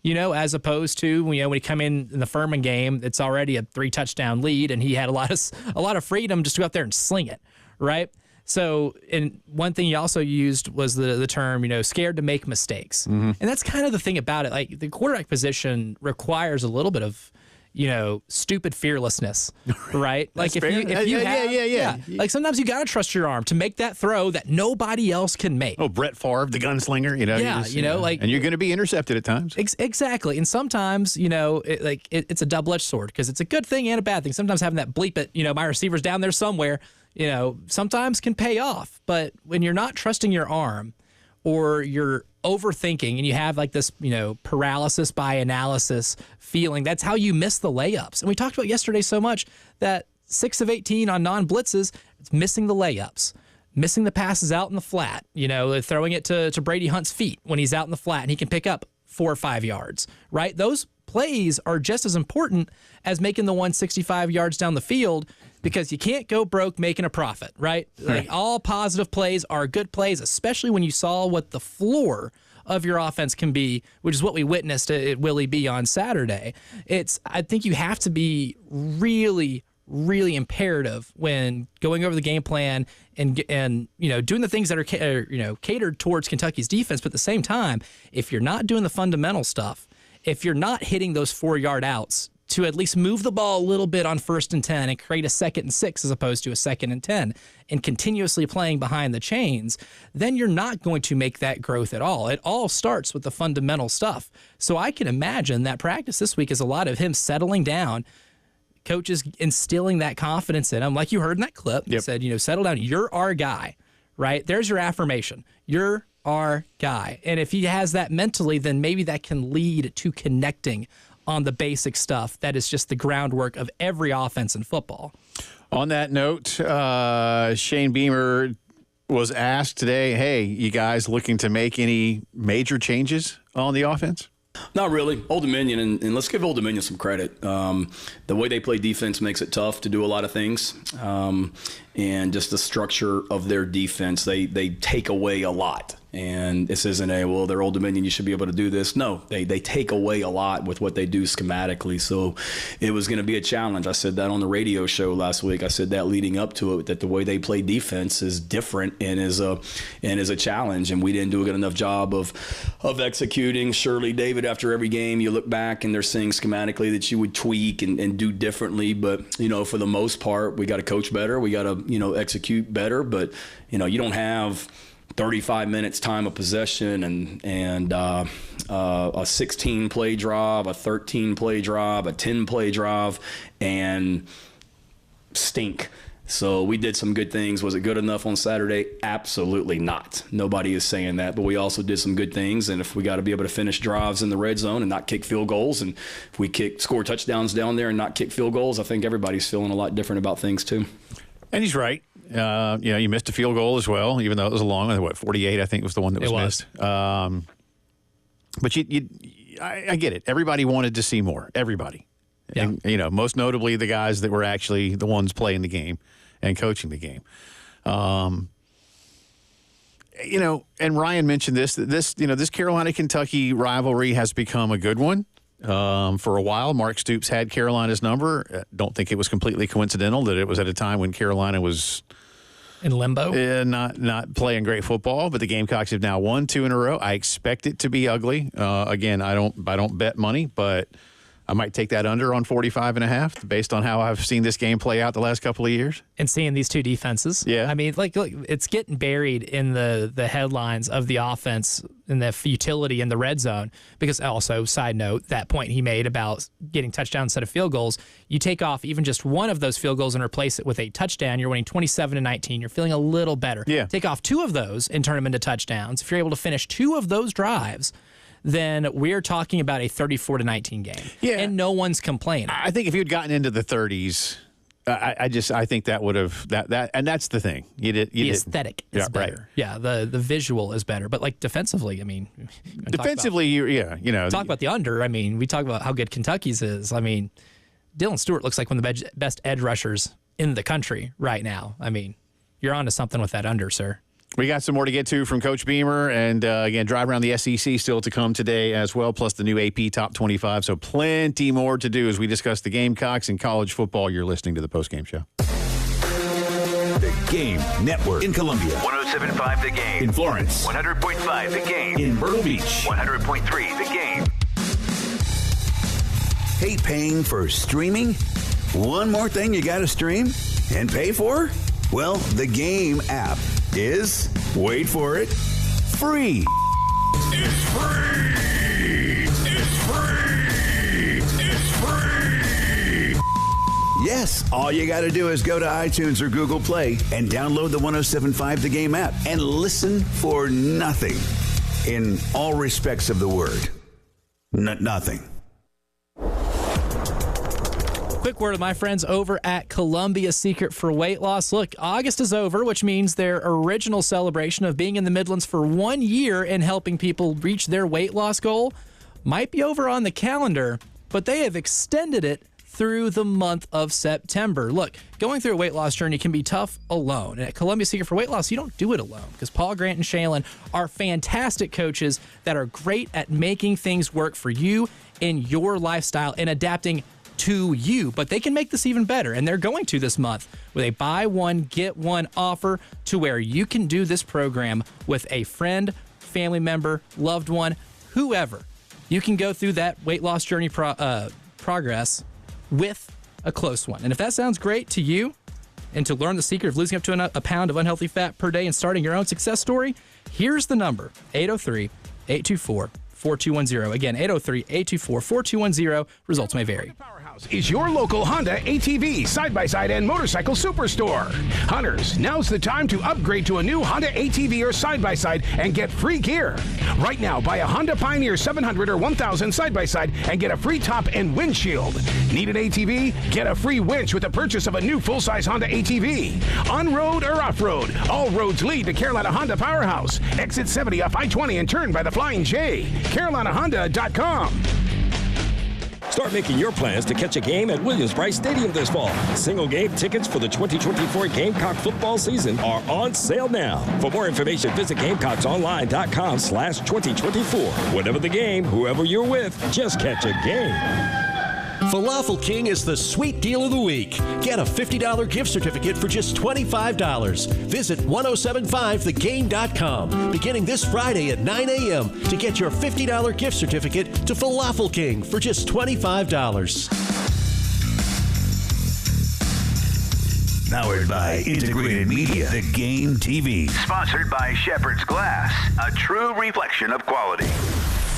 as opposed to, when he come in the Furman game, it's already a 3-touchdown lead, and he had a lot of freedom just to go out there and sling it, right? So, and one thing he also used was the term, scared to make mistakes. Mm-hmm. And that's kind of the thing about it. Like, the quarterback position requires a little bit of, stupid fearlessness, right? Like if you have, like sometimes you got to trust your arm to make that throw that nobody else can make. Oh, Brett Favre, the gunslinger, and you're going to be intercepted at times. Exactly. And sometimes, it's a double-edged sword because it's a good thing and a bad thing. Sometimes having that bleep it, my receiver's down there somewhere, sometimes can pay off. But when you're not trusting your arm, or you're overthinking and you have like this, paralysis by analysis feeling, that's how you miss the layups. And we talked about yesterday so much that 6 of 18 on non-blitzes, it's missing the layups, missing the passes out in the flat, throwing it to Brady Hunt's feet when he's out in the flat and he can pick up 4 or 5 yards, right? Those plays are just as important as making the 165 yards down the field, because you can't go broke making a profit, right? Like, all positive plays are good plays, especially when you saw what the floor of your offense can be, which is what we witnessed at Willie B on Saturday. I think you have to be really, really imperative when going over the game plan and doing the things that are catered towards Kentucky's defense. But at the same time, if you're not doing the fundamental stuff, if you're not hitting those 4-yard outs to at least move the ball a little bit on 1st and 10 and create a 2nd and 6 as opposed to a 2nd and 10 and continuously playing behind the chains, then you're not going to make that growth at all. It all starts with the fundamental stuff. So I can imagine that practice this week is a lot of him settling down, coaches instilling that confidence in him. Like you heard in that clip, He said, settle down. You're our guy, right? There's your affirmation. You're our guy. And if he has that mentally, then maybe that can lead to connecting on the basic stuff that is just the groundwork of every offense in football. On that note, Shane Beamer was asked today, hey, you guys looking to make any major changes on the offense? Not really. Old Dominion, and let's give Old Dominion some credit. The way they play defense makes it tough to do a lot of things. And just the structure of their defense, they take away a lot. And this isn't they're Old Dominion, you should be able to do this. No, they take away a lot with what they do schematically. So it was going to be a challenge. I said that on the radio show last week. I said that leading up to it, that the way they play defense is different and is a challenge. And we didn't do a good enough job of executing. Surely, David, after every game, you look back and there's things schematically that you would tweak and do differently. But, for the most part, we got to coach better. We got to, execute better. But, you don't have 35 minutes time of possession and a 16-play drive, a 13-play drive, a 10-play drive, and stink. So we did some good things. Was it good enough on Saturday? Absolutely not. Nobody is saying that, but we also did some good things. And if we got to be able to finish drives in the red zone and not kick field goals, and if we score touchdowns down there and not kick field goals, I think everybody's feeling a lot different about things too. And he's right. You missed a field goal as well, even though it was a long one. 48, I think, was the one that was missed. But I get it. Everybody wanted to see more. Everybody. Yeah. And, most notably the guys that were actually the ones playing the game and coaching the game. And Ryan mentioned this Carolina-Kentucky rivalry has become a good one. For a while, Mark Stoops had Carolina's number. Don't think it was completely coincidental that it was at a time when Carolina was in limbo, not playing great football. But the Gamecocks have now won 2 in a row. I expect it to be ugly. Again, I don't bet money, but I might take that under on 45.5 based on how I've seen this game play out the last couple of years. And seeing these two defenses. Yeah. I mean, look, it's getting buried in the headlines of the offense and the futility in the red zone. Because also, side note, that point he made about getting touchdowns instead of field goals, you take off even just one of those field goals and replace it with a touchdown, you're winning 27-19. You're feeling a little better. Yeah. Take off 2 of those and turn them into touchdowns. If you're able to finish 2 of those drives, then we're talking about a 34-19 game. Yeah. And no one's complaining. I think if you'd gotten into the 30s, I think that would have that and that's the thing. The aesthetic is better. Right. Yeah, the visual is better. But like defensively, I mean, defensively, talk about the under. I mean, we talk about how good Kentucky's is. I mean, Dylan Stewart looks like one of the best edge rushers in the country right now. I mean, you're onto something with that under, sir. We got some more to get to from Coach Beamer, and again, drive around the SEC still to come today as well, plus the new AP Top 25. So plenty more to do as we discuss the Gamecocks and college football. You're listening to the Postgame Show. The Game Network in Columbia. 107.5 The Game. In Florence. 100.5 The Game. In Myrtle Beach. 100.3 The Game. Hate paying for streaming? One more thing you got to stream and pay for? Well, the Game app is, wait for it, free. It's free! It's free! It's free! Yes, all you got to do is go to iTunes or Google Play and download the 107.5 The Game app and listen for nothing in all respects of the word. Nothing. Quick word of my friends over at Columbia Secret for Weight Loss. Look, August is over, which means their original celebration of being in the Midlands for 1 year and helping people reach their weight loss goal might be over on the calendar, but they have extended it through the month of September. Look, going through a weight loss journey can be tough alone. And at Columbia Secret for Weight Loss, you don't do it alone because Paul, Grant, and Shaylin are fantastic coaches that are great at making things work for you in your lifestyle and adapting to you, but they can make this even better, and they're going to this month with a buy one, get one offer to where you can do this program with a friend, family member, loved one, whoever. You can go through that weight loss journey progress with a close one. And if that sounds great to you, and to learn the secret of losing up to a pound of unhealthy fat per day and starting your own success story, here's the number, 803-824-4210. Again, 803-824-4210. Results may vary. Is your local Honda ATV, side-by-side, and motorcycle superstore. Hunters, now's the time to upgrade to a new Honda ATV or side-by-side and get free gear. Right now, buy a Honda Pioneer 700 or 1000 side-by-side and get a free top and windshield. Need an ATV? Get a free winch with the purchase of a new full-size Honda ATV. On-road or off-road, all roads lead to Carolina Honda Powerhouse. Exit 70 off I-20 and turn by the Flying J. CarolinaHonda.com. Start making your plans to catch a game at Williams-Brice Stadium this fall. Single game tickets for the 2024 Gamecock football season are on sale now. For more information, visit GamecocksOnline.com/2024. Whatever the game, whoever you're with, just catch a game. Falafel King is the sweet deal of the week. Get a $50 gift certificate for just $25. Visit 1075thegame.com beginning this Friday at 9 a.m. to get your $50 gift certificate to Falafel King for just $25. Powered by Integrated Media, The Game TV. Sponsored by Shepherd's Glass, a true reflection of quality.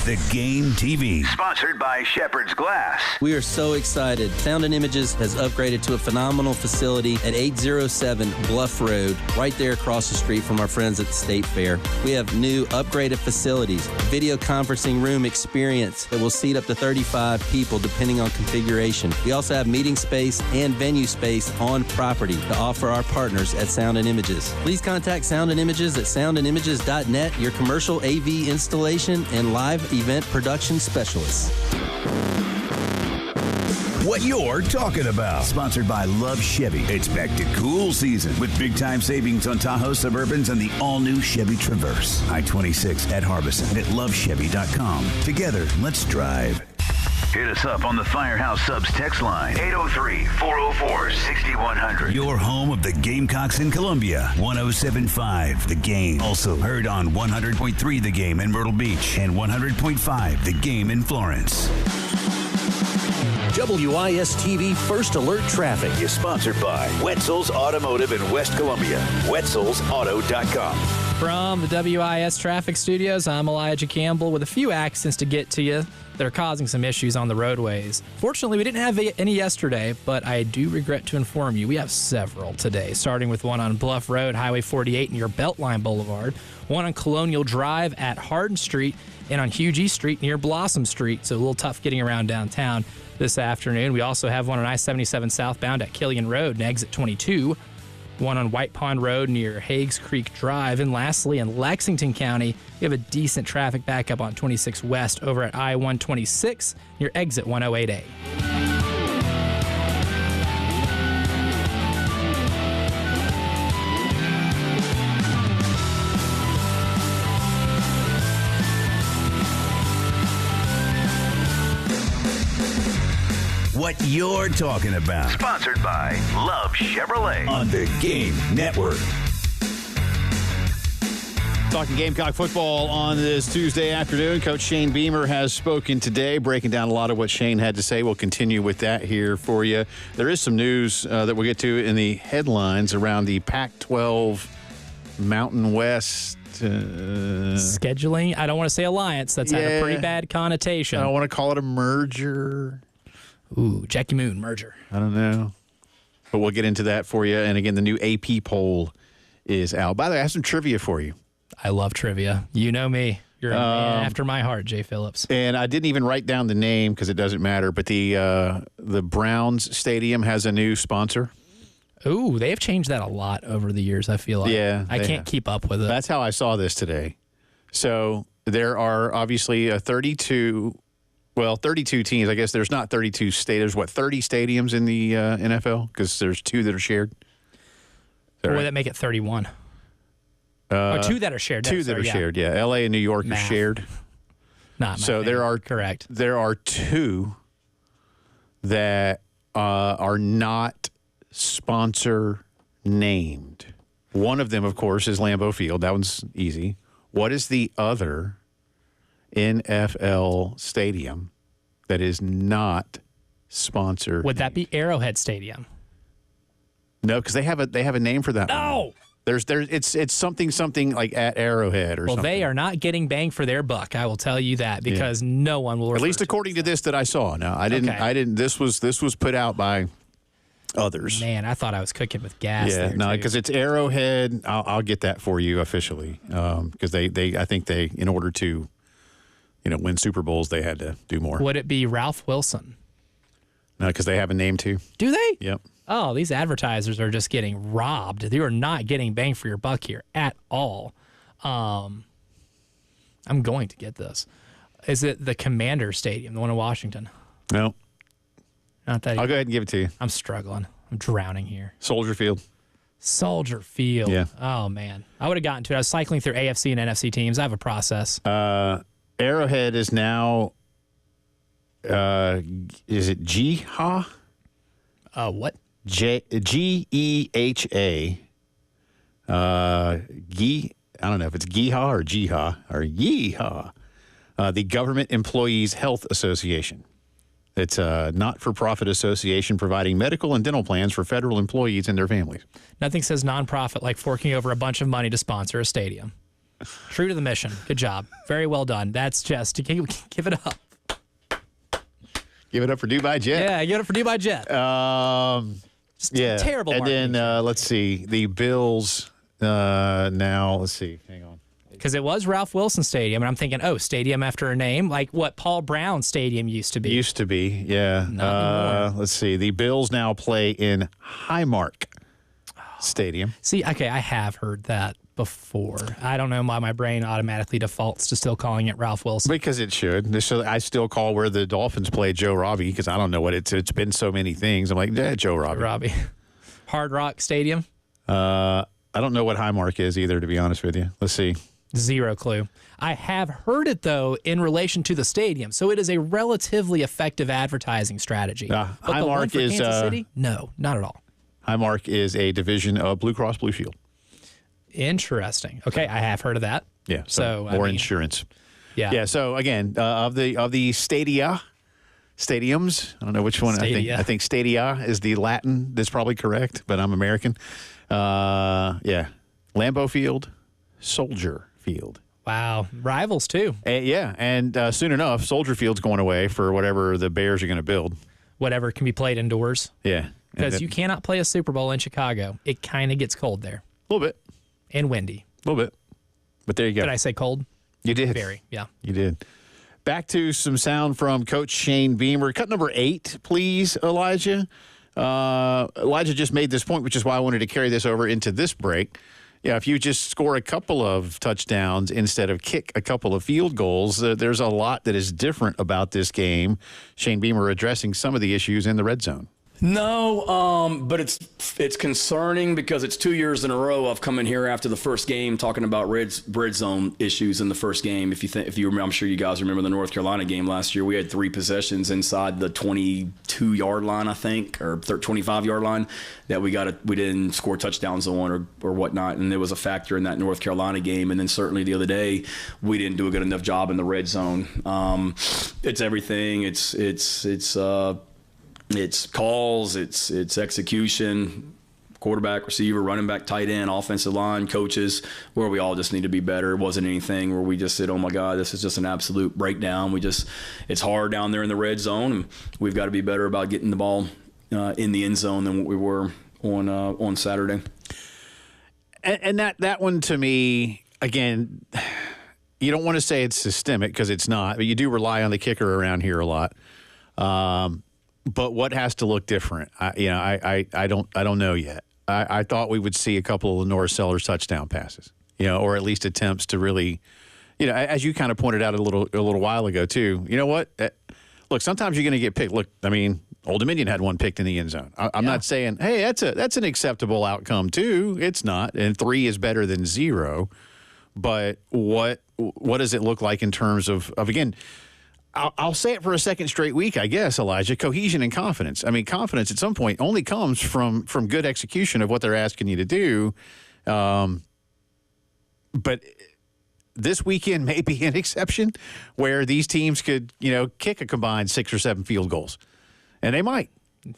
The Game TV. Sponsored by Shepherd's Glass. We are so excited. Sound and Images has upgraded to a phenomenal facility at 807 Bluff Road, right there across the street from our friends at the State Fair. We have new upgraded facilities, video conferencing room experience that will seat up to 35 people depending on configuration. We also have meeting space and venue space on property to offer our partners at Sound and Images. Please contact Sound and Images at soundandimages.net, your commercial AV installation and live event production specialists. What you're talking about. Sponsored by Love Chevy. It's back to cool season with big-time savings on Tahoe Suburbans and the all-new Chevy Traverse. I-26 at Harbison and at lovechevy.com. Together, let's drive. Hit us up on the Firehouse Subs text line, 803-404-6100. Your home of the Gamecocks in Columbia, 107.5 The Game. Also heard on 100.3 The Game in Myrtle Beach and 100.5 The Game in Florence. WIS-TV First Alert Traffic is sponsored by Wetzel's Automotive in West Columbia. Wetzel'sAuto.com. From the WIS Traffic Studios, I'm Elijah Campbell with a few accidents to get to you. They're causing some issues on the roadways. Fortunately, we didn't have any yesterday, but I do regret to inform you we have several today, starting with one on Bluff Road, Highway 48 near Beltline Boulevard, one on Colonial Drive at Hardin Street, and on Hugh G. Street near Blossom Street, so a little tough getting around downtown this afternoon. We also have one on I-77 southbound at Killian Road and exit 22, one on White Pond Road near Hagues Creek Drive. And lastly, in Lexington County, we have a decent traffic backup on 26 West over at I-126 near exit 108A. What you're talking about. Sponsored by Love Chevrolet on the Game Network. Talking Gamecock football on this Tuesday afternoon. Coach Shane Beamer has spoken today, breaking down a lot of what Shane had to say. We'll continue with that here for you. There is some news that we'll get to in the headlines around the Pac-12 Mountain West scheduling. I don't want to say alliance. That's had a pretty bad connotation. I don't want to call it a merger. Ooh, Jackie Moon merger. I don't know. But we'll get into that for you. And again, the new AP poll is out. By the way, I have some trivia for you. I love trivia. You know me. You're a man after my heart, Jay Phillips. And I didn't even write down the name because it doesn't matter. But the Browns Stadium has a new sponsor. Ooh, they have changed that a lot over the years, I feel like. Yeah. I can't keep up with it. That's how I saw this today. So there are obviously 32 teams. I guess there's not 32 there's 30 stadiums in the NFL? Because there's 2 that are shared. Or would that make it 31? Or 2 that are shared. 2 that are shared, yeah. L.A. and New York are shared. Not so there are correct. There are 2 that are not sponsor named. One of them, of course, is Lambeau Field. That one's easy. What is the other NFL stadium that is not sponsor? Would that be Arrowhead Stadium? No, because they have a name for that. No. One. It's something like at Arrowhead or something. Well, they are not getting bang for their buck. I will tell you that because no one will. At least according to this that I saw. No, I didn't. Okay. I didn't. This was put out by others. Man, I thought I was cooking with gas. Yeah, no, because it's Arrowhead. I'll get that for you officially because I think they in order to win Super Bowls, they had to do more. Would it be Ralph Wilson? No, because they have a name too. Do they? Yep. Oh, these advertisers are just getting robbed. They are not getting bang for your buck here at all. I'm going to get this. Is it the Commander Stadium, the one in Washington? No. Not that. I'll go ahead and give it to you. I'm struggling. I'm drowning here. Soldier Field. Soldier Field. Yeah. Oh, man. I would have gotten to it. I was cycling through AFC and NFC teams. I have a process. Arrowhead is now, is it Geha? What? Geha. I don't know if it's Geha or Jiha or Yeehaw. The Government Employees Health Association. It's a not-for-profit association providing medical and dental plans for federal employees and their families. Nothing says nonprofit like forking over a bunch of money to sponsor a stadium. True to the mission. Good job. Very well done. That's just to give it up. Give it up for Dubai Jet. Yeah, give it up for Dubai Jet. Just terrible. And then let's see the Bills. Now let's see. Hang on. Because it was Ralph Wilson Stadium, and I'm thinking, stadium after a name, like what Paul Brown Stadium used to be. Used to be, yeah. Let's see. The Bills now play in Highmark Stadium. See, okay, I have heard that before. I don't know why my brain automatically defaults to still calling it Ralph Wilson. Because it should. I still call where the Dolphins play Joe Robbie because I don't know what it's been so many things. I'm like, Joe Robbie. Hard Rock Stadium? I don't know what Highmark is either, to be honest with you. Let's see. Zero clue. I have heard it, though, in relation to the stadium. So it is a relatively effective advertising strategy. But the one for Kansas City? No, not at all. Highmark is a division of Blue Cross Blue Shield. Interesting. Okay, I have heard of that. Yeah, so more insurance. Yeah. Yeah, so again, of the stadiums, I don't know which one. I think stadia is the Latin. That's probably correct, but I'm American. Lambeau Field, Soldier Field. Wow. Rivals, too. And soon enough, Soldier Field's going away for whatever the Bears are going to build. Whatever can be played indoors. Yeah. Because you cannot play a Super Bowl in Chicago. It kind of gets cold there. A little bit. And windy. A little bit. But there you go. Did I say cold? You did. Very, yeah. You did. Back to some sound from Coach Shane Beamer. Cut number 8, please, Elijah. Elijah just made this point, which is why I wanted to carry this over into this break. Yeah, if you just score a couple of touchdowns instead of kick a couple of field goals, there's a lot that is different about this game. Shane Beamer addressing some of the issues in the red zone. No, but it's concerning because it's 2 years in a row I've come in here after the first game talking about red zone issues in the first game. If you remember, I'm sure you guys remember the North Carolina game last year. We had 3 possessions inside the 22-yard line, I think, or 25-yard line that we didn't score touchdowns on or whatnot, and it was a factor in that North Carolina game. And then certainly the other day we didn't do a good enough job in the red zone. It's everything. It's calls, it's execution, quarterback, receiver, running back, tight end, offensive line, coaches, where we all just need to be better. It wasn't anything where we just said, oh my God, this is just an absolute breakdown. It's hard down there in the red zone, and we've got to be better about getting the ball in the end zone than what we were on Saturday. And that one to me, again, you don't want to say it's systemic because it's not, but you do rely on the kicker around here a lot. But what has to look different? I don't know yet. I thought we would see a couple of Norris Sellers touchdown passes, or at least attempts to really, as you kind of pointed out a little while ago too. You know what? Look, sometimes you're going to get picked. Look, I mean, Old Dominion had one picked in the end zone. I'm not saying, hey, that's an acceptable outcome too. It's not, and 3 is better than 0. But what does it look like in terms of again? I'll say it for a second straight week, I guess, Elijah. Cohesion and confidence. I mean, confidence at some point only comes from good execution of what they're asking you to do. But this weekend may be an exception where these teams could, kick a combined 6 or 7 field goals. And they might.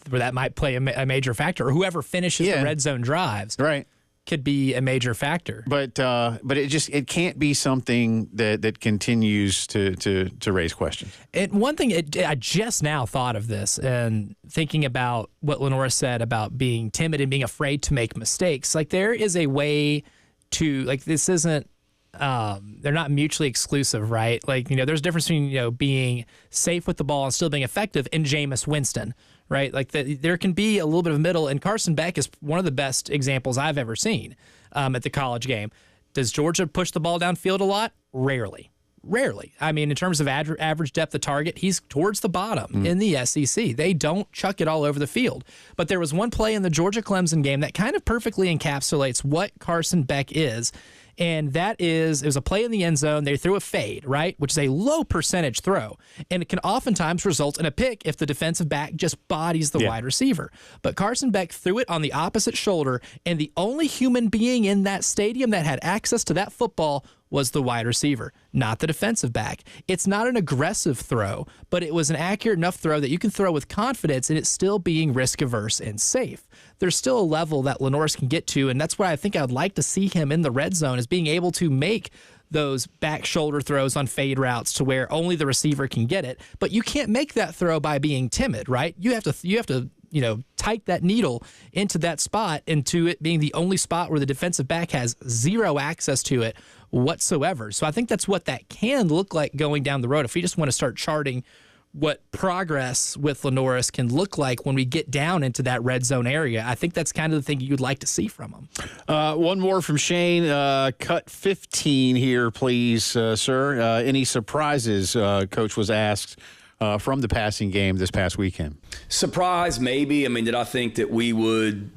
Where that might play a major factor. Or whoever finishes the red zone drives. Right. Could be a major factor. But it can't be something that continues to raise questions. And one thing, I just now thought of this and thinking about what Lenora said about being timid and being afraid to make mistakes. Like, there is a way to, like, this isn't, they're not mutually exclusive, right? Like, there's a difference between, being safe with the ball and still being effective in Jameis Winston. Right, like there can be a little bit of middle, and Carson Beck is one of the best examples I've ever seen at the college game. Does Georgia push the ball downfield a lot? Rarely. I mean, in terms of average depth of target, he's towards the bottom in the SEC. They don't chuck it all over the field. But there was one play in the Georgia-Clemson game that kind of perfectly encapsulates what Carson Beck is. And it was a play in the end zone. They threw a fade, right, which is a low percentage throw. And it can oftentimes result in a pick if the defensive back just bodies the wide receiver. But Carson Beck threw it on the opposite shoulder, and the only human being in that stadium that had access to that football was the wide receiver, not the defensive back. It's not an aggressive throw, but it was an accurate enough throw that you can throw with confidence and it's still being risk-averse and safe. There's still a level that Lenoris can get to, and that's why I think I'd like to see him in the red zone, is being able to make those back shoulder throws on fade routes to where only the receiver can get it. But you can't make that throw by being timid, right? You have to tight that needle into that spot, into it being the only spot where the defensive back has zero access to it whatsoever. So I think that's what that can look like going down the road. If we just want to start charting what progress with Lenoris can look like when we get down into that red zone area, I think that's kind of the thing you'd like to see from him. One more from Shane. Cut 15 here, please, sir. Any surprises, Coach was asked, from the passing game this past weekend? Surprise, maybe. I mean, did I think that we would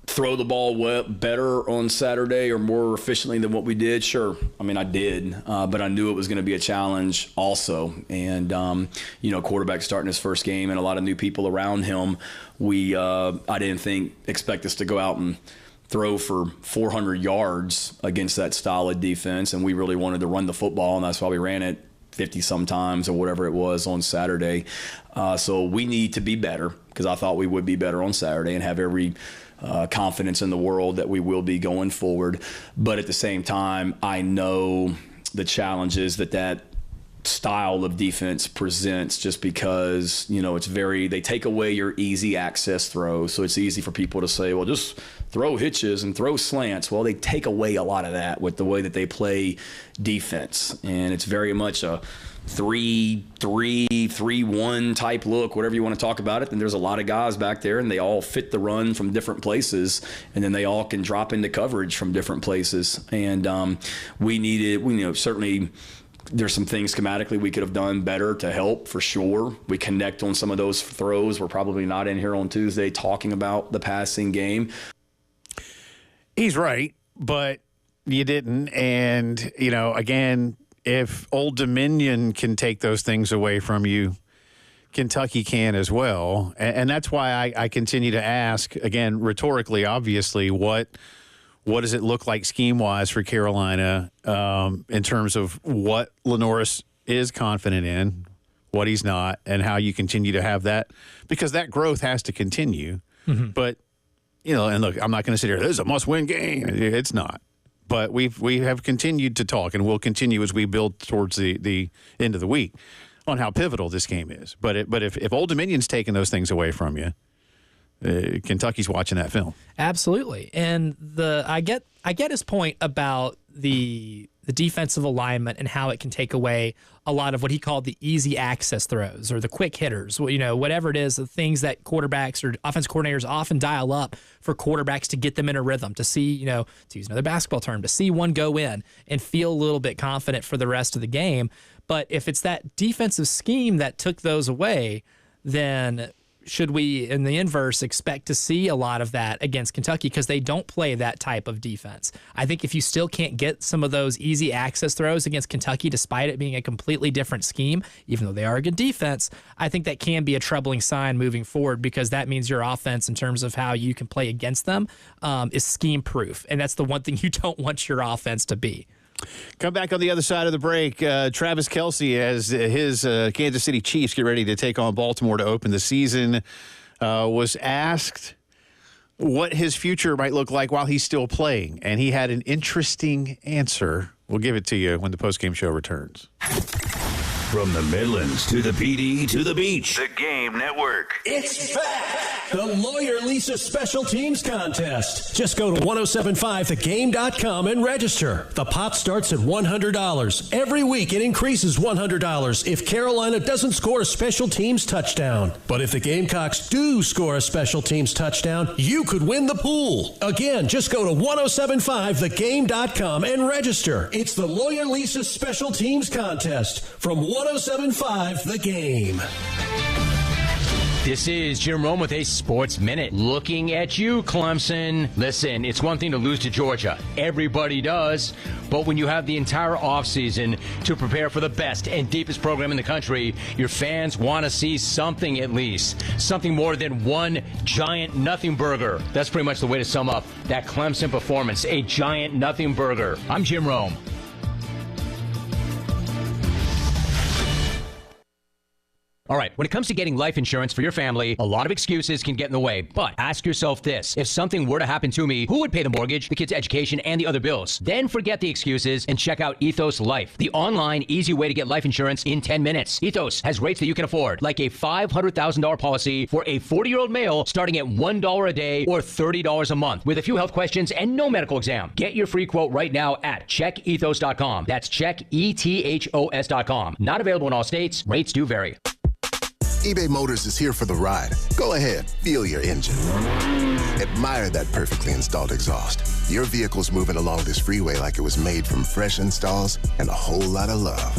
throw the ball better on Saturday or more efficiently than what we did? Sure. I mean, I did, but I knew it was going to be a challenge also. And, quarterback starting his first game and a lot of new people around him, I didn't expect us to go out and throw for 400 yards against that stolid defense, and we really wanted to run the football, and that's why we ran it 50 sometimes or whatever it was on Saturday. So we need to be better. because I thought we would be better on Saturday and have every confidence in the world that we will be going forward. But at the same time, I know the challenges that style of defense presents, just because, they take away your easy access throws. So it's easy for people to say, well, just throw hitches and throw slants. Well, they take away a lot of that with the way that they play defense. And it's very much a 3-3-3-1 type look, whatever you want to talk about it. And there's a lot of guys back there, and they all fit the run from different places, and then they all can drop into coverage from different places. And certainly there's some things schematically we could have done better to help, for sure. We connect on some of those throws. We're probably not in here on Tuesday talking about the passing game. He's right, but you didn't. And, again, if Old Dominion can take those things away from you, Kentucky can as well. And that's why I continue to ask, again, rhetorically, obviously, what does it look like scheme-wise for Carolina in terms of what Lenoris is confident in, what he's not, and how you continue to have that? Because that growth has to continue. Mm-hmm. But, and look, I'm not going to sit here, this is a must-win game. It's not. But we have continued to talk, and we'll continue as we build towards the end of the week on how pivotal this game is. But if Old Dominion's taking those things away from you, Kentucky's watching that film. Absolutely. And I get his point about the defensive alignment and how it can take away a lot of what he called the easy access throws or the quick hitters, whatever it is, the things that quarterbacks or offense coordinators often dial up for quarterbacks to get them in a rhythm, to see, to use another basketball term, to see one go in and feel a little bit confident for the rest of the game. But if it's that defensive scheme that took those away, then should we, in the inverse, expect to see a lot of that against Kentucky because they don't play that type of defense? I think if you still can't get some of those easy access throws against Kentucky, despite it being a completely different scheme, even though they are a good defense, I think that can be a troubling sign moving forward, because that means your offense, in terms of how you can play against them, is scheme-proof. And that's the one thing you don't want your offense to be. Come back on the other side of the break. Travis Kelce, as his Kansas City Chiefs get ready to take on Baltimore to open the season, was asked what his future might look like while he's still playing. And he had an interesting answer. We'll give it to you when the postgame show returns. From the Midlands to the PD to the beach. The Game Network. It's back! The Lawyer Lisa Special Teams Contest. Just go to 1075thegame.com and register. The pot starts at $100. Every week it increases $100 if Carolina doesn't score a special teams touchdown. But if the Gamecocks do score a special teams touchdown, you could win the pool. Again, just go to 1075thegame.com and register. It's the Lawyer Lisa Special Teams Contest from 1075 The Game. This is Jim Rome with a Sports Minute. Looking at you, Clemson. Listen, it's one thing to lose to Georgia. Everybody does. But when you have the entire offseason to prepare for the best and deepest program in the country, your fans want to see something at least. Something more than one giant nothing burger. That's pretty much the way to sum up that Clemson performance. A giant nothing burger. I'm Jim Rome. All right, when it comes to getting life insurance for your family, a lot of excuses can get in the way. But ask yourself this. If something were to happen to me, who would pay the mortgage, the kids' education, and the other bills? Then forget the excuses and check out Ethos Life, the online, easy way to get life insurance in 10 minutes. Ethos has rates that you can afford, like a $500,000 policy for a 40-year-old male starting at $1 a day or $30 a month, with a few health questions and no medical exam. Get your free quote right now at checkethos.com. That's checkethos.com. Not available in all states. Rates do vary. eBay Motors is here for the ride. Go ahead, feel your engine. Admire that perfectly installed exhaust. Your vehicle's moving along this freeway like it was made from fresh installs and a whole lot of love.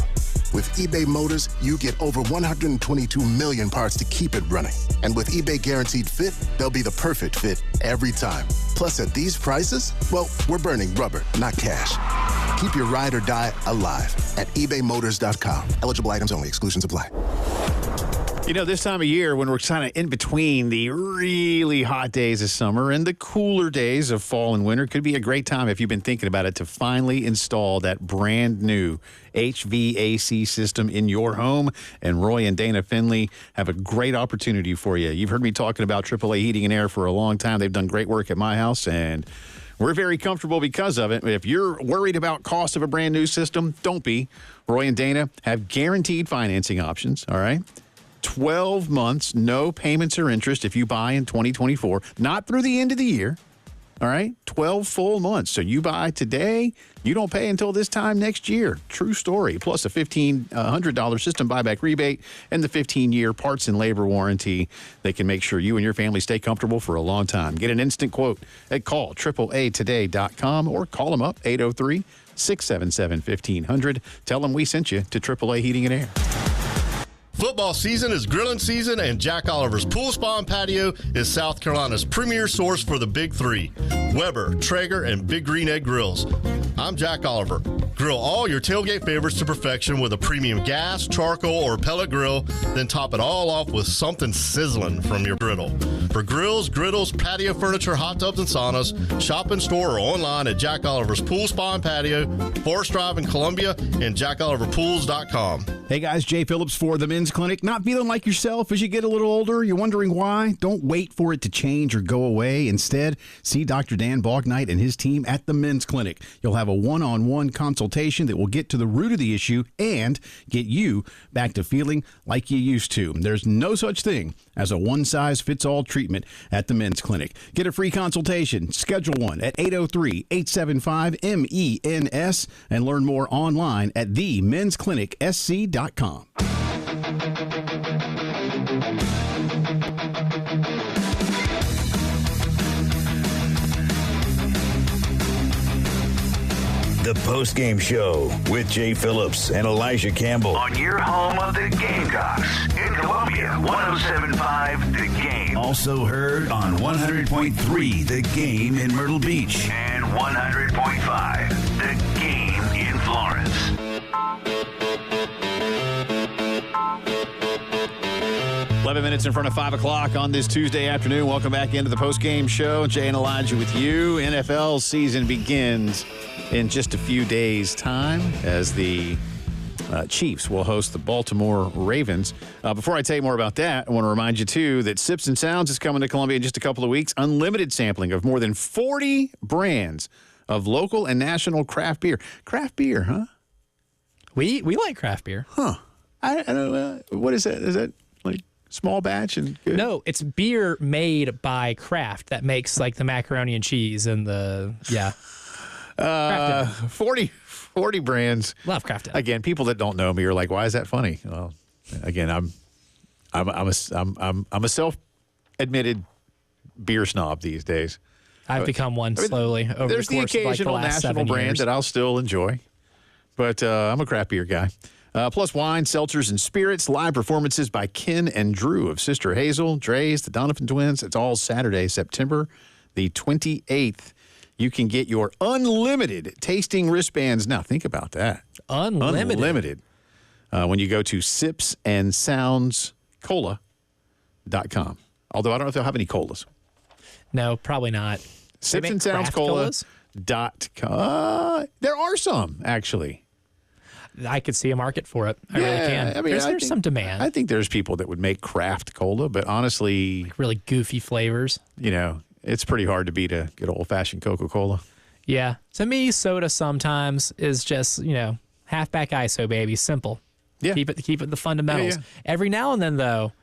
With eBay Motors, you get over 122 million parts to keep it running. And with eBay Guaranteed Fit, they'll be the perfect fit every time. Plus, at these prices, well, we're burning rubber, not cash. Keep your ride or die alive at ebaymotors.com. Eligible items only. Exclusions apply. You know, this time of year when we're kind of in between the really hot days of summer and the cooler days of fall and winter, could be a great time if you've been thinking about it to finally install that brand new HVAC system in your home. And Roy and Dana Finley have a great opportunity for you. You've heard me talking about AAA Heating and Air for a long time. They've done great work at my house, and we're very comfortable because of it. If you're worried about cost of a brand new system, don't be. Roy and Dana have guaranteed financing options, all right? 12 months, no payments or interest if you buy in 2024, not through the end of the year, all right? 12 full months. So you buy today, you don't pay until this time next year. True story. Plus a $1,500 system buyback rebate and the 15-year parts and labor warranty. They can make sure you and your family stay comfortable for a long time. Get an instant quote at call AAAtoday.com or call them up 803-677-1500. Tell them we sent you to AAA Heating and Air. Football season is grilling season, and Jack Oliver's Pool Spa and Patio is South Carolina's premier source for the big three: Weber, Traeger, and Big Green Egg grills. I'm Jack Oliver. Grill all your tailgate favorites to perfection with a premium gas, charcoal, or pellet grill, then top it all off with something sizzling from your griddle. For grills, griddles, patio furniture, hot tubs, and saunas, shop in store or online at Jack Oliver's Pool Spa and Patio, Forest Drive in Columbia, and JackOliverPools.com. Hey guys, Jay Phillips for the Men's Clinic. Not feeling like yourself as you get a little older? You're wondering why? Don't wait for it to change or go away. Instead, see Dr. Dan Bognight and his team at the Men's Clinic. You'll have a one-on-one consultation that will get to the root of the issue and get you back to feeling like you used to. There's no such thing as a one-size-fits-all treatment at the Men's Clinic. Get a free consultation. Schedule one at 803-875-MENS and learn more online at themensclinicsc.com. The Postgame Show with Jay Phillips and Elijah Campbell. On your home of the Gamecocks in Columbia, 107.5 The Game. Also heard on 100.3 The Game in Myrtle Beach. And 100.5 The Game in Florence. Minutes in front of 5 o'clock on this Tuesday afternoon. Welcome back into the Postgame Show. Jay and Elijah with you. NFL season begins in just a few days' time as the Chiefs will host the Baltimore Ravens. Before I tell you more about that, I want to remind you, too, that Sips and Sounds is coming to Columbia in just a couple of weeks. Unlimited sampling of more than 40 brands of local and national craft beer. Craft beer, huh? We like craft beer. Huh. I don't know. What is that? Is that like small batch and good? No, it's beer made by Kraft that makes like the macaroni and cheese and the 40 brands. Love Kraft. Again, people that don't know me are like, "Why is that funny?" Well, again, I'm a self-admitted beer snob these days. I've become one slowly over there's the course the occasional of like the last national 7 brand years. that I'll still enjoy, but I'm a craft beer guy. Plus wine, seltzers, and spirits. Live performances by Ken and Drew of Sister Hazel, Dre's, the Donovan Twins. It's all Saturday, September the 28th. You can get your unlimited tasting wristbands. Now, think about that. Unlimited. When you go to sipsandsoundscola.com. Although I don't know if they'll have any colas. No, probably not. Sipsandsoundscola.com. There are some, actually. I could see a market for it. I really can. I mean, there's some demand. I think there's people that would make craft cola, but honestly, like really goofy flavors. You know, it's pretty hard to beat a good old-fashioned Coca-Cola. Yeah. To me, soda sometimes is just, halfback ISO, baby. Simple. Yeah. Keep it the fundamentals. Yeah. Every now and then, though,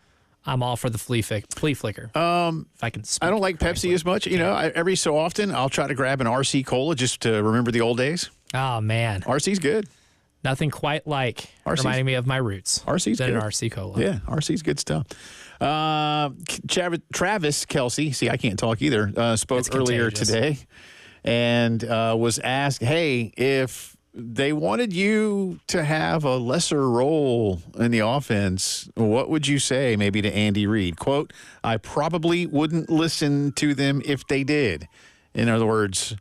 I'm all for the flea flicker. If I can speak I don't like Pepsi as much. Every so often, I'll try to grab an RC Cola just to remember the old days. Oh, man. RC's good. Nothing quite like reminding me of my roots. RC's than good. An RC Cola. Yeah, RC's good stuff. Travis Kelce, see, I can't talk either, spoke earlier today and was asked, hey, if they wanted you to have a lesser role in the offense, what would you say maybe to Andy Reid? Quote, I probably wouldn't listen to them if they did. In other words,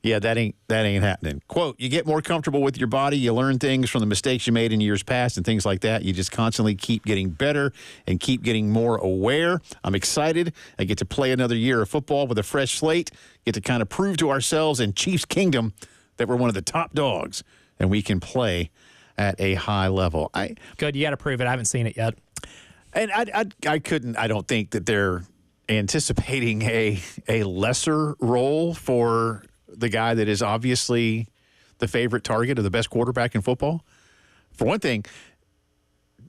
Yeah, that ain't happening. Quote, you get more comfortable with your body. You learn things from the mistakes you made in years past and things like that. You just constantly keep getting better and keep getting more aware. I'm excited. I get to play another year of football with a fresh slate. Get to kind of prove to ourselves in Chiefs Kingdom that we're one of the top dogs and we can play at a high level. Good. You got to prove it. I haven't seen it yet. And I don't think that they're anticipating a lesser role for the guy that is obviously the favorite target of the best quarterback in football. For one thing,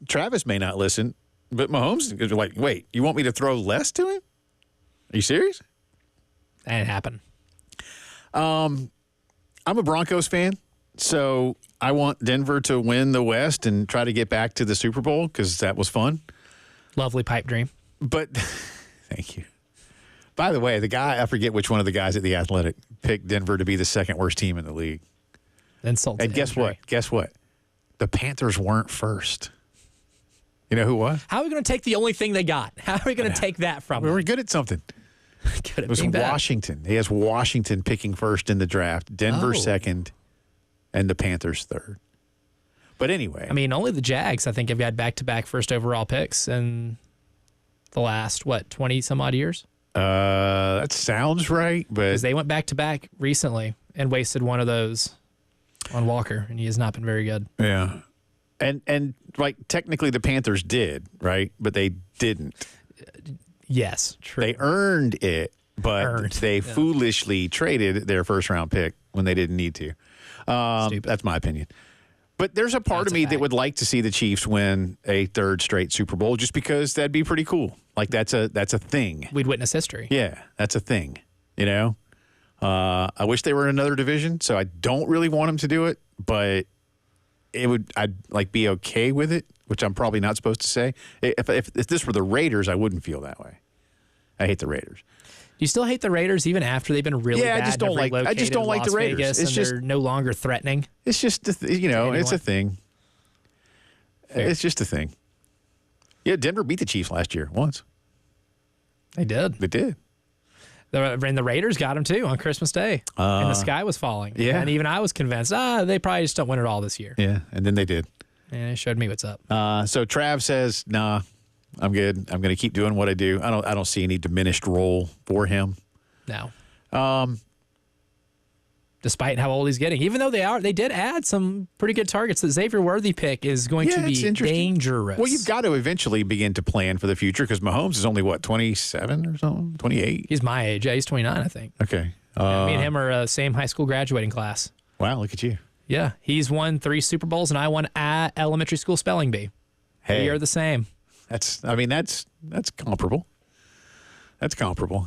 Travis may not listen, but Mahomes is like, wait, you want me to throw less to him? Are you serious? That ain't happen. I'm a Broncos fan, so I want Denver to win the West and try to get back to the Super Bowl because that was fun. Lovely pipe dream. But thank you. By the way, the guy, I forget which one of the guys at The Athletic picked Denver to be the second worst team in the league. Insult to And guess injury. what? Guess what? The Panthers weren't first. You know who was? How are we going to take the only thing they got? How are we going to take that from We them? were good at something. Good at It was being bad. Washington. He has Washington picking first in the draft, Denver second, and the Panthers third. But anyway. I mean, only the Jags, I think, have had back-to-back first overall picks in the last, 20-some-odd years? That sounds right, but Because they went back-to-back recently and wasted one of those on Walker, and he has not been very good. yeah. And like technically the Panthers did, right? But they didn't. Yes, true. They earned it, but they foolishly traded their first-round pick when they didn't need to. That's my opinion. But there's a part of me that would like to see the Chiefs win a third straight Super Bowl just because that'd be pretty cool. Like that's a thing. We'd witness history. Yeah, that's a thing. You know? I wish they were in another division, so I don't really want them to do it, but I'd like be okay with it, which I'm probably not supposed to say. If this were the Raiders, I wouldn't feel that way. I hate the Raiders. Do you still hate the Raiders even after they've been really bad? I just don't like Las the Raiders. Vegas, It's and just they're no longer threatening. It's just it's a thing. Fair. It's just a thing. Yeah, Denver beat the Chiefs last year once. They did. They did. And the Raiders got them too on Christmas Day, and the sky was falling. Yeah. And even I was convinced, they probably just don't win it all this year. Yeah, and then they did. And it showed me what's up. So Trav says, "Nah, I'm good. I'm going to keep doing what I do. I don't see any diminished role for him." No. Despite how old he's getting, even though they did add some pretty good targets. The Xavier Worthy pick is going to be dangerous. Well, you've got to eventually begin to plan for the future because Mahomes is only 27 or something, 28. He's my age. Yeah, he's 29, I think. Okay. Me and him are same high school graduating class. Wow, look at you. Yeah, he's won 3 Super Bowls, and I won at elementary school spelling bee. Hey, we are the same. That's comparable. That's comparable.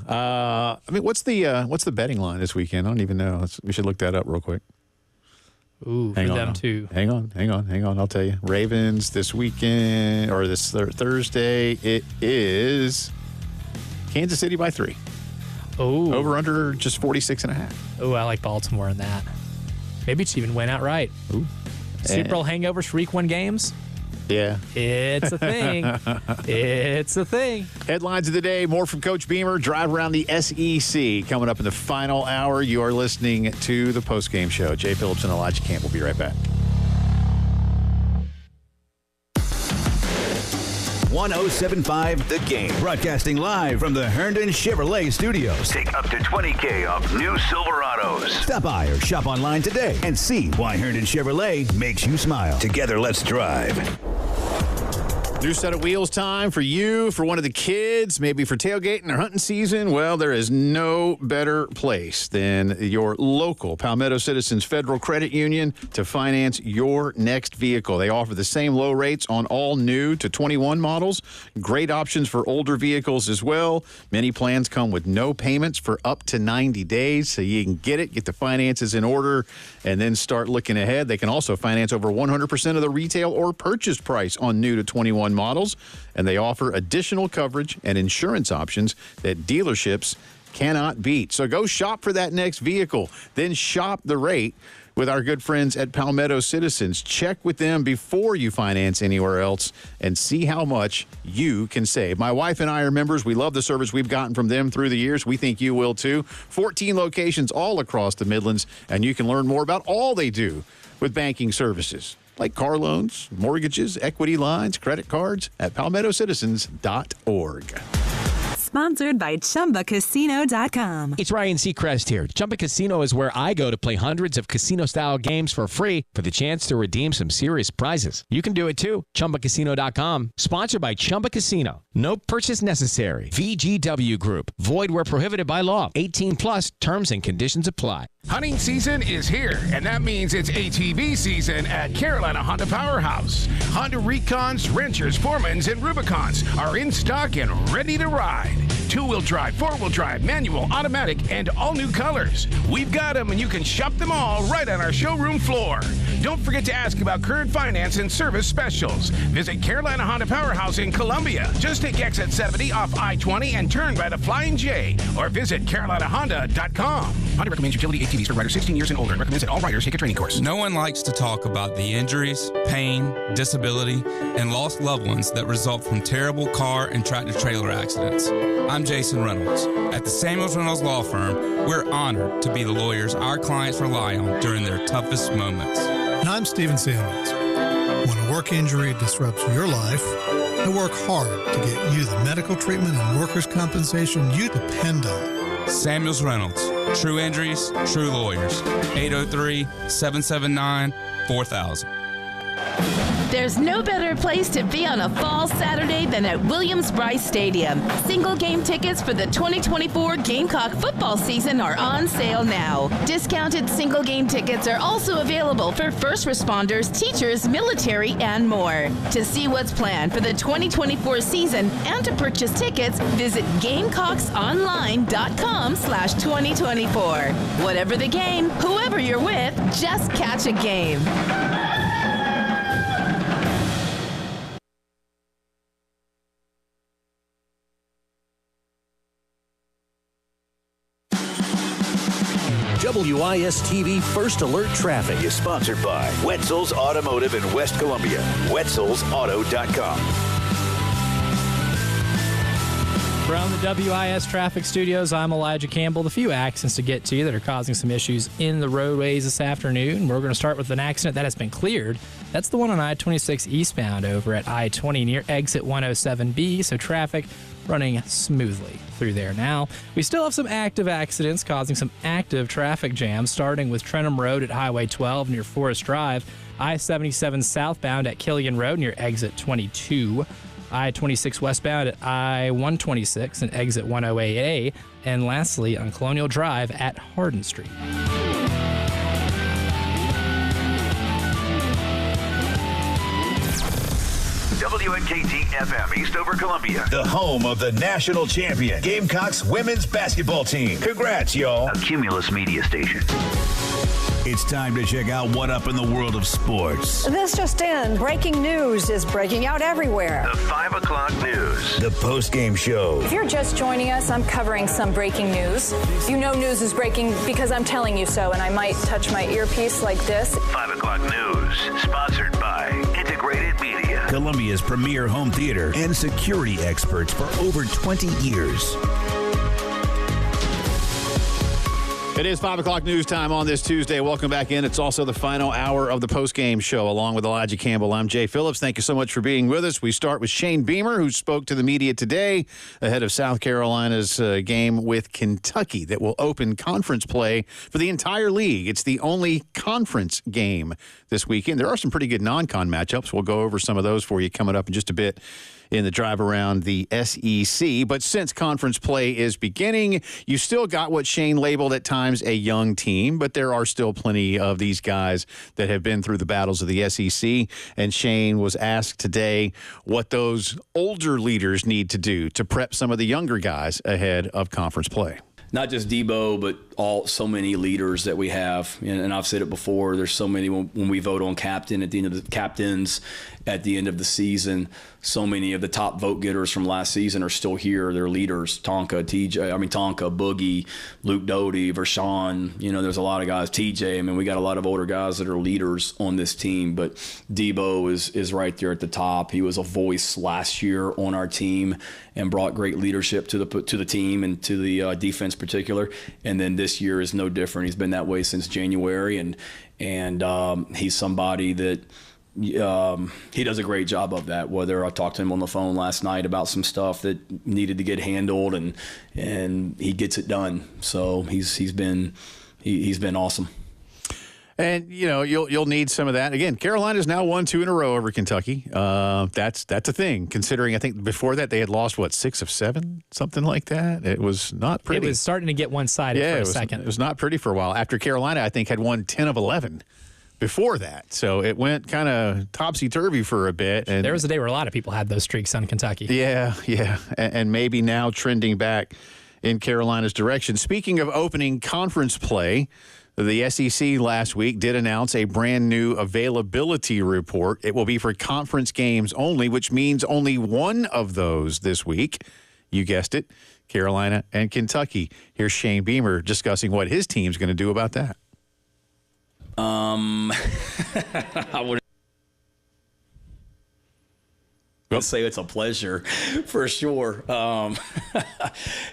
What's the betting line this weekend? I don't even know. We should look that up real quick. Ooh, for them too. Hang on. I'll tell you. Ravens this weekend or this Thursday. It is Kansas City by 3. Oh, over under just 46.5. Oh, I like Baltimore in that. Maybe it's even win outright. Ooh. Super Bowl hangovers for week 1 games. Yeah. It's a thing. It's a thing. Headlines of the day, more from Coach Beamer. Drive around the SEC. Coming up in the final hour, you are listening to the Postgame Show. Jay Phillips and Elijah Camp will be right back. 107.5 The Game. Broadcasting live from the Herndon Chevrolet Studios. Take up to $20K off new Silverados. Stop by or shop online today and see why Herndon Chevrolet makes you smile. Together, let's drive. New set of wheels time for you, for one of the kids, maybe for tailgating or hunting season. Well, there is no better place than your local Palmetto Citizens Federal Credit Union to finance your next vehicle. They offer the same low rates on all new to 21 models. Great options for older vehicles as well. Many plans come with no payments for up to 90 days, so you can get the finances in order, and then start looking ahead. They can also finance over 100% of the retail or purchase price on new to 21 models, and they offer additional coverage and insurance options that dealerships cannot beat. So go shop for that next vehicle, then shop the rate with our good friends at Palmetto Citizens. Check with them before you finance anywhere else and see how much you can save. My wife and I are members. We love the service we've gotten from them through the years. We think you will too. 14 locations all across the Midlands, and you can learn more about all they do with banking services like car loans, mortgages, equity lines, credit cards at palmettocitizens.org. Sponsored by ChumbaCasino.com. It's Ryan Seacrest here. Chumba Casino is where I go to play hundreds of casino-style games for free for the chance to redeem some serious prizes. You can do it too. ChumbaCasino.com. Sponsored by Chumba Casino. No purchase necessary. VGW Group. Void where prohibited by law. 18 plus. Terms and conditions apply. Hunting season is here, and that means it's ATV season at Carolina Honda Powerhouse. Honda Recons, Renters, Foremans, and Rubicons are in stock and ready to ride. Two-wheel drive, four-wheel drive, manual, automatic, and all new colors. We've got them, and you can shop them all right on our showroom floor. Don't forget to ask about current finance and service specials. Visit Carolina Honda Powerhouse in Columbia. Just take exit 70 off I-20 and turn by the Flying J, or visit carolinahonda.com. Honda recommends utility ATVs for riders 16 years and older and recommends that all riders take a training course. No one likes to talk about the injuries, pain, disability, and lost loved ones that result from terrible car and tractor-trailer accidents. I'm Jason Reynolds. At the Samuels Reynolds Law Firm, we're honored to be the lawyers our clients rely on during their toughest moments. And I'm Stephen Samuels. When a work injury disrupts your life, I work hard to get you the medical treatment and workers' compensation you depend on. Samuels Reynolds. True injuries, true lawyers. 803-779-4000. There's no better place to be on a fall Saturday than at Williams-Brice Stadium. Single game tickets for the 2024 Gamecock football season are on sale now. Discounted single game tickets are also available for first responders, teachers, military, and more. To see what's planned for the 2024 season and to purchase tickets, visit GamecocksOnline.com/2024. Whatever the game, whoever you're with, just catch a game. WIS-TV First Alert Traffic is sponsored by Wetzel's Automotive in West Columbia. Wetzel'sAuto.com. From the WIS Traffic Studios, I'm Elijah Campbell. The few accidents to get to that are causing some issues in the roadways this afternoon. We're going to start with an accident that has been cleared. That's the one on I-26 eastbound over at I-20 near exit 107B, so traffic running smoothly through there now. We still have some active accidents causing some active traffic jams, starting with Trenham Road at Highway 12 near Forest Drive, I-77 southbound at Killian Road near exit 22, I-26 westbound at I-126 and exit 108A, and lastly on Colonial Drive at Hardin Street. WNKT-FM Eastover, Columbia. The home of the national champion, Gamecocks women's basketball team. Congrats, y'all. A Cumulus media station. It's time to check out what up in the world of sports. This just in. Breaking news is breaking out everywhere. The 5 o'clock news. The Postgame Show. If you're just joining us, I'm covering some breaking news. You know news is breaking because I'm telling you so, and I might touch my earpiece like this. 5 o'clock news. Sponsored by Integrated Media. Columbia's premier home theater and security experts for over 20 years. It is 5 o'clock news time on this Tuesday. Welcome back in. It's also the final hour of the postgame show, along with Elijah Campbell. I'm Jay Phillips. Thank you so much for being with us. We start with Shane Beamer, who spoke to the media today ahead of South Carolina's game with Kentucky that will open conference play for the entire league. It's the only conference game this weekend. There are some pretty good non-con matchups. We'll go over some of those for you coming up in just a bit in the drive around the SEC. But since conference play is beginning, you still got what Shane labeled at times a young team, but there are still plenty of these guys that have been through the battles of the SEC. And Shane was asked today what those older leaders need to do to prep some of the younger guys ahead of conference play. Not just Debo, but so many leaders that we have, and I've said it before. There's so many when we vote on captains at the end of the season. So many of the top vote getters from last season are still here. They're leaders. Tonka, Boogie, Luke Doty, Vershawn. There's a lot of guys. TJ. We got a lot of older guys that are leaders on this team. But Debo is right there at the top. He was a voice last year on our team and brought great leadership to the team and to the defense in particular. And then this year is no different. He's been that way since January, and he's somebody that. He does a great job of that. Whether I talked to him on the phone last night about some stuff that needed to get handled, and he gets it done. So he's been awesome. And you'll need some of that. Again, Carolina's now won 2 in a row over Kentucky. That's a thing. Considering I think before that they had lost 6 of 7, something like that. It was not pretty. It was starting to get one-sided for a second. It was not pretty for a while. After Carolina, I think had won 10 of 11. Before that. So it went kind of topsy-turvy for a bit. And there was a day where a lot of people had those streaks on Kentucky. Yeah. And maybe now trending back in Carolina's direction. Speaking of opening conference play, the SEC last week did announce a brand new availability report. It will be for conference games only, which means only one of those this week. You guessed it, Carolina and Kentucky. Here's Shane Beamer discussing what his team's going to do about that. I would say it's a pleasure for sure.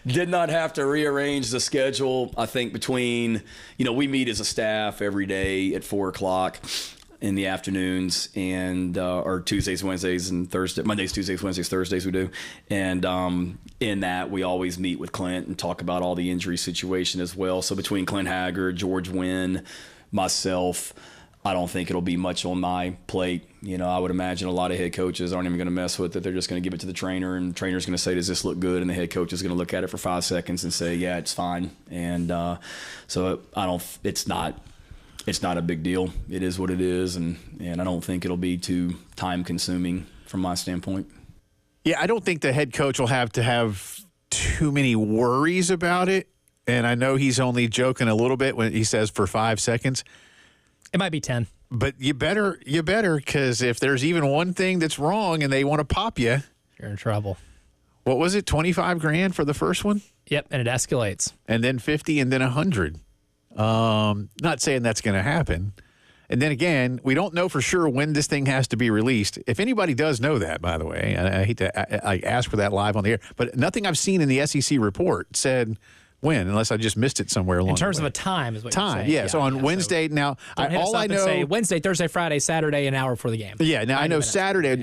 Did not have to rearrange the schedule. I think between, we meet as a staff every day at 4:00 in the afternoons, and or Tuesdays, Wednesdays, and Thursdays. Mondays, Tuesdays, Wednesdays, Thursdays we do. And in that, we always meet with Clint and talk about all the injury situation as well. So between Clint Haggard, George Wynn, myself, I don't think it'll be much on my plate. I would imagine a lot of head coaches aren't even going to mess with it. They're just going to give it to the trainer, and the trainer's going to say, does this look good? And the head coach is going to look at it for 5 seconds and say, yeah, it's fine. And so it's not a big deal. It is what it is, and I don't think it'll be too time consuming from my standpoint. Yeah, I don't think the head coach will have to have too many worries about it. And I know he's only joking a little bit when he says for 5 seconds. It might be 10. But you better, because if there's even one thing that's wrong and they want to pop you, you're in trouble. What was it, $25,000 for the first one? Yep, and it escalates. And then 50 and then 100. Not saying that's going to happen. And then again, we don't know for sure when this thing has to be released. If anybody does know that, by the way, and I hate to ask for that live on the air, but nothing I've seen in the SEC report said when, unless I just missed it somewhere along the way. In terms of a time is what you're saying. Yeah. So on Wednesday, now, all I know. Say Wednesday, Thursday, Friday, Saturday, an hour before the game. Yeah, now I know minutes. Saturday,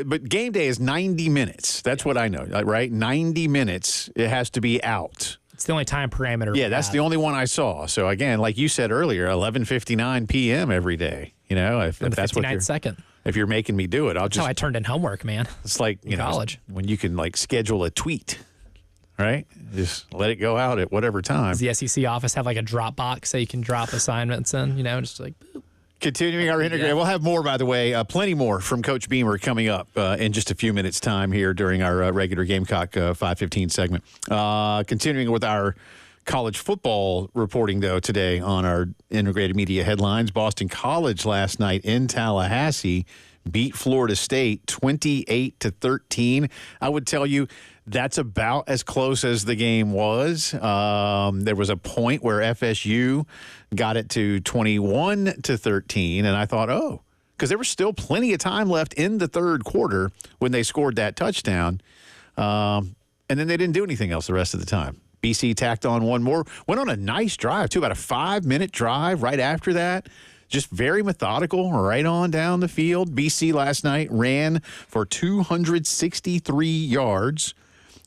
but game day is 90 minutes. That's what I know, right? 90 minutes, it has to be out. It's the only time parameter. Yeah, that's the only one I saw. So again, like you said earlier, 11:59 p.m. every day. If that's what if you're making me do it, I'll just. That's how I turned in homework, man. It's like college when you can schedule a tweet, right? Just let it go out at whatever time. Does the SEC office have a Dropbox so you can drop assignments in? Just boop. Continuing our integrated, we'll have more, by the way, plenty more from Coach Beamer coming up in just a few minutes' time here during our regular Gamecock 5:15 segment. Continuing with our college football reporting, though, today on our integrated media headlines. Boston College last night in Tallahassee beat Florida State 28-13. I would tell you that's about as close as the game was. There was a point where FSU got it to 21-13, and I thought, because there was still plenty of time left in the third quarter when they scored that touchdown. And then they didn't do anything else the rest of the time. BC tacked on one more, went on a nice drive, too, about a 5-minute drive right after that. Just very methodical, right on down the field. BC last night ran for 263 yards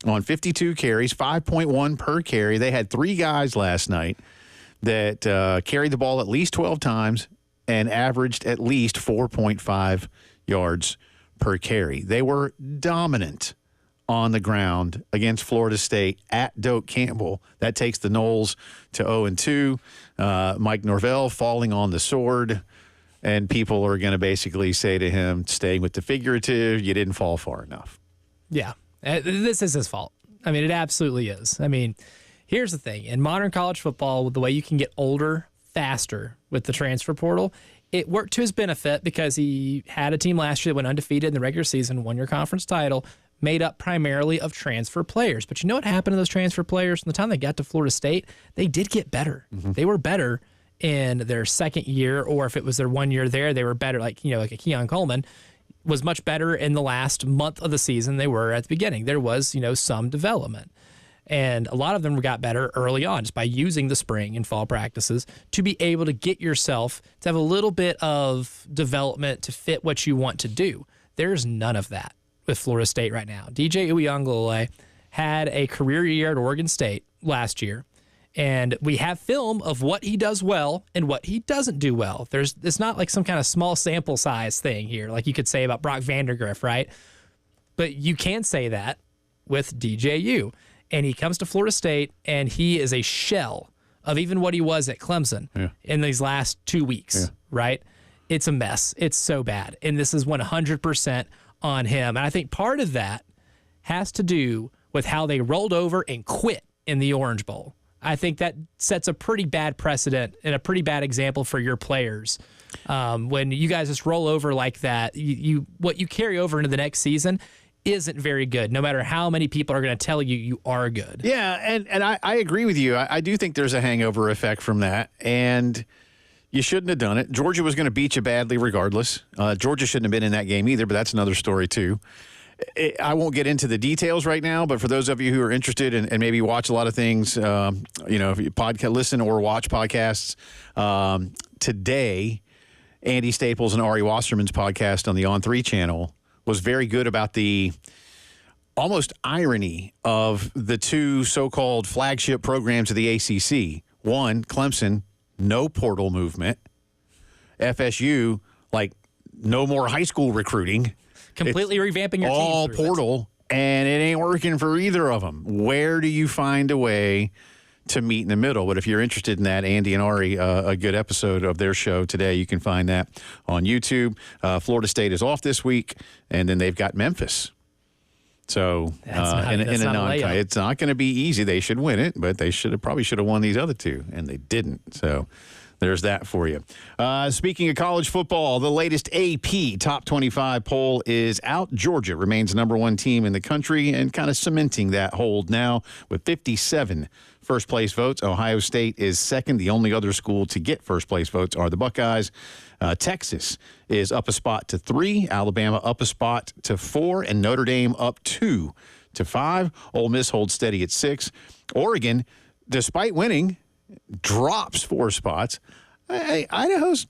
on 52 carries, 5.1 per carry. They had 3 guys last night that carried the ball at least 12 times and averaged at least 4.5 yards per carry. They were dominant on the ground against Florida State at Doak Campbell. That takes the Noles to 0-2. Mike Norvell falling on the sword, and people are going to basically say to him, staying with the figurative, you didn't fall far enough. Yeah, this is his fault. It absolutely is. Here's the thing. In modern college football, with the way you can get older faster with the transfer portal, it worked to his benefit because he had a team last year that went undefeated in the regular season, won your conference title, made up primarily of transfer players. But you know what happened to those transfer players? From the time they got to Florida State, they did get better. They were better in their second year, or if it was their 1 year there, they were better, like a Keon Coleman was much better in the last month of the season they were at the beginning. There was, some development. And a lot of them got better early on just by using the spring and fall practices to be able to get yourself to have a little bit of development to fit what you want to do. There's none of that with Florida State right now. DJ Uiagalelei had a career year at Oregon State last year, and we have film of what he does well and what he doesn't do well. It's not like some kind of small sample size thing here, like you could say about Brock Vandagriff, right? But you can say that with DJU. And he comes to Florida State, and he is a shell of even what he was at Clemson in these last 2 weeks, right? It's a mess. It's so bad. And this is 100% on him. And I think part of that has to do with how they rolled over and quit in the Orange Bowl. I think that sets a pretty bad precedent and a pretty bad example for your players. When you guys just roll over like that, what you carry over into the next season isn't very good, no matter how many people are going to tell you are good. Yeah, and I agree with you. I do think there's a hangover effect from that, and you shouldn't have done it. Georgia was going to beat you badly regardless. Georgia shouldn't have been in that game either, but that's another story too. I won't get into the details right now, but for those of you who are interested and maybe watch a lot of things, if you listen or watch podcasts, today, Andy Staples and Ari Wasserman's podcast on the On3 channel was very good about the almost irony of the two so-called flagship programs of the ACC. One, Clemson, no portal movement. FSU, no more high school recruiting. Completely revamping your team. All portal, and it ain't working for either of them. Where do you find a way to meet in the middle? But if you're interested in that, Andy and Ari, a good episode of their show today. You can find that on YouTube. Florida State is off this week, and then they've got Memphis. So it's not going to be easy. They should win it, but they probably should have won these other two, and they didn't. So there's that for you. Speaking of college football, the latest AP Top 25 poll is out. Georgia remains #1 team in the country and kind of cementing that hold now with 57 first-place votes. Ohio State is second. The only other school to get first-place votes are the Buckeyes. Texas is up a spot to 3. Alabama up a spot to 4. And Notre Dame up 2 to 5. Ole Miss holds steady at 6. Oregon, despite winning, drops 4 spots. Idaho's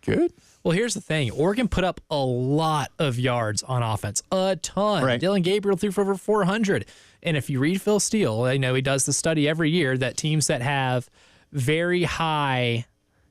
good. Well, here's the thing. Oregon put up a lot of yards on offense. A ton. Right. Dylan Gabriel threw for over 400. And if you read Phil Steele, I know he does the study every year that teams that have very high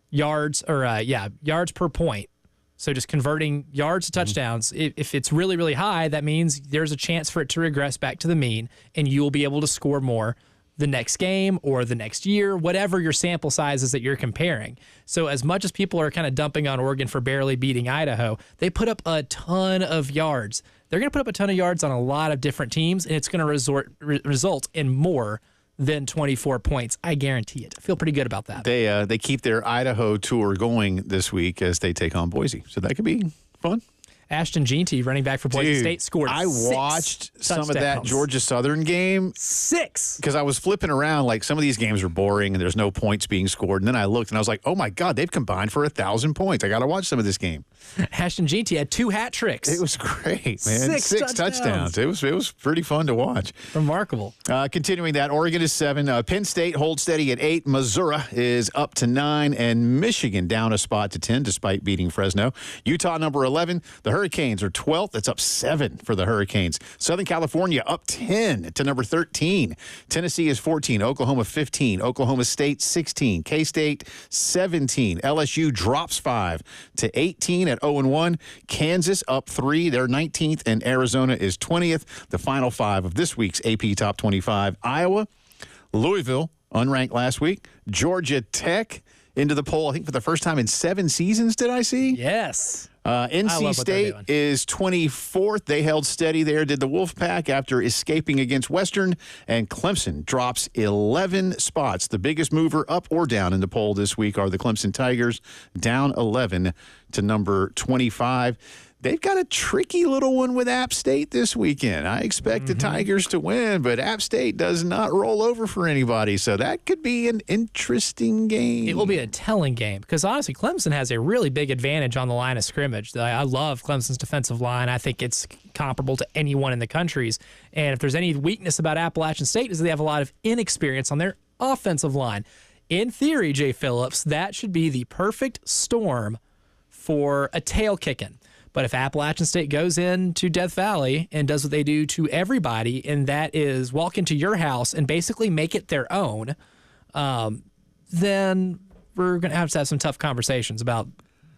yards yards per point, so just converting yards to touchdowns, if it's really, really high, that means there's a chance for it to regress back to the mean, and you will be able to score more the next game or the next year, whatever your sample size is that you're comparing. So as much as people are kind of dumping on Oregon for barely beating Idaho, they put up a ton of yards. They're going to put up a ton of yards on a lot of different teams, and it's going to result in more than 24 points. I guarantee it. I feel pretty good about that. They keep their Idaho tour going this week as they take on Boise, so that could be fun. Ashton Jeanty, running back for Boise State, scored I watched some of that Georgia Southern game. 6. Because I was flipping around, some of these games are boring and there's no points being scored. And then I looked and I was like, oh my God, they've combined for 1,000 points. I got to watch some of this game. Ashton Jeanty had 2 hat tricks. It was great, man. 6 touchdowns. It was pretty fun to watch. Remarkable. Continuing that, Oregon is 7. Penn State holds steady at 8. Missouri is up to 9. And Michigan down a spot to 10 despite beating Fresno. Utah number 11. The Hurricanes are 12th. That's up 7 for the Hurricanes. Southern California up 10 to number 13. Tennessee is 14. Oklahoma 15. Oklahoma State 16. K-State 17. LSU drops 5 to 18 at 0-1. Kansas up 3. They're 19th. And Arizona is 20th. The final 5 of this week's AP Top 25. Iowa, Louisville, unranked last week. Georgia Tech into the poll, I think, for the first time in 7 seasons, did I see? Yes. NC State is 24th. They held steady there, did the Wolfpack after escaping against Western. And Clemson drops 11 spots. The biggest mover up or down in the poll this week are the Clemson Tigers, down 11 to number 25. They've got a tricky little one with App State this weekend. I expect the Tigers to win, but App State does not roll over for anybody, so that could be an interesting game. It will be a telling game because, honestly, Clemson has a really big advantage on the line of scrimmage. I love Clemson's defensive line. I think it's comparable to anyone in the country's. And if there's any weakness about Appalachian State is they have a lot of inexperience on their offensive line. In theory, Jay Phillips, that should be the perfect storm for a tail kicking. But if Appalachian State goes into Death Valley and does what they do to everybody, and that is walk into your house and basically make it their own, then we're going to have some tough conversations about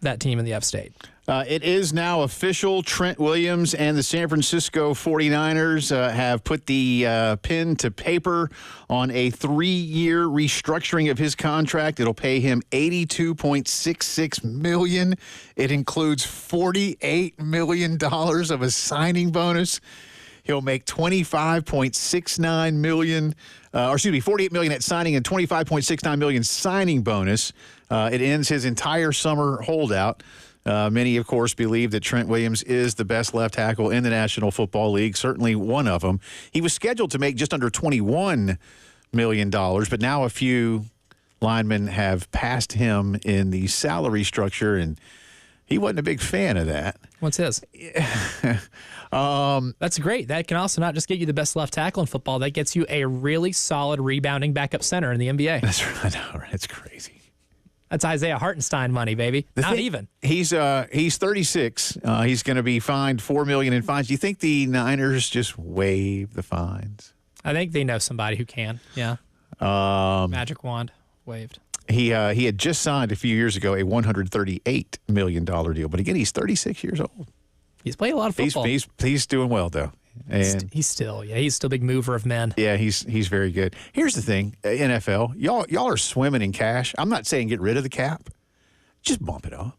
that team in the upstate. It is now official. Trent Williams and the San Francisco 49ers have put the pen to paper on a 3-year restructuring of his contract. It'll pay him $82.66 million. It includes $48 million of a signing bonus. He'll make $25.69 million, $48 million at signing and $25.69 million signing bonus. It ends his entire summer holdout. Many, of course, believe that Trent Williams is the best left tackle in the National Football League, certainly one of them. He was scheduled to make just under $21 million, but now a few linemen have passed him in the salary structure, and he wasn't a big fan of that. What's his? That's great. That can also not just get you the best left tackle in football. That gets you a really solid rebounding backup center in the NBA. That's right. I know, right? It's crazy. That's Isaiah Hartenstein money, baby. Not even. He's 36. He's going to be fined $4 million in fines. Do you think the Niners just waive the fines? I think they know somebody who can. Yeah. Magic wand waived. He had just signed a few years ago a $138 million deal, but again, he's 36 years old. He's played a lot of football. He's doing well though. And he's still a big mover of men. Yeah, he's very good. Here's the thing, NFL, y'all are swimming in cash. I'm not saying get rid of the cap. Just bump it up.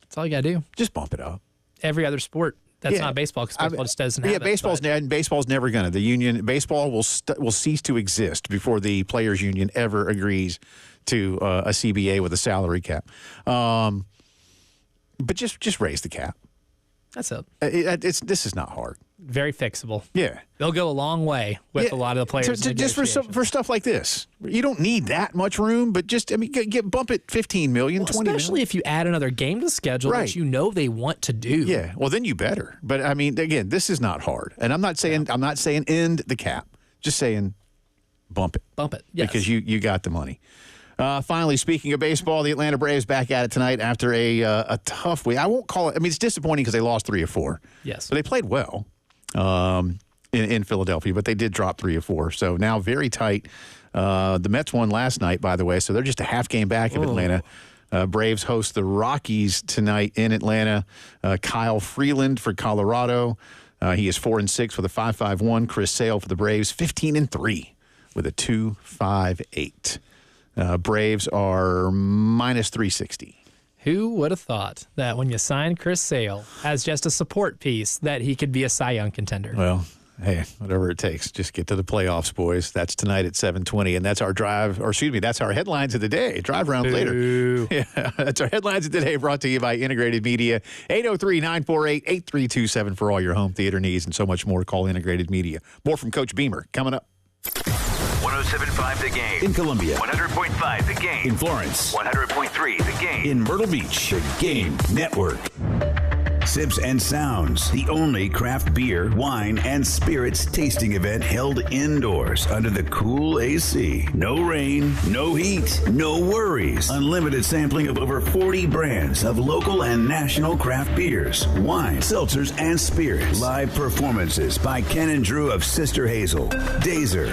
That's all you got to do. Just bump it up. Every other sport that's not baseball, because baseball just doesn't have it. Baseball's never going to. The union, baseball will cease to exist before the players' union ever agrees to a CBA with a salary cap. But just raise the cap. That's it. This is not hard. Very fixable. Yeah. They'll go a long way with a lot of the players. Just for stuff like this. You don't need that much room, but just, bump it $15 million, $20 million. Especially if you add another game to the schedule that they want to do. Yeah. Well, then you better. But, again, this is not hard. And I'm not saying end the cap. Just saying bump it. Bump it, yes. Because you got the money. Finally, speaking of baseball, the Atlanta Braves back at it tonight after a tough week. I won't call it. It's disappointing because they lost 3 of 4. Yes. But they played well in Philadelphia, but they did drop 3 of 4. So now very tight. The Mets won last night, by the way, so they're just a half game back of Atlanta. Braves host the Rockies tonight in Atlanta. Kyle Freeland for Colorado. He is 4-6 with a 5.51. Chris Sale for the Braves, 15-3 with a 2.58. Braves are minus 360. Who would have thought that when you sign Chris Sale as just a support piece that he could be a Cy Young contender? Well, hey, whatever it takes. Just get to the playoffs, boys. That's tonight at 7:20, and that's our that's our headlines of the day. Drive around later. Yeah, that's our headlines of the day brought to you by Integrated Media. 803-948-8327 for all your home theater needs and so much more. Call Integrated Media. More from Coach Beamer coming up. 107.5 The Game. In Columbia. 100.5 The Game. In Florence. 100.3 The Game. In Myrtle Beach. The Game Network. Sips and Sounds, the only craft beer, wine, and spirits tasting event held indoors under the cool AC. No rain, no heat, no worries. Unlimited sampling of over 40 brands of local and national craft beers, wine, seltzers, and spirits. Live performances by Ken and Drew of Sister Hazel, Dazer,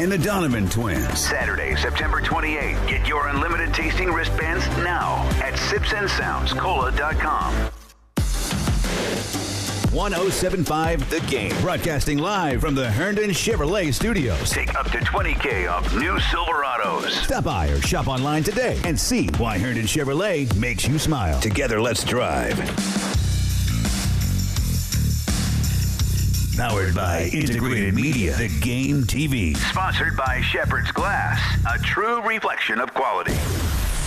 and the Donovan Twins. Saturday, September 28th. Get your unlimited tasting wristbands now at sipsandsoundscola.com. 107.5 The Game. Broadcasting live from the Herndon Chevrolet Studios. Take up to $20,000 off new Silverados. Stop by or shop online today and see why Herndon Chevrolet makes you smile. Together, let's drive. Powered by Integrated Media, The Game TV. Sponsored by Shepherd's Glass, a true reflection of quality.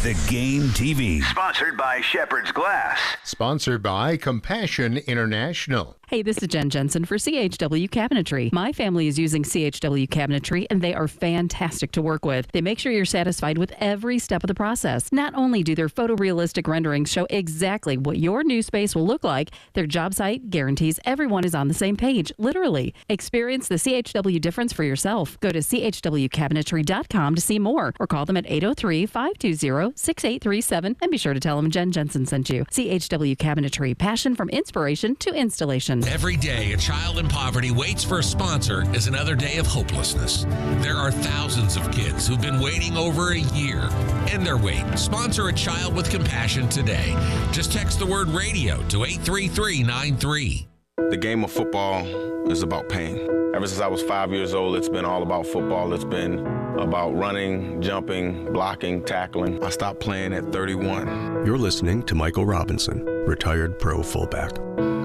The Game TV. Sponsored by Shepherd's Glass. Sponsored by Compassion International. Hey, this is Jen Jensen for CHW Cabinetry. My family is using CHW Cabinetry, and they are fantastic to work with. They make sure you're satisfied with every step of the process. Not only do their photorealistic renderings show exactly what your new space will look like, their job site guarantees everyone is on the same page, literally. Experience the CHW difference for yourself. Go to chwcabinetry.com to see more, or call them at 803-520-6837, and be sure to tell them Jen Jensen sent you. CHW Cabinetry, passion from inspiration to installation. Every day, a child in poverty waits for a sponsor is another day of hopelessness. There are thousands of kids who've been waiting over a year. End their wait. Sponsor a child with compassion today. Just text the word radio to 83393. The game of football is about pain. Ever since I was 5 years old, it's been all about football. It's been about running, jumping, blocking, tackling. I stopped playing at 31. You're listening to Michael Robinson, retired pro fullback.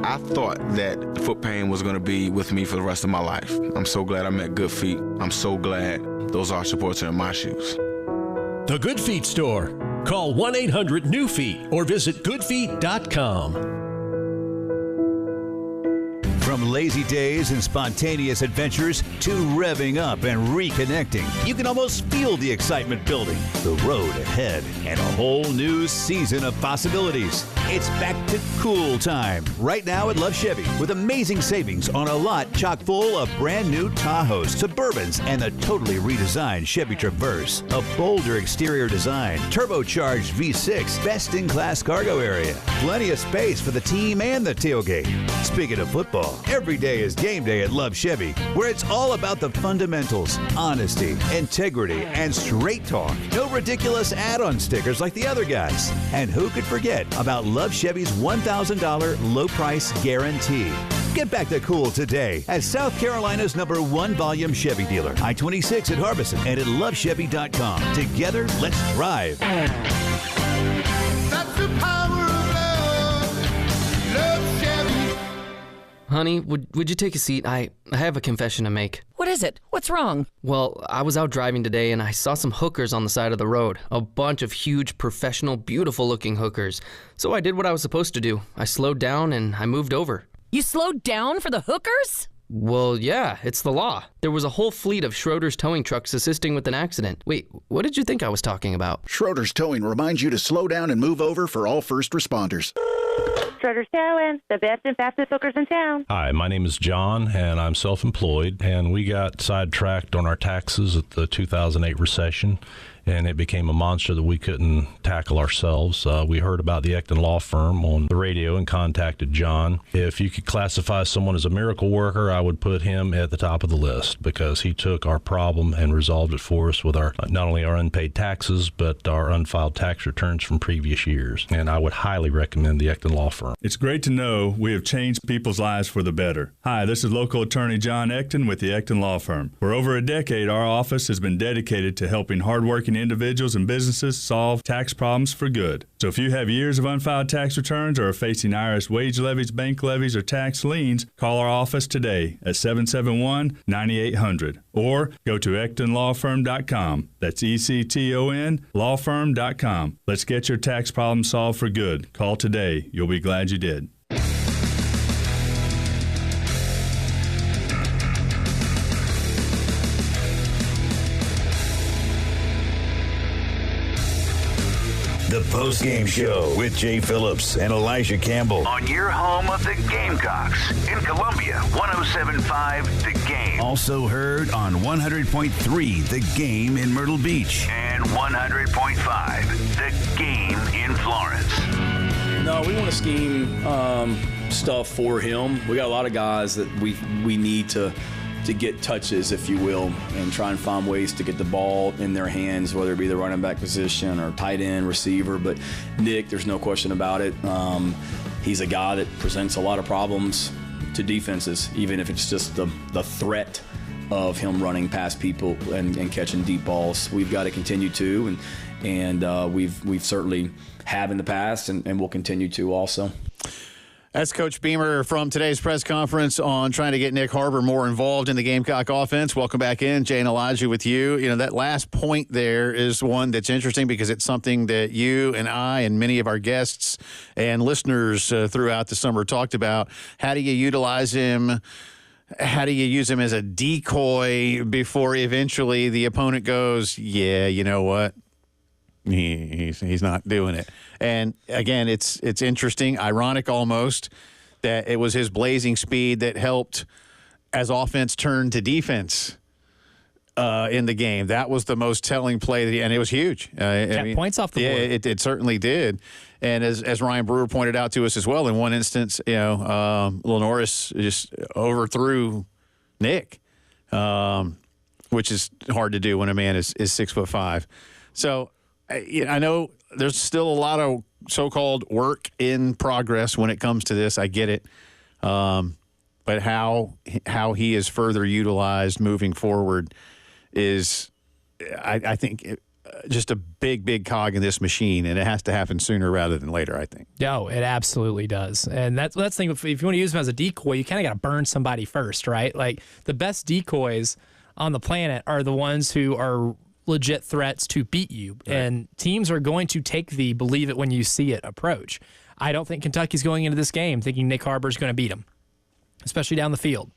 I thought that foot pain was going to be with me for the rest of my life. I'm so glad I met Good Feet. I'm so glad those arch supports are in my shoes. The Good Feet Store. Call 1-800-NEW-FEET or visit goodfeet.com. From lazy days and spontaneous adventures to revving up and reconnecting, you can almost feel the excitement building, the road ahead, and a whole new season of possibilities. It's back to cool time right now at Love Chevy with amazing savings on a lot chock full of brand new Tahoes, Suburbans, and the totally redesigned Chevy Traverse. A bolder exterior design, turbocharged V6, best-in-class cargo area, plenty of space for the team and the tailgate. Speaking of football, every day is game day at Love Chevy, where it's all about the fundamentals, honesty, integrity, and straight talk. No ridiculous add-on stickers like the other guys. And who could forget about Love Chevy's $1,000 low price guarantee? Get back to cool today at South Carolina's #1 volume Chevy dealer, I-26 at Harbison, and at lovechevy.com. Together, let's drive. That's the power of love. Love Chevy. Honey, would you take a seat? I have a confession to make. What is it? What's wrong? Well, I was out driving today and I saw some hookers on the side of the road. A bunch of huge, professional, beautiful-looking hookers. So I did what I was supposed to do. I slowed down and I moved over. You slowed down for the hookers? Well, yeah, it's the law. There was a whole fleet of Schroeder's towing trucks assisting with an accident. Wait, what did you think I was talking about? Schroeder's Towing reminds you to slow down and move over for all first responders. Schroeder's Towing, the best and fastest hookers in town. Hi, my name is John, and I'm self-employed, and we got sidetracked on our taxes at the 2008 recession, and it became a monster that we couldn't tackle ourselves. We heard about the Ecton Law Firm on the radio and contacted John. If you could classify someone as a miracle worker, I would put him at the top of the list because he took our problem and resolved it for us with our not only our unpaid taxes, but our unfiled tax returns from previous years. And I would highly recommend the Ecton Law Firm. It's great to know we have changed people's lives for the better. Hi, this is local attorney John Ecton with the Ecton Law Firm. For over a decade, our office has been dedicated to helping hardworking individuals and businesses solve tax problems for good. So if you have years of unfiled tax returns or are facing IRS wage levies, bank levies, or tax liens, call our office today at 771-9800 or go to EctonLawFirm.com. That's ECTON lawfirm.com. Let's get your tax problem solved for good. Call today. You'll be glad you did. The Postgame Show with Jay Phillips and Elijah Campbell. On your home of the Gamecocks in Columbia, 107.5 The Game. Also heard on 100.3 The Game in Myrtle Beach. And 100.5 The Game in Florence. No, we want to scheme stuff for him. We got a lot of guys that we need to get touches, if you will, and try and find ways to get the ball in their hands, whether it be the running back position or tight end, receiver. But Nick, there's no question about it. He's a guy that presents a lot of problems to defenses, even if it's just the threat of him running past people and catching deep balls. We've got to continue to, and we've certainly have in the past, and will continue to also. That's Coach Beamer from today's press conference on trying to get Nick Harbor more involved in the Gamecock offense. Welcome back in. Jay and Elijah with you. You know, that last point there is one that's interesting because it's something that you and I and many of our guests and listeners throughout the summer talked about. How do you utilize him? How do you use him as a decoy before eventually the opponent goes, yeah, you know what? He's not doing it. And again, it's interesting, ironic almost, that it was his blazing speed that helped as offense turned to defense in the game. That was the most telling play, and it was huge. Points off the board. It certainly did. And as Ryan Brewer pointed out to us as well, in one instance, Lenoris just overthrew Nick, which is hard to do when a man is 6'5". So I know there's still a lot of so-called work in progress when it comes to this. I get it. But how he is further utilized moving forward is, I think, just a big cog in this machine, and it has to happen sooner rather than later, I think. No, it absolutely does. And that's the thing. If you want to use him as a decoy, you kind of got to burn somebody first, right? Like, the best decoys on the planet are the ones who are legit threats to beat you. Right. And teams are going to take the believe it when you see it approach. I don't think Kentucky's going into this game thinking Nick Harbor's going to beat them, especially down the field.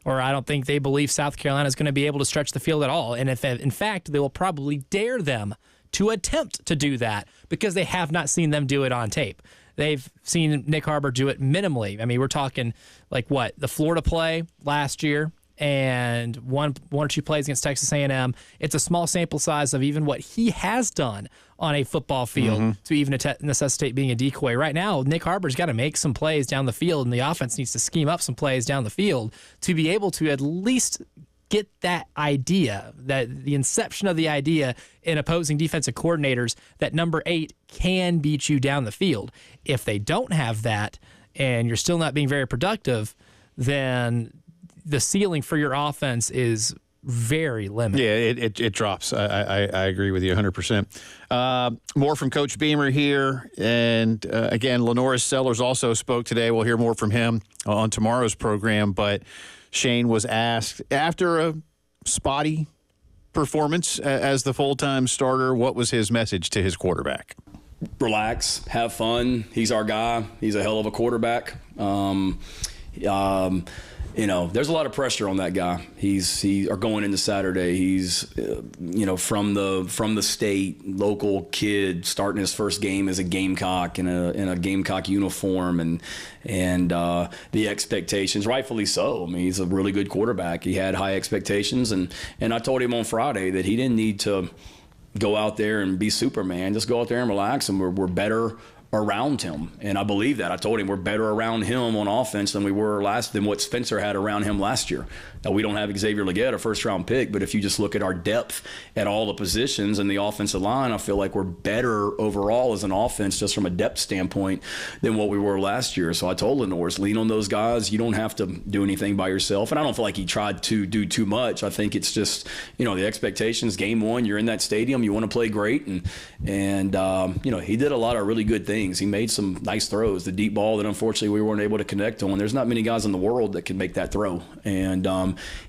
Or I don't think they believe South Carolina is going to be able to stretch the field at all. And if, in fact, they will probably dare them to attempt to do that because they have not seen them do it on tape. They've seen Nick Harbor do it minimally. I mean, we're talking like the Florida play last year, and one or two plays against Texas A&M. It's a small sample size of even what he has done on a football field to even necessitate being a decoy. Right now, Nick Harbor's got to make some plays down the field, and the offense needs to scheme up some plays down the field to be able to at least get that idea, that the inception of the idea in opposing defensive coordinators that number 8 can beat you down the field. If they don't have that and you're still not being very productive, then the ceiling for your offense is very limited. Yeah, it drops. I agree with you 100%. More from Coach Beamer here. And again, Lenoris Sellers also spoke today. We'll hear more from him on tomorrow's program. But Shane was asked, after a spotty performance as the full-time starter, what was his message to his quarterback? Relax, have fun. He's our guy. He's a hell of a quarterback. There's a lot of pressure on that guy. Or going into Saturday, he's, from the state, local kid, starting his first game as a Gamecock in a Gamecock uniform, and the expectations, rightfully so. I mean, he's a really good quarterback. He had high expectations, and I told him on Friday that he didn't need to go out there and be Superman. Just go out there and relax, and we're better around him. And I believe that. I told him we're better around him on offense than we were than what Spencer had around him last year. Now, we don't have Xavier Legette, a first-round pick, but if you just look at our depth at all the positions and the offensive line, I feel like we're better overall as an offense just from a depth standpoint than what we were last year. So I told Lenoris, lean on those guys. You don't have to do anything by yourself. And I don't feel like he tried to do too much. I think it's just, the expectations, game one, you're in that stadium, you want to play great. And he did a lot of really good things. He made some nice throws. The deep ball that unfortunately we weren't able to connect on. There's not many guys in the world that can make that throw. And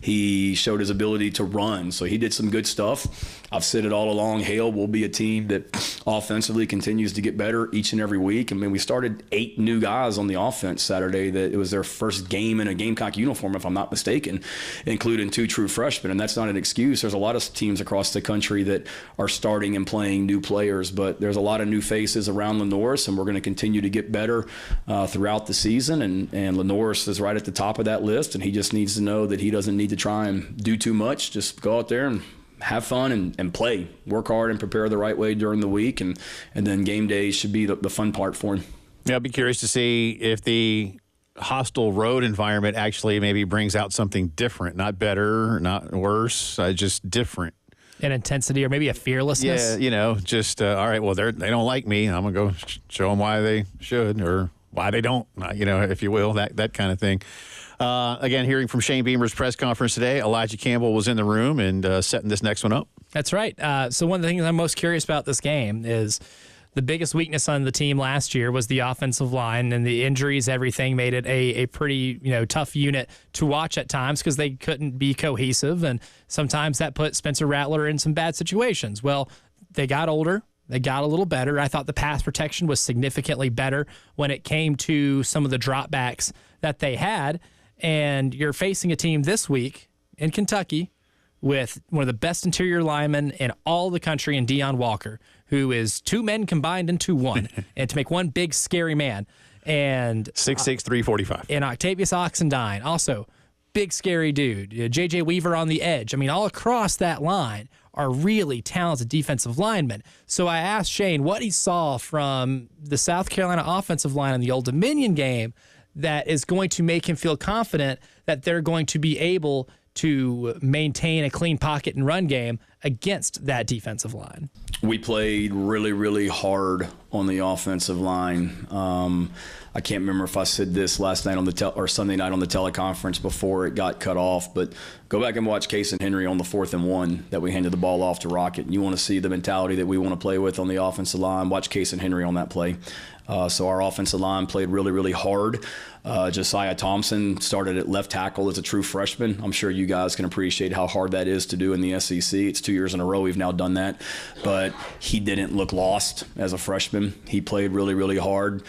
he showed his ability to run. So he did some good stuff. I've said it all along, Hale will be a team that offensively continues to get better each and every week. I mean, we started 8 new guys on the offense Saturday that it was their first game in a Gamecock uniform, if I'm not mistaken, including 2 true freshmen. And that's not an excuse. There's a lot of teams across the country that are starting and playing new players, but there's a lot of new faces around Lenoris, and we're going to continue to get better throughout the season. And Lenoris is right at the top of that list, and he just needs to know that he doesn't need to try and do too much. Just go out there and have fun and play, work hard and prepare the right way during the week. And then game days should be the fun part for him. Yeah, I'd be curious to see if the hostile road environment actually maybe brings out something different, not better, not worse, just different. An intensity or maybe a fearlessness. Yeah, just, all right, well, they don't like me. I'm going to go show them why they should or why they don't, if you will, that kind of thing. Again, hearing from Shane Beamer's press conference today, Elijah Campbell was in the room and setting this next one up. That's right. So one of the things I'm most curious about this game is the biggest weakness on the team last year was the offensive line, and the injuries, everything made it a pretty tough unit to watch at times because they couldn't be cohesive, and sometimes that put Spencer Rattler in some bad situations. Well, they got older. They got a little better. I thought the pass protection was significantly better when it came to some of the dropbacks that they had, and you're facing a team this week in Kentucky with one of the best interior linemen in all the country in Deion Walker, who is 2 men combined into one, and to make one big, scary man. And 6'6", 345. And Octavius Oxendine, also big, scary dude. J.J. Weaver on the edge. I mean, all across that line are really talented defensive linemen. So I asked Shane what he saw from the South Carolina offensive line in the Old Dominion game that is going to make him feel confident that they're going to be able to maintain a clean pocket and run game against that defensive line. We played really, really hard on the offensive line. I can't remember if I said this last night on or Sunday night on the teleconference before it got cut off, but go back and watch Case and Henry on the 4th and 1 that we handed the ball off to Rocket. You want to see the mentality that we want to play with on the offensive line, watch Case and Henry on that play. So our offensive line played really, really hard. Josiah Thompson started at left tackle as a true freshman. I'm sure you guys can appreciate how hard that is to do in the SEC. It's 2 years in a row we've now done that. But he didn't look lost as a freshman. He played really, really hard.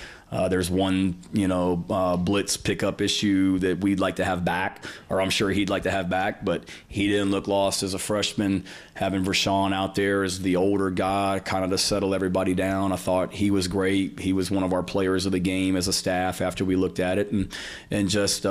There's one, blitz pickup issue that we'd like to have back, or I'm sure he'd like to have back, but he didn't look lost as a freshman. Having Vershawn out there as the older guy, kind of to settle everybody down, I thought he was great. He was one of our players of the game as a staff after we looked at it, and just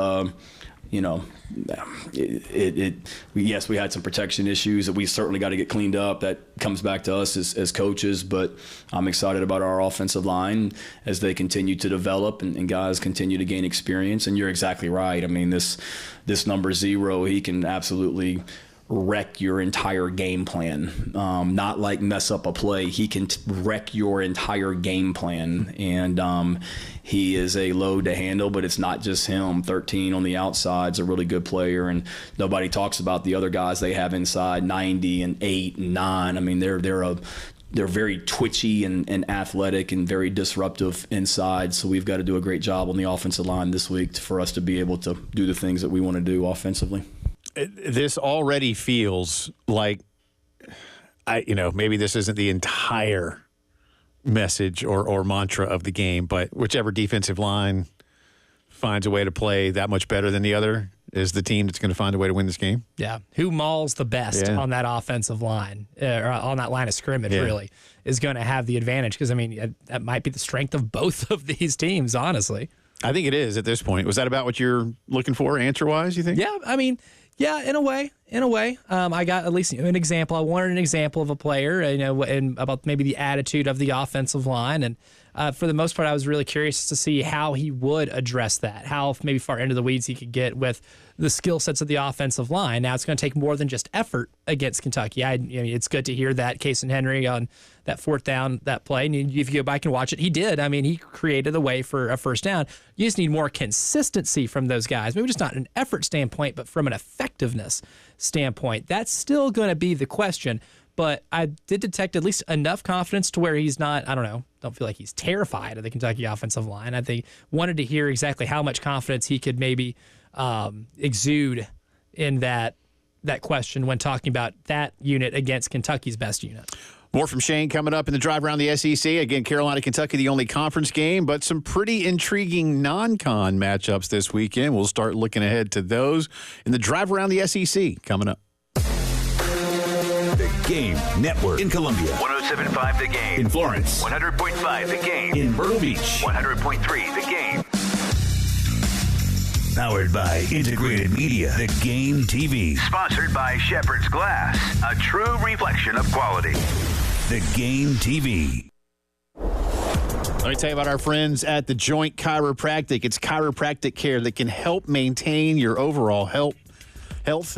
yes, we had some protection issues that we certainly got to get cleaned up. That comes back to us as coaches, but I'm excited about our offensive line as they continue to develop and guys continue to gain experience. And you're exactly right. I mean, this number 0, he can absolutely wreck your entire game plan. Not like mess up a play. He can wreck your entire game plan. And he is a load to handle, but it's not just him. 13 on the outside is a really good player, and nobody talks about the other guys they have inside, 90 and 8 and 9. I mean, they're very twitchy and athletic and very disruptive inside. So we've got to do a great job on the offensive line this week for us to be able to do the things that we want to do offensively. This already feels like, maybe this isn't the entire message or mantra of the game, but whichever defensive line finds a way to play that much better than the other is the team that's going to find a way to win this game. Yeah. Who mauls the best on that offensive line, or on that line of scrimmage, really, is going to have the advantage. Because, I mean, that might be the strength of both of these teams, honestly. I think it is at this point. Was that about what you're looking for answer-wise, you think? Yeah, I mean, yeah, in a way. I got at least an example. I wanted an example of a player, and about maybe the attitude of the offensive line. And for the most part, I was really curious to see how he would address that, how maybe far into the weeds he could get with the skill sets of the offensive line. Now, it's going to take more than just effort against Kentucky. It's good to hear that Case and Henry on that 4th down, that play. And if you go back and watch it, he did. I mean, he created a way for a first down. You just need more consistency from those guys. Maybe just not an effort standpoint, but from an effectiveness standpoint. That's still going to be the question. But I did detect at least enough confidence to where he's not, don't feel like he's terrified of the Kentucky offensive line. I think wanted to hear exactly how much confidence he could maybe exude in that question when talking about that unit against Kentucky's best unit. More from Shane coming up in the drive around the SEC. Again, Carolina, Kentucky, the only conference game, but some pretty intriguing non-con matchups this weekend. We'll start looking ahead to those in the drive around the SEC coming up. The Game Network in Columbia. 107.5 The Game. In Florence. 100.5 The Game. In Myrtle Beach. 100.3 The Game. Powered by Integrated Media. The Game TV. Sponsored by Shepherd's Glass. A true reflection of quality. The Game TV. Let me tell you about our friends at The Joint Chiropractic. It's chiropractic care that can help maintain your overall health,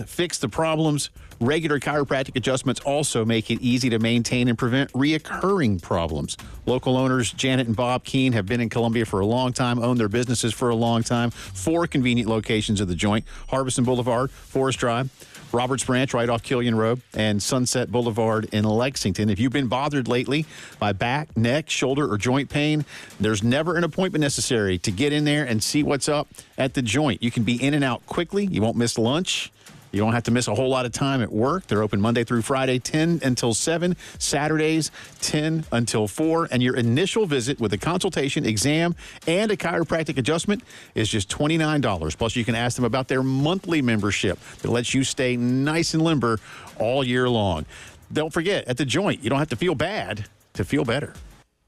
fix the problems. Regular chiropractic adjustments also make it easy to maintain and prevent reoccurring problems. Local owners Janet and Bob Keene have been in Columbia for a long time, owned their businesses for a long time. 4 convenient locations of The Joint: Harbison Boulevard, Forest Drive, Roberts Branch right off Killian Road, and Sunset Boulevard in Lexington. If you've been bothered lately by back, neck, shoulder, or joint pain, there's never an appointment necessary to get in there and see what's up at the joint. You can be in and out quickly. You won't miss lunch. You don't have to miss a whole lot of time at work. They're open Monday through Friday, 10 until 7, Saturdays, 10 until 4. And your initial visit with a consultation, exam, and a chiropractic adjustment is just $29. Plus, you can ask them about their monthly membership that lets you stay nice and limber all year long. Don't forget, at the joint, you don't have to feel bad to feel better.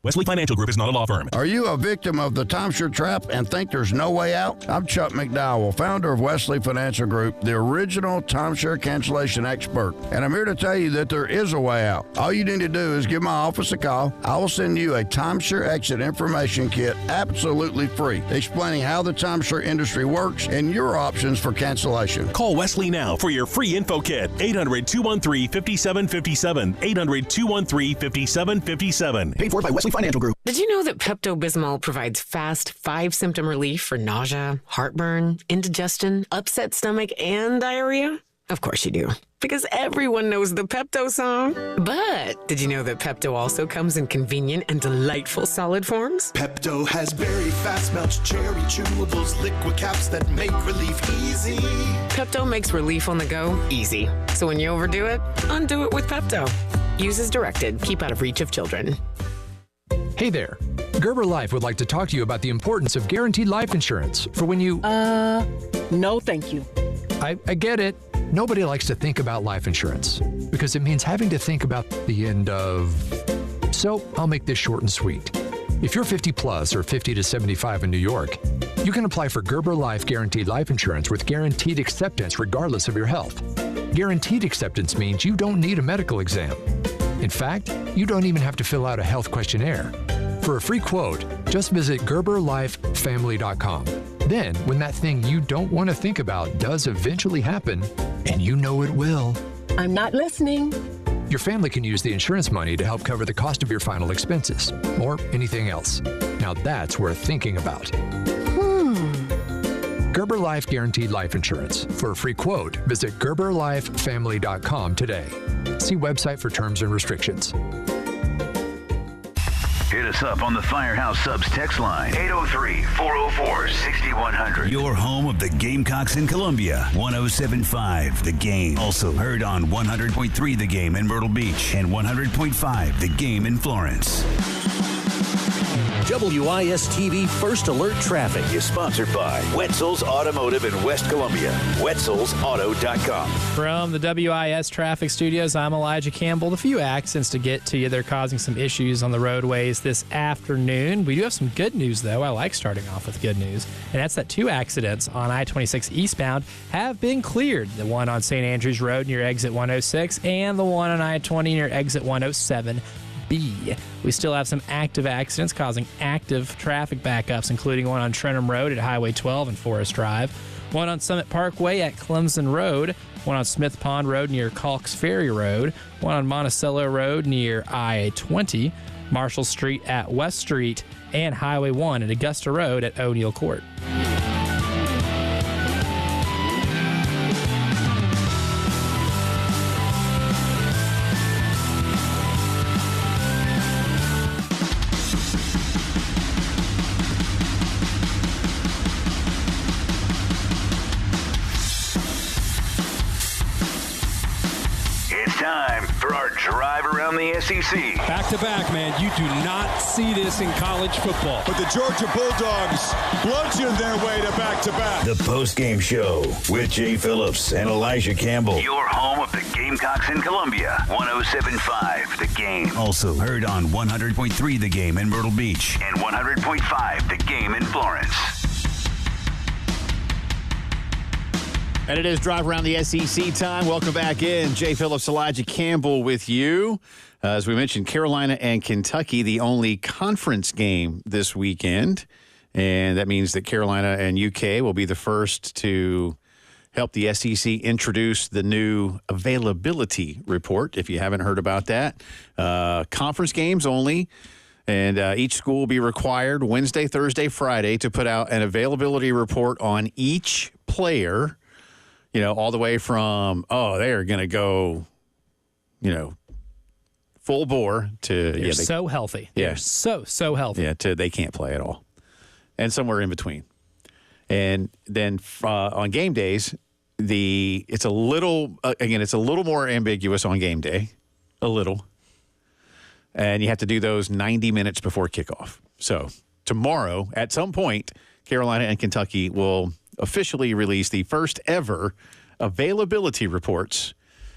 Wesley Financial Group is not a law firm. Are you a victim of the timeshare trap and think there's no way out? I'm Chuck McDowell, founder of Wesley Financial Group, the original timeshare cancellation expert. And I'm here to tell you that there is a way out. All you need to do is give my office a call. I will send you a timeshare exit information kit absolutely free, explaining how the timeshare industry works and your options for cancellation. Call Wesley now for your free info kit. 800-213-5757. 800-213-5757. Paid for by Wesley Financial Group. Did you know that Pepto-Bismol provides fast 5-symptom relief for nausea, heartburn, indigestion, upset stomach, and diarrhea? Of course you do, because everyone knows the Pepto song. But did you know that Pepto also comes in convenient and delightful solid forms? Pepto has berry fast melts, cherry chewables, liquid caps that make relief easy. Pepto makes relief on the go easy. So when you overdo it, undo it with Pepto. Use as directed. Keep out of reach of children. Hey there. Gerber Life would like to talk to you about the importance of guaranteed life insurance for when you... No, thank you. I get it. Nobody likes to think about life insurance because it means having to think about the end of... So I'll make this short and sweet. If you're 50 plus or 50 to 75 in New York, you can apply for Gerber Life Guaranteed Life Insurance with guaranteed acceptance regardless of your health. Guaranteed acceptance means you don't need a medical exam. In fact, you don't even have to fill out a health questionnaire. For a free quote, just visit GerberLifeFamily.com. Then, when that thing you don't want to think about does eventually happen, and you know it will, I'm not listening. your family can use the insurance money to help cover the cost of your final expenses, or anything else. Now that's worth thinking about. Gerber Life Guaranteed Life Insurance. For a free quote, visit GerberLifeFamily.com today. See website for terms and restrictions. Hit us up on the Firehouse Subs text line, 803-404-6100. Your home of the Gamecocks in Columbia, 107.5 The Game. Also heard on 100.3 The Game in Myrtle Beach and 100.5 The Game in Florence. WIS-TV First Alert Traffic is sponsored by Wetzel's Automotive in West Columbia. Wetzel'sAuto.com. From the WIS Traffic Studios, I'm Elijah Campbell. A few accidents to get to you. They're causing some issues on the roadways this afternoon. We do have some good news, though. I like starting off with good news. And that's that 2 accidents on I-26 eastbound have been cleared. The one on St. Andrews Road near exit 106 and the one on I-20 near exit 107. We still have some active accidents causing active traffic backups, including one on Trenham Road at Highway 12 and Forest Drive, one on Summit Parkway at Clemson Road, one on Smith Pond Road near Calks Ferry Road, one on Monticello Road near I-20, Marshall Street at West Street, and Highway 1 at Augusta Road at O'Neill Court. The SEC. Back-to-back, man. You do not see this in college football. But the Georgia Bulldogs bludgeoned their way to back-to-back. The Postgame Show with Jay Phillips and Elijah Campbell. Your home of the Gamecocks in Columbia. 107.5 The Game. Also heard on 100.3 The Game in Myrtle Beach. And 100.5 The Game in Florence. And it is Drive Around the SEC time. Welcome back in. Jay Phillips, Elijah Campbell with you. As we mentioned, Carolina and Kentucky, the only conference game this weekend. And that means that Carolina and UK will be the first to help the SEC introduce the new availability report, if you haven't heard about that. Conference games only. And each school will be required Wednesday, Thursday, Friday to put out an availability report on each player all the way from, they are going to go, full bore to They're so healthy. Yeah. They're so healthy. Yeah, to they can't play at all. And somewhere in between. And then on game days, it's a little more ambiguous on game day. A little. And you have to do those 90 minutes before kickoff. So tomorrow, at some point, Carolina and Kentucky will officially release the first ever availability reports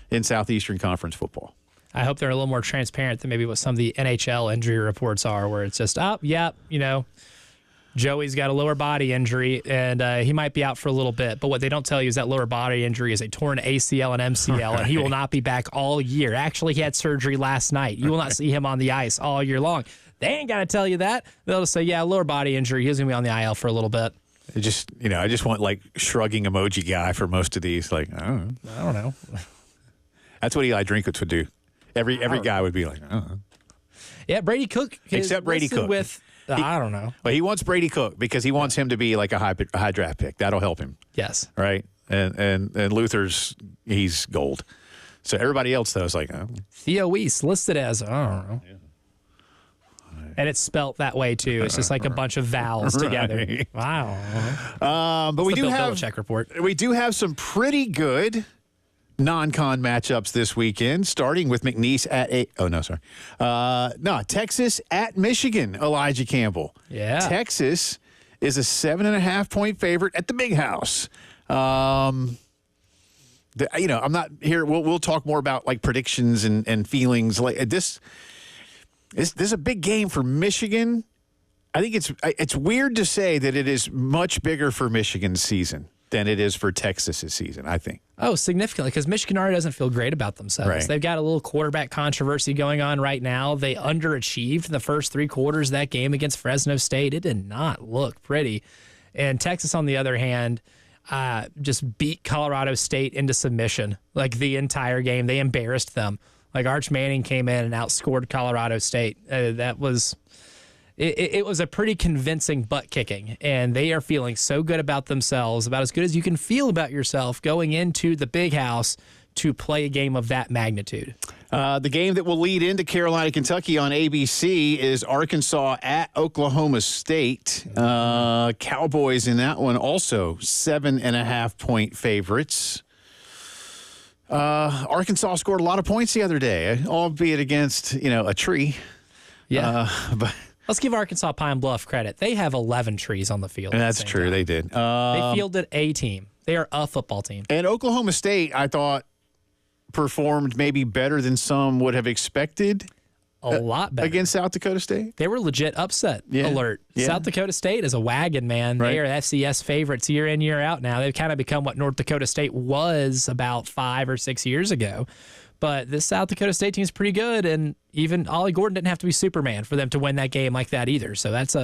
in Southeastern Conference football. I hope they're a little more transparent than maybe what some of the NHL injury reports are, where it's just, Joey's got a lower body injury, and he might be out for a little bit. But what they don't tell you is that lower body injury is a torn ACL and MCL, and he will not be back all year. Actually, he had surgery last night. You will not see him on the ice all year long. They ain't got to tell you that. They'll just say, lower body injury. He's going to be on the IL for a little bit. I just want, shrugging emoji guy for most of these. I don't know. That's what Eli Drinkwitz would do. Every guy would be like, I don't know. Yeah, Brady Cook. Except Brady Cook. I don't know. Well, he wants Brady Cook because he wants him to be like a high draft pick. That'll help him. Yes. Right? And Luther's, he's gold. So everybody else, though, is like, Theo Weiss listed as, I don't know. Yeah. And it's spelt that way, too. It's just like a bunch of vowels together. Right. Wow. But we do Bill have Belichick report. We do have some pretty good non-con matchups this weekend, starting with McNeese at Texas at Michigan, Elijah Campbell. Yeah. Texas is a 7.5-point favorite at the Big House. I'm not here. We'll talk more about predictions and feelings. This is a big game for Michigan. I think it's weird to say that it is much bigger for Michigan's season than it is for Texas's season, I think. Oh, significantly, because Michigan already doesn't feel great about themselves. Right. They've got a little quarterback controversy going on right now. They underachieved in the first three quarters of that game against Fresno State. It did not look pretty. And Texas, on the other hand, just beat Colorado State into submission the entire game. They embarrassed them. Arch Manning came in and outscored Colorado State. That was... It was a pretty convincing butt kicking, and they are feeling so good about themselves, about as good as you can feel about yourself going into the Big House to play a game of that magnitude. The game that will lead into Carolina, Kentucky on ABC is Arkansas at Oklahoma State. Cowboys in that one also 7.5-point favorites. Arkansas scored a lot of points the other day, albeit against, a tree. Yeah. But let's give Arkansas Pine Bluff credit. They have 11 trees on the field. That's true. They did. They fielded a team. They are a football team. And Oklahoma State, I thought, performed maybe better than some would have expected. A lot better. Against South Dakota State. They were legit upset alert. Yeah. South Dakota State is a wagon, man. Right. They are FCS favorites year in, year out now. They've kind of become what North Dakota State was about 5 or 6 years ago. But this South Dakota State team is pretty good, and even Ollie Gordon didn't have to be Superman for them to win that game like that either. So that's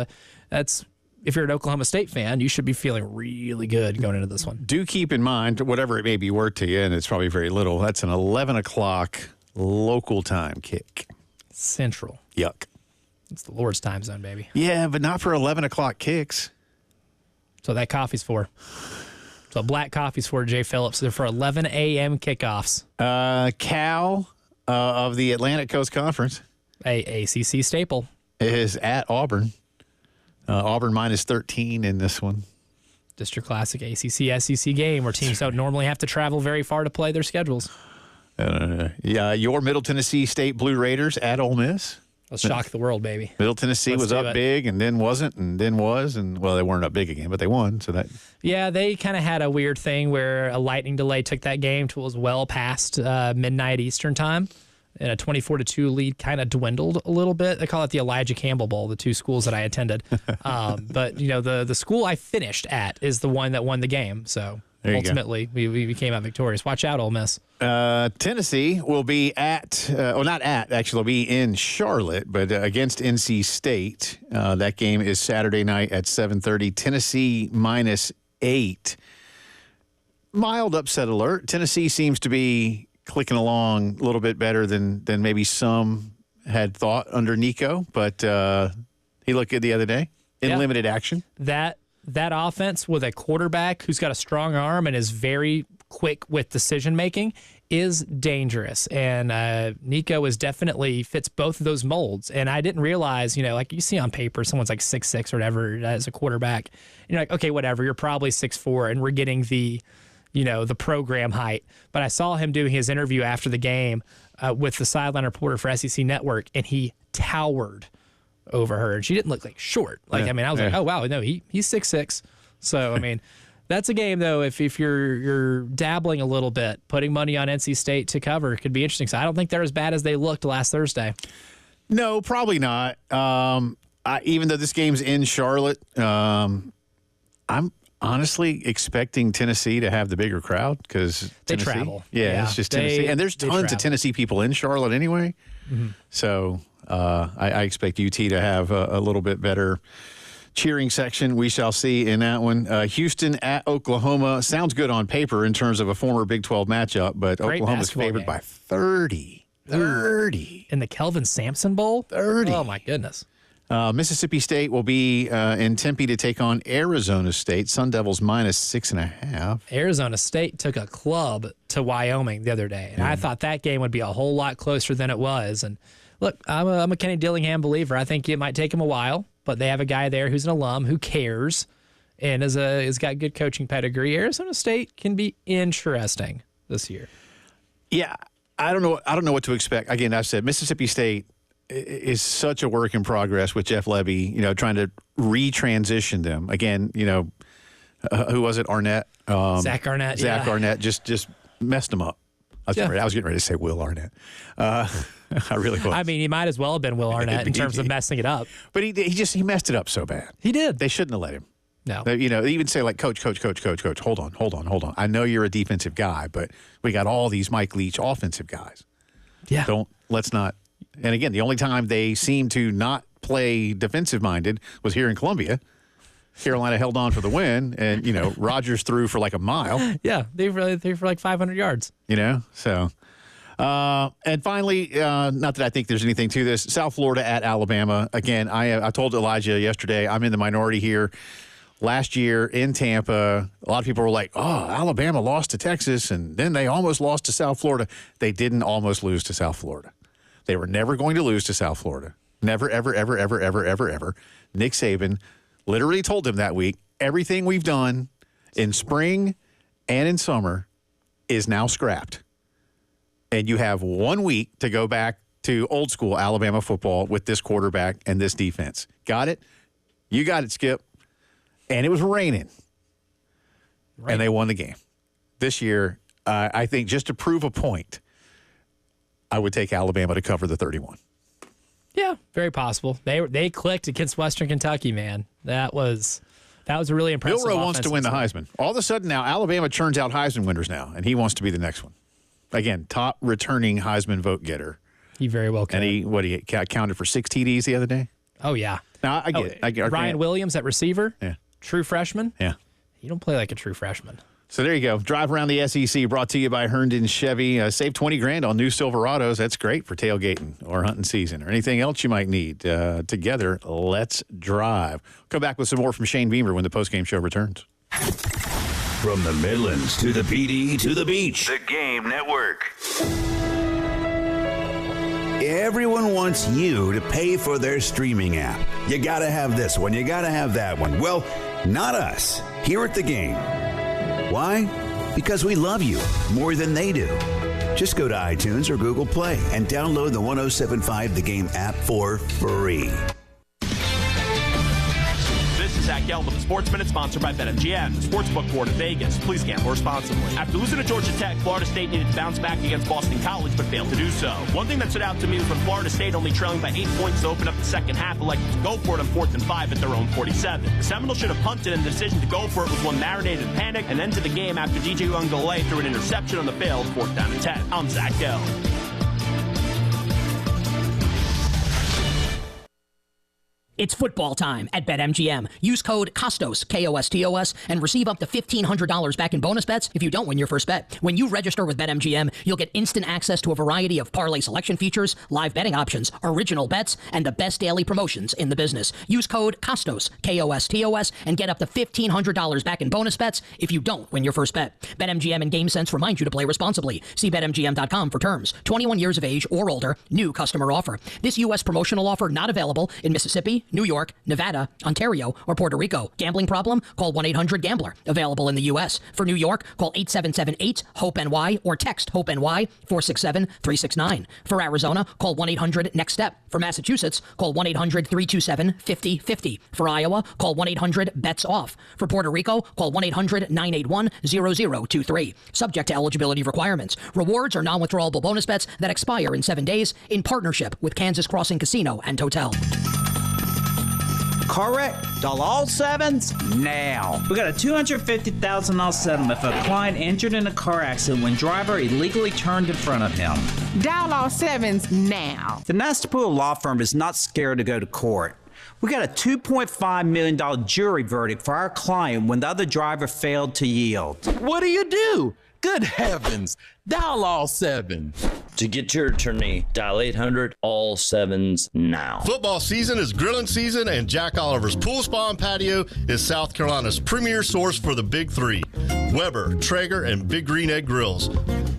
if you're an Oklahoma State fan, you should be feeling really good going into this one. Do keep in mind, whatever it may be worth to you, and it's probably very little, that's an 11 o'clock local time kick. Central. Yuck. It's the Lord's time zone, baby. Yeah, but not for 11 o'clock kicks. So that coffee's for. So black coffee's for Jay Phillips. They're for 11 a.m. kickoffs. Cal of the Atlantic Coast Conference. A ACC staple. Is at Auburn. Auburn minus 13 in this one. Just your classic ACC SEC game where teams don't normally have to travel very far to play their schedules. Your Middle Tennessee State Blue Raiders at Ole Miss. Let's shock the world, baby. Middle Tennessee was up big and then wasn't and then was. And, well, they weren't up big again, but they won. So that. Yeah, they kind of had a weird thing where a lightning delay took that game to was well past midnight Eastern time. And a 24-2 lead kind of dwindled a little bit. They call it the Elijah Campbell Bowl, the two schools that I attended. But, the school I finished at is the one that won the game. So ultimately, we came out victorious. Watch out, Ole Miss. Tennessee will be they'll be in Charlotte, but against NC State. That game is Saturday night at 7:30. Tennessee minus 8. Mild upset alert. Tennessee seems to be clicking along a little bit better than maybe some had thought under Nico, but he looked good the other day in limited action. That offense with a quarterback who's got a strong arm and is very quick with decision making is dangerous. And Nico definitely fits both of those molds. And I didn't realize, like you see on paper, someone's like 6'6" or whatever as a quarterback. And you're like, okay, whatever, you're probably 6'4", and we're getting the program height. But I saw him doing his interview after the game with the sideline reporter for SEC Network, and he towered over her. And she didn't look like short. I was like, oh, wow, no, he's 6'6". So, that's a game, though, if you're dabbling a little bit, putting money on NC State to cover could be interesting. So I don't think they're as bad as they looked last Thursday. No, probably not. Even though this game's in Charlotte, I'm honestly expecting Tennessee to have the bigger crowd because they travel. Yeah, it's just Tennessee. And there's tons of Tennessee people in Charlotte anyway. Mm-hmm. So I expect UT to have a little bit better cheering section. We shall see in that one. Houston at Oklahoma sounds good on paper in terms of a former Big 12 matchup, but Great Oklahoma's favored by 30. 30. In the Kelvin Sampson Bowl? 30. Oh, my goodness. Mississippi State will be in Tempe to take on Arizona State. Sun Devils -6.5. Arizona State took a club to Wyoming the other day, and I thought that game would be a whole lot closer than it was. And look, I'm a Kenny Dillingham believer. I think it might take him a while, but they have a guy there who's an alum who cares and has got good coaching pedigree. Arizona State can be interesting this year. Yeah, I don't know what to expect. Again, I said Mississippi State is such a work in progress with Jeff Lebby, trying to retransition them. Again, who was it? Arnett? Zach Arnett. Zach Arnett just messed them up. I was getting ready to say Will Arnett. I really was. He might as well have been Will Arnett in terms of messing it up. But he messed it up so bad. He did. They shouldn't have let him. No. They even say like, coach, hold on. I know you're a defensive guy, but we got all these Mike Leach offensive guys. Yeah. Let's not. And again, the only time they seemed to not play defensive-minded was here in Columbia. Carolina held on for the win, and, Rodgers threw for like a mile. Yeah, they threw for like 500 yards. So. And finally, not that I think there's anything to this, South Florida at Alabama. Again, I told Elijah yesterday, I'm in the minority here. Last year in Tampa, a lot of people were like, oh, Alabama lost to Texas, and then they almost lost to South Florida. They didn't almost lose to South Florida. They were never going to lose to South Florida. Never, ever, ever, ever, ever, ever, ever. Nick Saban literally told them that week, everything we've done in spring and in summer is now scrapped. And you have 1 week to go back to old school Alabama football with this quarterback and this defense. Got it? You got it, Skip. And it was raining. And they won the game. This year, I think just to prove a point, I would take Alabama to cover the 31. Yeah, very possible. They clicked against Western Kentucky, man. That was a really impressive. Bill Rowe wants to win the Heisman. All of a sudden now, Alabama churns out Heisman winners now, and he wants to be the next one. Again, top returning Heisman vote getter. He very well could. And he counted for 6 TDs the other day? Oh, yeah. Now, I get it. Ryan Williams at receiver. Yeah. True freshman. Yeah. You don't play like a true freshman. So there you go. Drive around the SEC brought to you by Herndon Chevy. Save $20,000 on new Silverados. That's great for tailgating or hunting season or anything else you might need. Together, let's drive. Come back with some more from Shane Beamer when the postgame show returns. From the Midlands to the PD to the beach. The Game Network. Everyone wants you to pay for their streaming app. You got to have this one. You got to have that one. Well, not us. Here at The Game. Why? Because we love you more than they do. Just go to iTunes or Google Play and download the 107.5 The Game app for free. This is Zach Gelb with the Sports Minute, sponsored by BetMGM, the Sportsbook Board of Vegas. Please gamble responsibly. After losing to Georgia Tech, Florida State needed to bounce back against Boston College, but failed to do so. One thing that stood out to me was when Florida State, only trailing by 8 points to open up the second half, elected to go for it on 4th and 5 at their own 47. The Seminoles should have punted, and the decision to go for it was one marinated in panic, and then to the game after DJ Uiagalelei threw an interception on the failed 4th down and 10. I'm Zach Gelb. It's football time at BetMGM. Use code KOSTOS, KOSTOS, and receive up to $1,500 back in bonus bets if you don't win your first bet. When you register with BetMGM, you'll get instant access to a variety of parlay selection features, live betting options, original bets, and the best daily promotions in the business. Use code KOSTOS, KOSTOS, and get up to $1,500 back in bonus bets if you don't win your first bet. BetMGM and GameSense remind you to play responsibly. See BetMGM.com for terms. 21 years of age or older. New customer offer. This U.S. promotional offer not available in Mississippi, New York, Nevada, Ontario, or Puerto Rico. Gambling problem? Call 1-800-GAMBLER. Available in the U.S. For New York, call 877-8-HOPE-NY or text HOPE-NY 467-369. For Arizona, call 1-800-NEXT-STEP. For Massachusetts, call 1-800-327-5050. For Iowa, call 1-800-BETS-OFF. For Puerto Rico, call 1-800-981-0023. Subject to eligibility requirements. Rewards are non-withdrawable bonus bets that expire in 7 days in partnership with Kansas Crossing Casino and Hotel. Correct. All sevens now. We got a $250,000 settlement for a client injured in a car accident when driver illegally turned in front of him. Dial all sevens now. The Nastapool Law Firm is not scared to go to court. We got a $2.5 million jury verdict for our client when the other driver failed to yield. What do? Good heavens. Dial all seven. To get your attorney, dial 800 all sevens now. Football season is grilling season, and Jack Oliver's Pool Spa and Patio is South Carolina's premier source for the big three: Weber, Traeger, and Big Green Egg Grills.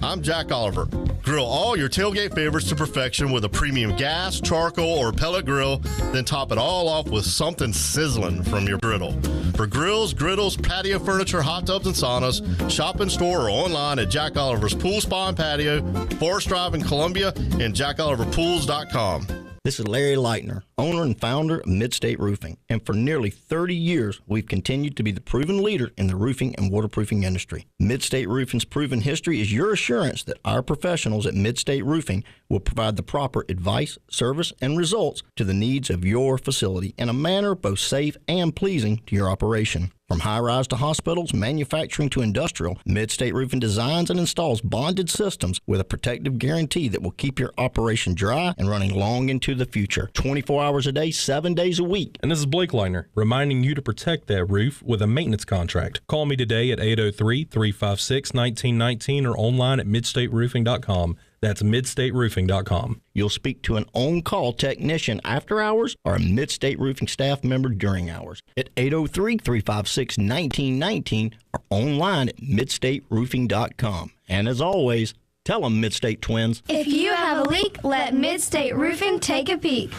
I'm Jack Oliver. Grill all your tailgate favorites to perfection with a premium gas, charcoal, or pellet grill, then top it all off with something sizzling from your griddle. For grills, griddles, patio furniture, hot tubs, and saunas, shop in store or online at Jack Oliver's Pool Spa and Patio, Forest Drive in Columbia, and JackOliverPools.com. This is Larry Leitner, owner and founder of Midstate Roofing, and for nearly 30 years, we've continued to be the proven leader in the roofing and waterproofing industry. Midstate Roofing's proven history is your assurance that our professionals at Midstate Roofing will provide the proper advice, service, and results to the needs of your facility in a manner both safe and pleasing to your operation. From high-rise to hospitals, manufacturing to industrial, Midstate Roofing designs and installs bonded systems with a protective guarantee that will keep your operation dry and running long into the future. 24 hours a day, 7 days a week. And this is Blake Leitner, reminding you to protect that roof with a maintenance contract. Call me today at 803-356-1919 or online at midstateroofing.com. That's midstateroofing.com. You'll speak to an on-call technician after hours or a Midstate Roofing staff member during hours at 803-356-1919 or online at midstateroofing.com. And as always, tell them Midstate Twins. If you have a leak, let Midstate Roofing take a peek.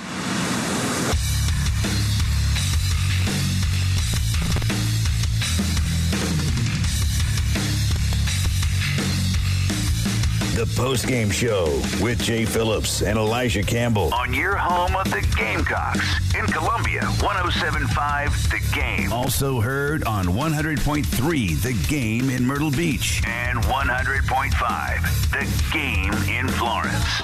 The Postgame Show with Jay Phillips and Elijah Campbell. On your home of the Gamecocks in Columbia, 107.5 The Game. Also heard on 100.3 The Game in Myrtle Beach. And 100.5 The Game in Florence.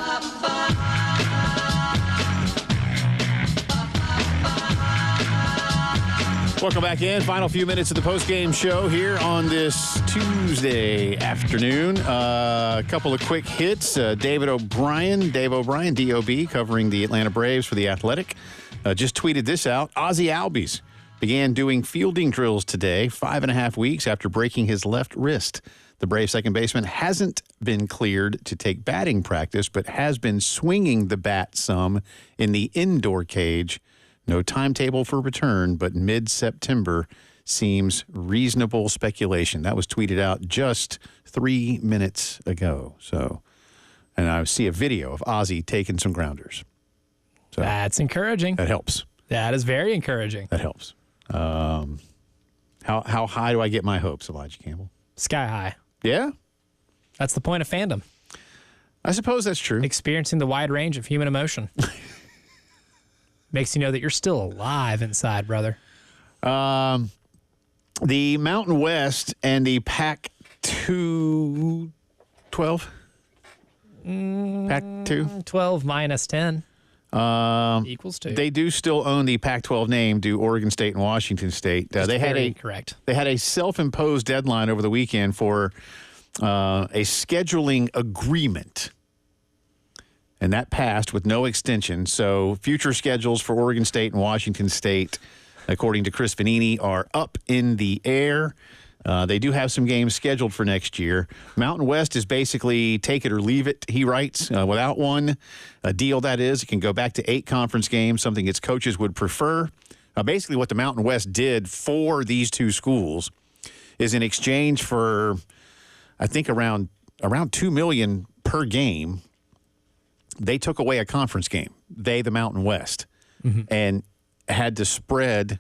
Welcome back in. Final few minutes of the post-game show here on this Tuesday afternoon. A couple of quick hits. Dave O'Brien, DOB, covering the Atlanta Braves for The Athletic, just tweeted this out. Ozzie Albies began doing fielding drills today, 5.5 weeks after breaking his left wrist. The Braves second baseman hasn't been cleared to take batting practice, but has been swinging the bat some in the indoor cage. No timetable for return, but mid-September seems reasonable speculation. That was tweeted out just 3 minutes ago. So, and I see a video of Ozzie taking some grounders. So that's encouraging. That helps. That is very encouraging. That helps. How high do I get my hopes, Elijah Campbell? Sky high. Yeah? That's the point of fandom. I suppose that's true. Experiencing the wide range of human emotion. Makes you know that you're still alive inside, brother. The Mountain West and the Pac-2 12? Pac-2? 12 minus 10 equals 2. They do still own the Pac-12 name, do Oregon State and Washington State. They had correct. They had a self-imposed deadline over the weekend for a scheduling agreement. and that passed with no extension. So future schedules for Oregon State and Washington State, according to Chris Vanini, are up in the air. They do have some games scheduled for next year. Mountain West is basically take it or leave it, he writes. Without one, a deal that is, it can go back to 8 conference games, something its coaches would prefer. Basically what the Mountain West did for these two schools is in exchange for, I think, around $2 million per game, they took away a conference game, the Mountain West, and had to spread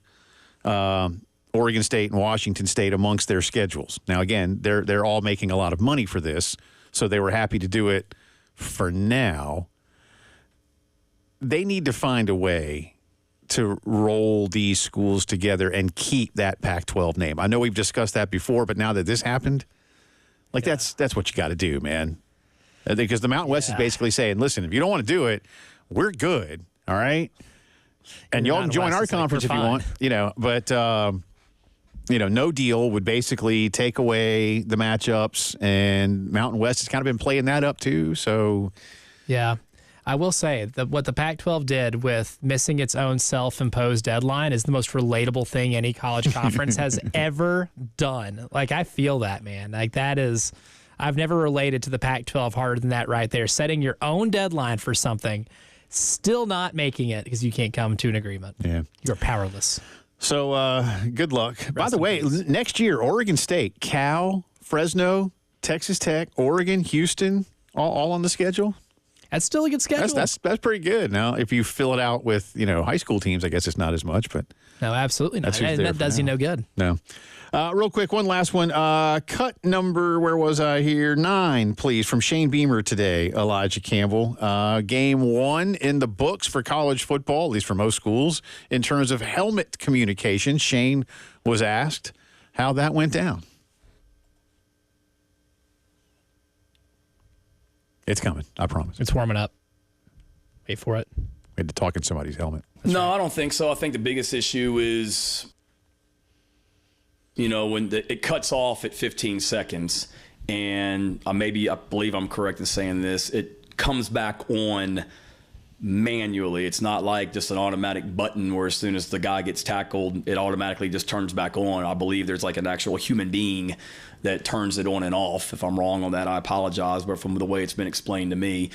Oregon State and Washington State amongst their schedules. Now, again, they're all making a lot of money for this, so they were happy to do it for now. They need to find a way to roll these schools together and keep that Pac-12 name. I know we've discussed that before, but now that this happened, that's what you got to do, man. Because the Mountain West is basically saying, listen, if you don't want to do it, we're good, all right? And y'all can join our conference if you want, but no deal would basically take away the matchups, and Mountain West has kind of been playing that up too. So, yeah, I will say that what the Pac-12 did with missing its own self-imposed deadline is the most relatable thing any college conference has ever done. I feel that, man. That is, I've never related to the Pac-12 harder than that right there. Setting your own deadline for something, still not making it because you can't come to an agreement. Yeah, you're powerless. So, good luck. By the way, next year, Oregon State, Cal, Fresno, Texas Tech, Oregon, Houston, all on the schedule. That's still a good schedule. That's pretty good. Now, if you fill it out with, high school teams, I guess it's not as much, but. No, absolutely not. That does you no good. No. Real quick, one last one. Cut number, where was I here? 9, please, from Shane Beamer today, Elijah Campbell. Game 1 in the books for college football, at least for most schools, in terms of helmet communication. Shane was asked how that went down. It's coming, I promise. It's warming up. Wait for it. We had to talk in somebody's helmet. I don't think so. I think the biggest issue is, when it cuts off at 15 seconds, and I believe I'm correct in saying this, it comes back on manually. It's not like just an automatic button where as soon as the guy gets tackled, it automatically just turns back on. I believe there's an actual human being that turns it on and off. If I'm wrong on that, I apologize, but from the way it's been explained to me.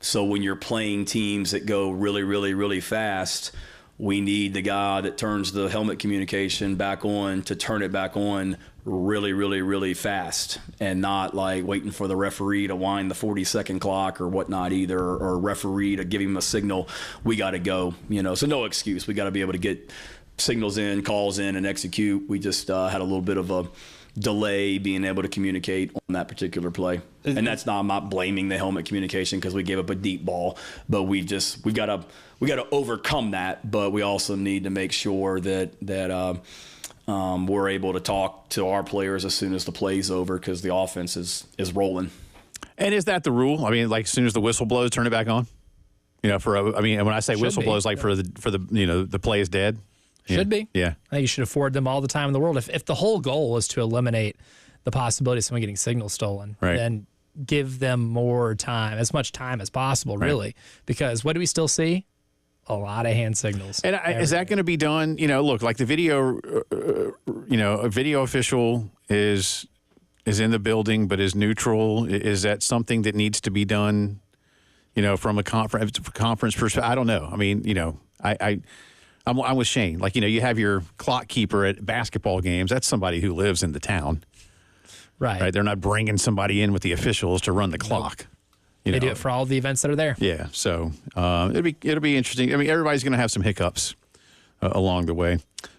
So when you're playing teams that go really, really, really fast, we need the guy that turns the helmet communication back on to turn it back on really, really, really fast, and not waiting for the referee to wind the 40-second clock or whatnot either, or referee to give him a signal. We got to go, so no excuse. We got to be able to get signals in, calls in, and execute. We just had a little bit of a delay being able to communicate on that particular play. And that's not, I'm not blaming the helmet communication because we gave up a deep ball, but we've got to overcome that. But we also need to make sure that we're able to talk to our players as soon as the play's over, because the offense is rolling. And is that the rule? I mean, as soon as the whistle blows, turn it back on. When I say whistle blows, for the play is dead. Should be. Yeah. I think you should afford them all the time in the world. If the whole goal is to eliminate the possibility of someone getting signal stolen, then give them more time, as much time as possible, really. Because what do we still see? A lot of hand signals. And is that going to be done? Look, the video, a video official is in the building but is neutral. Is that something that needs to be done, from a conference perspective? I don't know. I mean, I'm with Shane. You have your clock keeper at basketball games. That's somebody who lives in the town. Right. They're not bringing somebody in with the officials to run the clock. They do it for all the events that are there. Yeah. So it'll be interesting. I mean, everybody's going to have some hiccups along the way.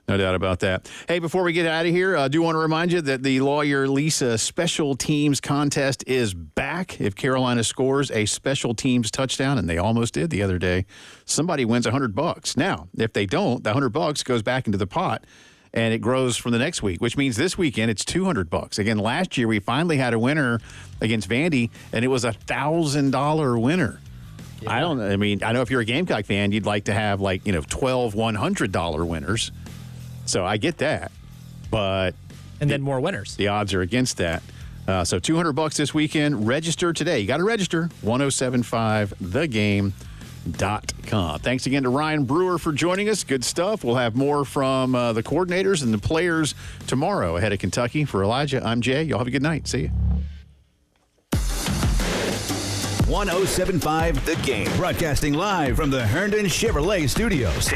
No doubt about that. Hey, before we get out of here, I do want to remind you that the Lawyer Lisa Special Teams Contest is back. If Carolina scores a special teams touchdown, and they almost did the other day, somebody wins $100. Now, if they don't, the $100 goes back into the pot, and it grows from the next week, which means this weekend it's $200. Again, last year we finally had a winner against Vandy, and it was a $1,000 winner. Yeah. I know if you're a Gamecock fan, you'd like to have 12 $100 winners. So I get that, but then more winners. The odds are against that. So $200 this weekend. Register today. You got to register. 1075thegame.com. Thanks again to Ryan Brewer for joining us. Good stuff. We'll have more from the coordinators and the players tomorrow ahead of Kentucky. For Elijah, I'm Jay. Y'all have a good night. See you. 1075 The Game. Broadcasting live from the Herndon Chevrolet Studios.